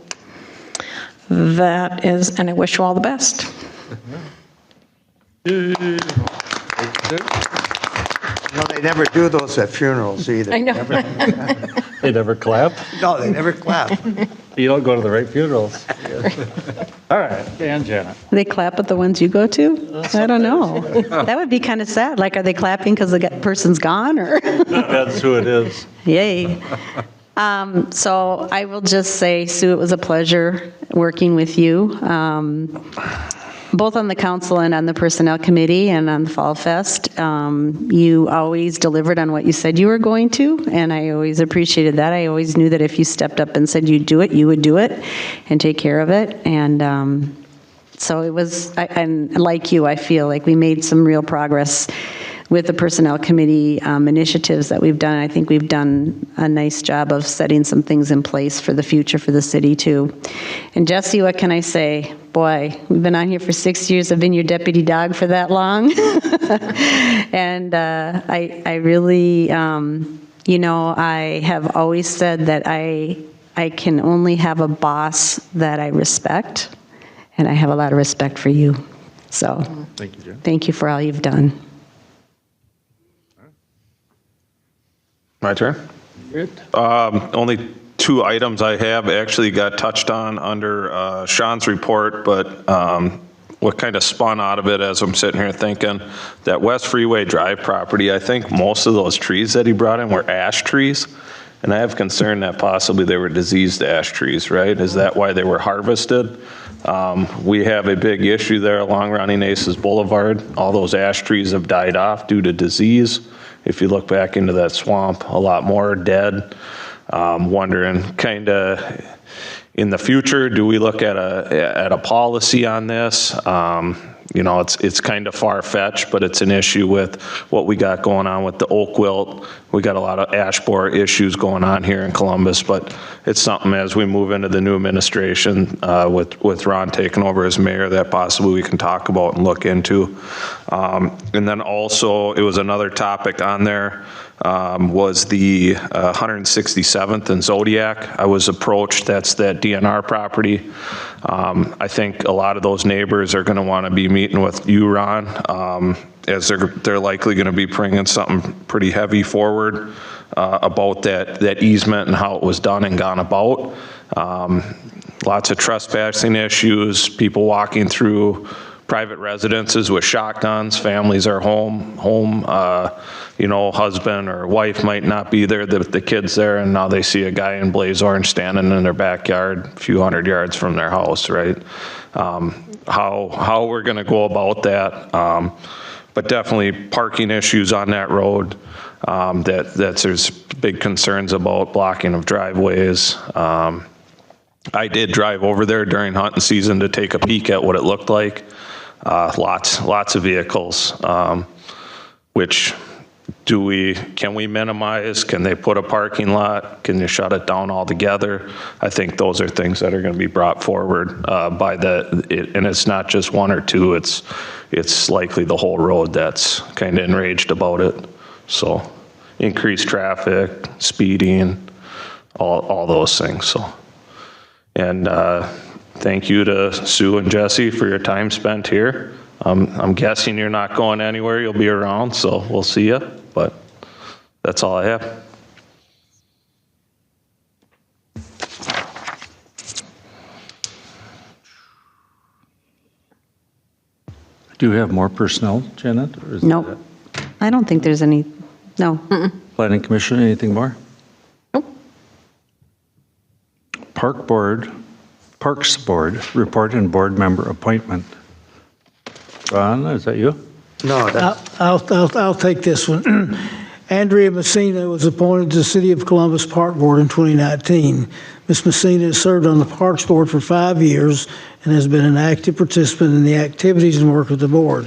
that is, and I wish you all the best. No, they never do those at funerals either. I know. They never clap? No, they never clap. You don't go to the right funerals. All right, and Janet. They clap at the ones you go to? I don't know. That would be kind of sad. Like, are they clapping because the person's gone, or? That's who it is. Yay. So I will just say, Sue, it was a pleasure working with you, both on the council and on the personnel committee and on the Fall Fest. You always delivered on what you said you were going to, and I always appreciated that. I always knew that if you stepped up and said you'd do it, you would do it and take care of it. And so it was, and like you, I feel like we made some real progress with the personnel committee initiatives that we've done. I think we've done a nice job of setting some things in place for the future for the city too. And Jesse, what can I say? Boy, we've been on here for 6 years. I've been your deputy dog for that long. And I really, you know, I have always said that I can only have a boss that I respect, and I have a lot of respect for you. So Thank you, Jen. thank you for all you've done. My turn? Only 2 items I have actually got touched on under Sean's report, but what kind of spun out of it as I'm sitting here thinking, that West Freeway Drive property, I think most of those trees that he brought in were ash trees, and I have concern that possibly they were diseased ash trees, right? Is that why they were harvested? We have a big issue there along Ronnie Nace's Boulevard. All those ash trees have died off due to disease. If you look back into that swamp, a lot more are dead. Wondering kind of in the future, do we look at a policy on this? It's kind of far-fetched, but it's an issue with what we got going on with the oak wilt. We got a lot of ash borer issues going on here in Columbus, but it's something as we move into the new administration with Ron taking over as mayor that possibly we can talk about and look into. And then also, it was another topic on there, was the 167th and Zodiac. I was approached, that's that DNR property. I think a lot of those neighbors are going to want to be meeting with you, Ron, as they're likely going to be bringing something pretty heavy forward about that easement and how it was done and gone about. Lots of trespassing issues, people walking through private residences with shotguns, families are home, husband or wife might not be there, the kid's there, and now they see a guy in blaze orange standing in their backyard, a few hundred yards from their house, right? How we're gonna go about that, but definitely parking issues on that road, there's big concerns about blocking of driveways. I did drive over there during hunting season to take a peek at what it looked like. Lots of vehicles, which can we minimize? Can they put a parking lot? Can you shut it down altogether? I think those are things that are going to be brought forward by and it's not just one or two, it's likely the whole road that's kind of enraged about it. So increased traffic, speeding, all those things. So, and thank you to Sue and Jesse for your time spent here. I'm guessing you're not going anywhere. You'll be around, so we'll see you. But that's all I have. Do you have more personnel, Janet? Or is Nope. I don't think there's any, no. Planning Commission, anything more? Nope. Parks Board, report and board member appointment. Ron, is that you? No, I'll take this one. Andrea Messina was appointed to the City of Columbus Park Board in 2019. Ms. Messina has served on the Parks Board for 5 years and has been an active participant in the activities and work of the board.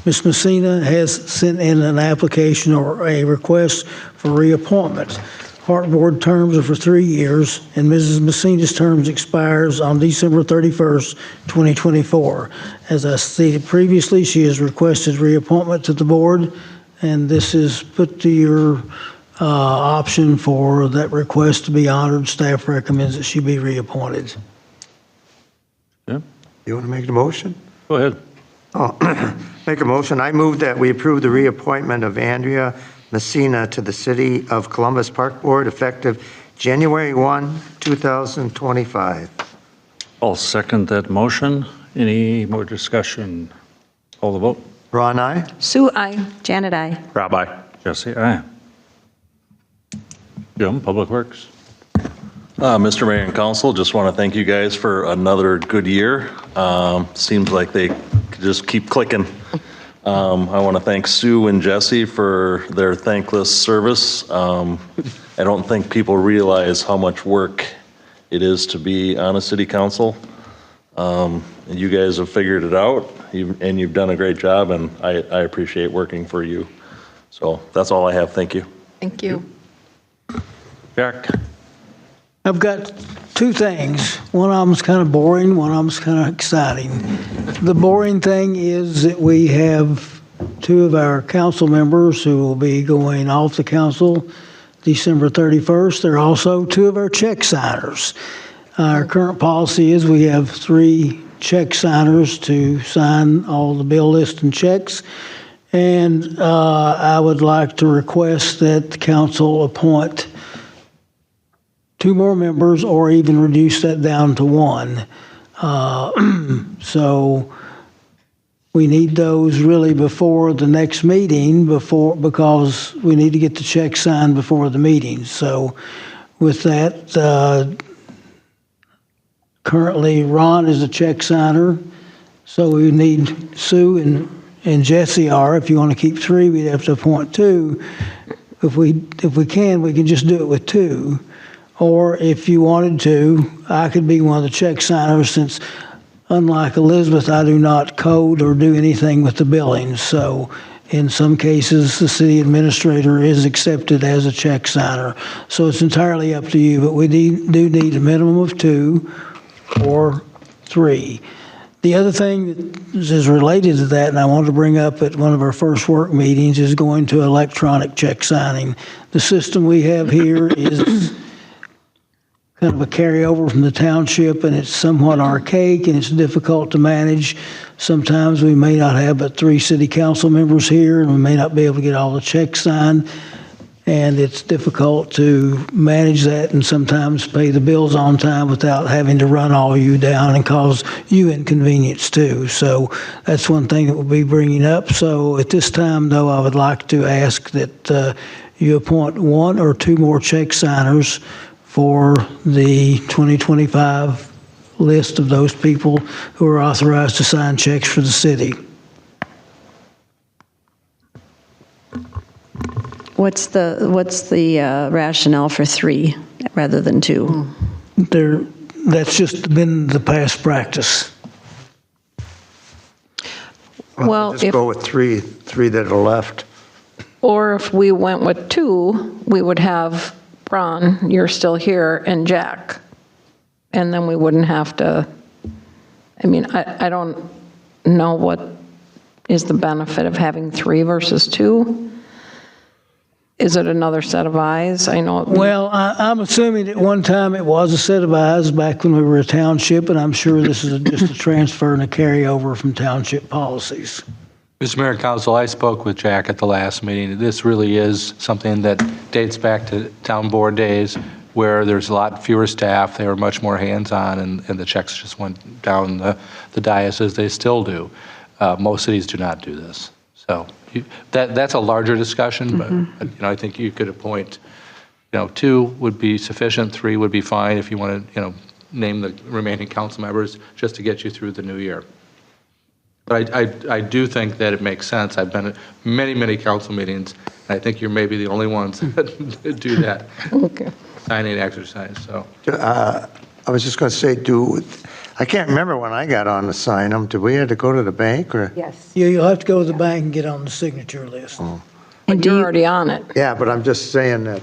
Ms. Messina has sent in an application or a request for reappointment. Park Board terms are for 3 years, and Mrs. Messina's terms expires on December 31st, 2024. As I stated previously, she has requested reappointment to the board, and this is put to your option for that request to be honored. Staff recommends that she be reappointed. Yeah. You want to make the motion? Go ahead. Oh, make a motion. I move that we approve the reappointment of Andrea Messina to the City of Columbus Park Board effective January 1, 2025. I'll second that motion. Any more discussion? Call the vote. Ron, aye? Sue, aye. Janet, I. Rob, aye. Jesse, aye. Jim, Public Works. Mr. Mayor and Council, just want to thank you guys for another good year. Seems like they just keep clicking. I want to thank Sue and Jesse for their thankless service. I don't think people realize how much work it is to be on a city council. And you guys have figured it out, and you've done a great job, and I appreciate working for you. So that's all I have. Thank you. Thank you. Jack. I've got two things. One of them's kind of boring, one of them's kind of exciting. The boring thing is that we have two of our council members who will be going off the council December 31st. They're also two of our check signers. Our current policy is we have 3 check signers to sign all the bill list and checks. And I would like to request that the council appoint 2 more members or even reduce that down to 1. So we need those really before the next meeting because we need to get the check signed before the meeting. So with that, currently Ron is a check signer. So we need Sue and Jesse are. If you want to keep 3, we'd have to appoint 2. If we can, we can just do it with 2. Or if you wanted to, I could be one of the check signers since unlike Elizabeth, I do not code or do anything with the billings. So in some cases, the city administrator is accepted as a check signer. So it's entirely up to you, but we do need a minimum of 2 or 3. The other thing that is related to that, and I wanted to bring up at one of our first work meetings, is going to electronic check signing. The system we have here is kind of a carryover from the township, and it's somewhat archaic and it's difficult to manage. Sometimes we may not have but 3 city council members here, and we may not be able to get all the checks signed. And it's difficult to manage that and sometimes pay the bills on time without having to run all you down and cause you inconvenience too. So that's one thing that we'll be bringing up. So at this time, though, I would like to ask that you appoint 1 or 2 more check signers for the 2025 list of those people who are authorized to sign checks for the city. What's the rationale for 3 rather than 2? That's just been the past practice. Well, Just go with three that are left. Or if we went with 2, we would have Ron, you're still here, and Jack. And then we wouldn't have to, I mean, I don't know what is the benefit of having 3 versus 2. Is it another set of eyes? I know. Well, I'm assuming at one time it was a set of eyes back when we were a township, and I'm sure this is just a transfer and a carryover from township policies. Mr. Mayor and Council, I spoke with Jack at the last meeting. This really is something that dates back to town board days where there's a lot fewer staff. They were much more hands-on, and the checks just went down the dais as they still do. Most cities do not do this. So that's a larger discussion, but I think you could appoint, 2 would be sufficient, 3 would be fine if you want to, name the remaining council members just to get you through the new year. But I do think that it makes sense. I've been at many, many council meetings, and I think you're maybe the only ones that do that signing exercise. So I was just going to say, I can't remember when I got on to sign them. Did we have to go to the bank or? Yes. You'll have to go to the bank and get on the signature list. But you're already on it. Yeah, but I'm just saying that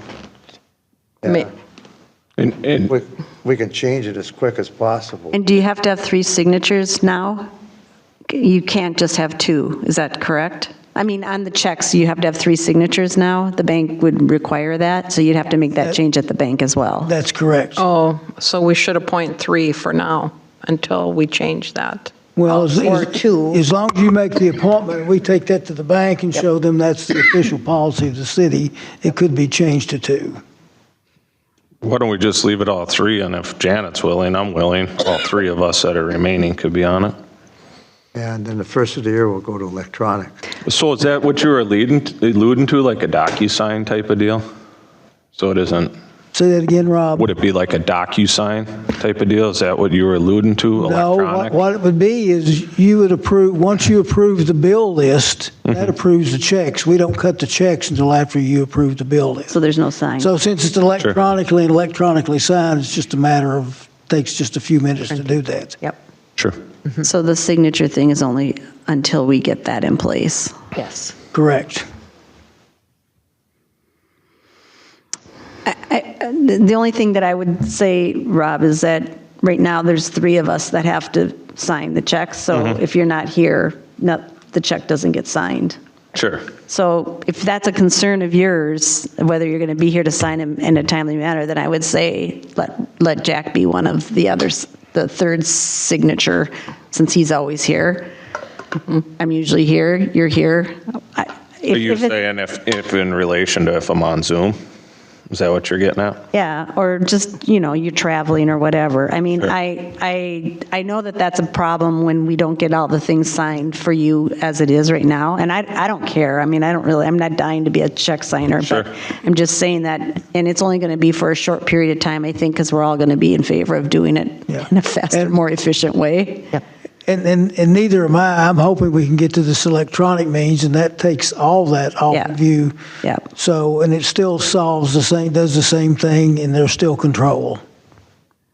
we can change it as quick as possible. And do you have to have 3 signatures now? You can't just have 2, is that correct? I mean, on the checks, you have to have 3 signatures now? The bank would require that, so you'd have to make that change at the bank as well? That's correct. Oh, so we should appoint 3 for now until we change that. Well, Or 2. as long as you make the appointment, we take that to the bank and show them that's the official policy of the city, it could be changed to 2. Why don't we just leave it all 3, and if Janet's willing, I'm willing. All 3 of us that are remaining could be on it. And then the first of the year, we'll go to electronic. So is that what you were alluding to, like a DocuSign type of deal? So it isn't, Say that again, Rob. would it be like a DocuSign type of deal? Is that what you were alluding to, No, electronic? what it would be is you would approve, once you approve the bill list, that approves the checks. We don't cut the checks until after you approve the bill list. So there's no sign? So since it's electronically signed, it's just a matter of, takes just a few minutes to do that. Yep. Sure. So the signature thing is only until we get that in place? Yes. Correct. The only thing that I would say, Rob, is that right now there's 3 of us that have to sign the checks. So if you're not here, the check doesn't get signed. Sure. So if that's a concern of yours, whether you're going to be here to sign them in a timely manner, then I would say let Jack be one of the others, the 3rd signature, since he's always here. I'm usually here, you're here. Are you saying if in relation to if I'm on Zoom? Is that what you're getting at? Yeah, or just, you're traveling or whatever. I mean, Sure. I know that that's a problem when we don't get all the things signed for you as it is right now, and I don't care. I mean, I'm not dying to be a check signer, Sure. but I'm just saying that, and it's only going to be for a short period of time, I think, because we're all going to be in favor of doing it in a faster, more efficient way. Yep. And neither am I. I'm hoping we can get to this electronic means, and that takes all that off of you. Yeah. So, and it still solves the same, does the same thing, and there's still control.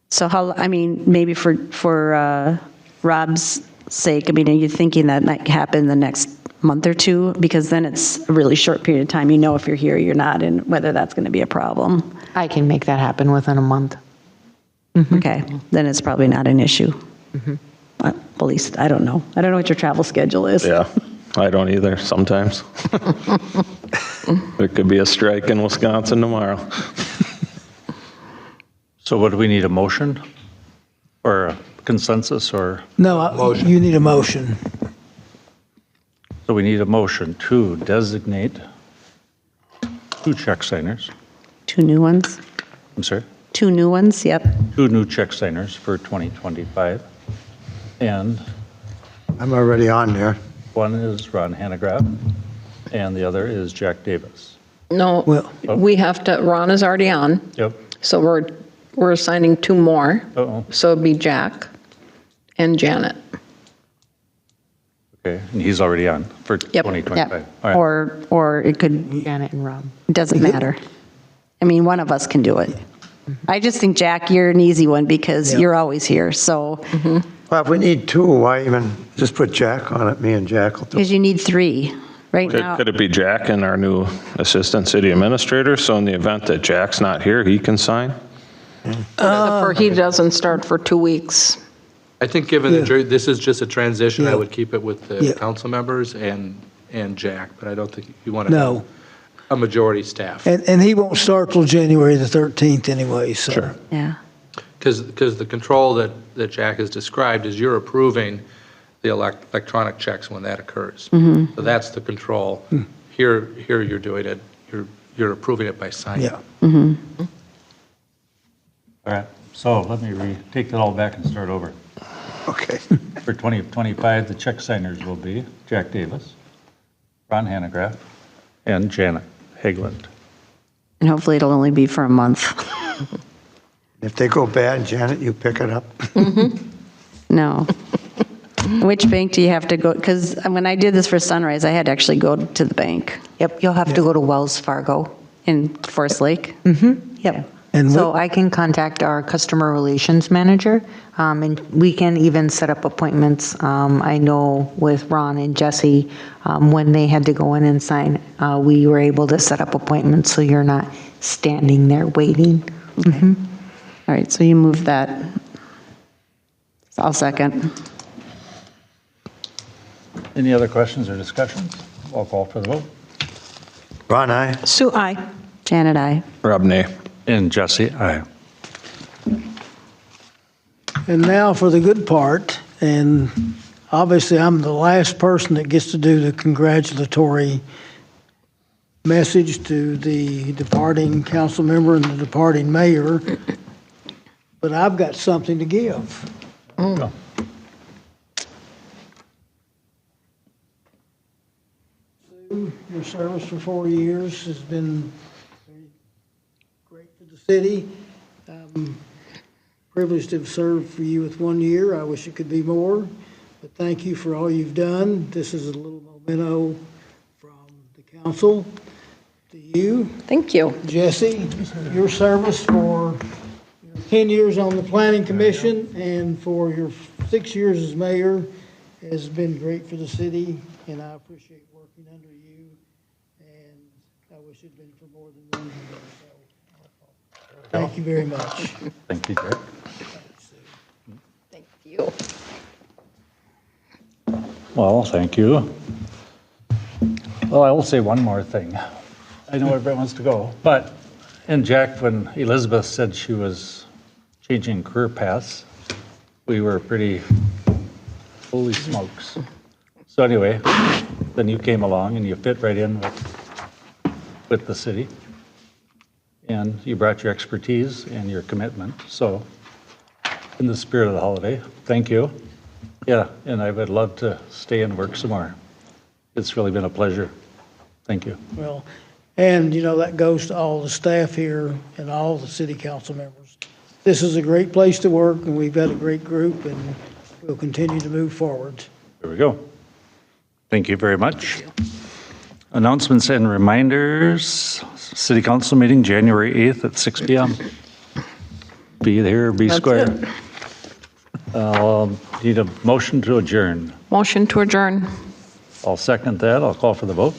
So maybe for Rob's sake, I mean, are you thinking that might happen the next month or two? Because then it's a really short period of time. You know if you're here or you're not, and whether that's going to be a problem. I can make that happen within a month. Okay, then it's probably not an issue. At least, I don't know. I don't know what your travel schedule is. Yeah, I don't either sometimes. There could be a strike in Wisconsin tomorrow. So what do we need, a motion or a consensus or? No, you need a motion. So we need a motion to designate 2 check signers. 2 new ones? I'm sorry? 2 new ones, yep. 2 new check signers for 2025. And I'm already on there. one is Ron Hanegraaff and the other is Jack Davis. No, we have to, Ron is already on, Yep. so we're assigning 2 more. Uh-oh. So it'd be Jack and Janet. Okay, and he's already on for Yep. 2025. Yep. All right. Or it could, Janet and Rob. it doesn't matter. I mean, one of us can do it. I just think, Jack, you're an easy one because you're always here, so, Well, if we need 2, why even just put Jack on it? Me and Jack will do it. because you need 3 right now. Could it be Jack and our new assistant city administrator? So in the event that Jack's not here, he can sign? He doesn't start for 2 weeks. I think given this is just a transition, I Yeah. would keep it with the Yeah. council members and Jack, but I don't think you want to No. have a majority staff. And he won't start till January the 13th anyway, so. Sure. Yeah. Because the control that Jack has described is you're approving the electronic checks when that occurs. So that's the control. Here you're doing it, you're approving it by signing. Yeah. All right, so let me take that all back and start over. Okay. For 2025, the check signers will be Jack Davis, Ron Hanegraaff, and Janet Hageland. And hopefully it'll only be for a month. If they go bad, Janet, you pick it up. No. Which bank do you have to go? Because when I did this for Sunrise, I had to actually go to the bank Yep, you'll have to go to Wells Fargo. in Forest Lake. Yep. And So I can contact our customer relations manager, and we can even set up appointments. I know with Ron and Jesse, when they had to go in and sign, we were able to set up appointments so you're not standing there waiting. All right, so you move that. I'll second. Any other questions or discussions? I'll call for the vote. Ron, aye. Sue, aye. Janet, aye. Rob, nay. And Jesse, aye. And now for the good part, and obviously I'm the last person that gets to do the congratulatory message to the departing council member and the departing mayor, but I've got something to give. Go. Your service for 4 years has been very great for the city. Privileged to have served for you with 1 year. I wish it could be more, but thank you for all you've done. This is a little memento from the council to you. Thank you. Jesse, your service for 10 years on the planning commission and for your 6 years as mayor has been great for the city, and I appreciate working under you, and I wish it'd been for more than 1 year. So, thank you very much. Thank you, Jack. Thank you. Well, thank you. Well, I will say one more thing. I know everybody wants to go, but, and Jack, when Elizabeth said she was changing career paths, we were pretty, holy smokes. So anyway, then you came along and you fit right in with the city. And you brought your expertise and your commitment. So in the spirit of the holiday, thank you. Yeah, and I would love to stay and work some more. It's really been a pleasure. Thank you. Well, and you know, that goes to all the staff here and all the city council members. This is a great place to work, and we've got a great group, and we'll continue to move forward. There we go. Thank you very much. Announcements and reminders. City council meeting January 8th at 6 p.m. Be there, be That's square. it. Need a motion to adjourn. Motion to adjourn. I'll second that. I'll call for the vote.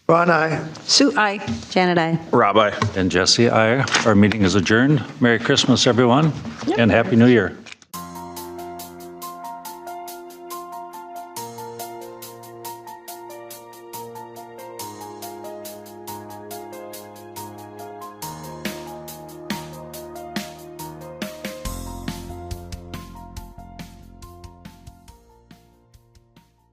Ron, aye. Sue, aye. Janet, aye. Rob, aye. And Jesse, aye. Our meeting is adjourned. Merry Christmas, everyone, and Happy New Year.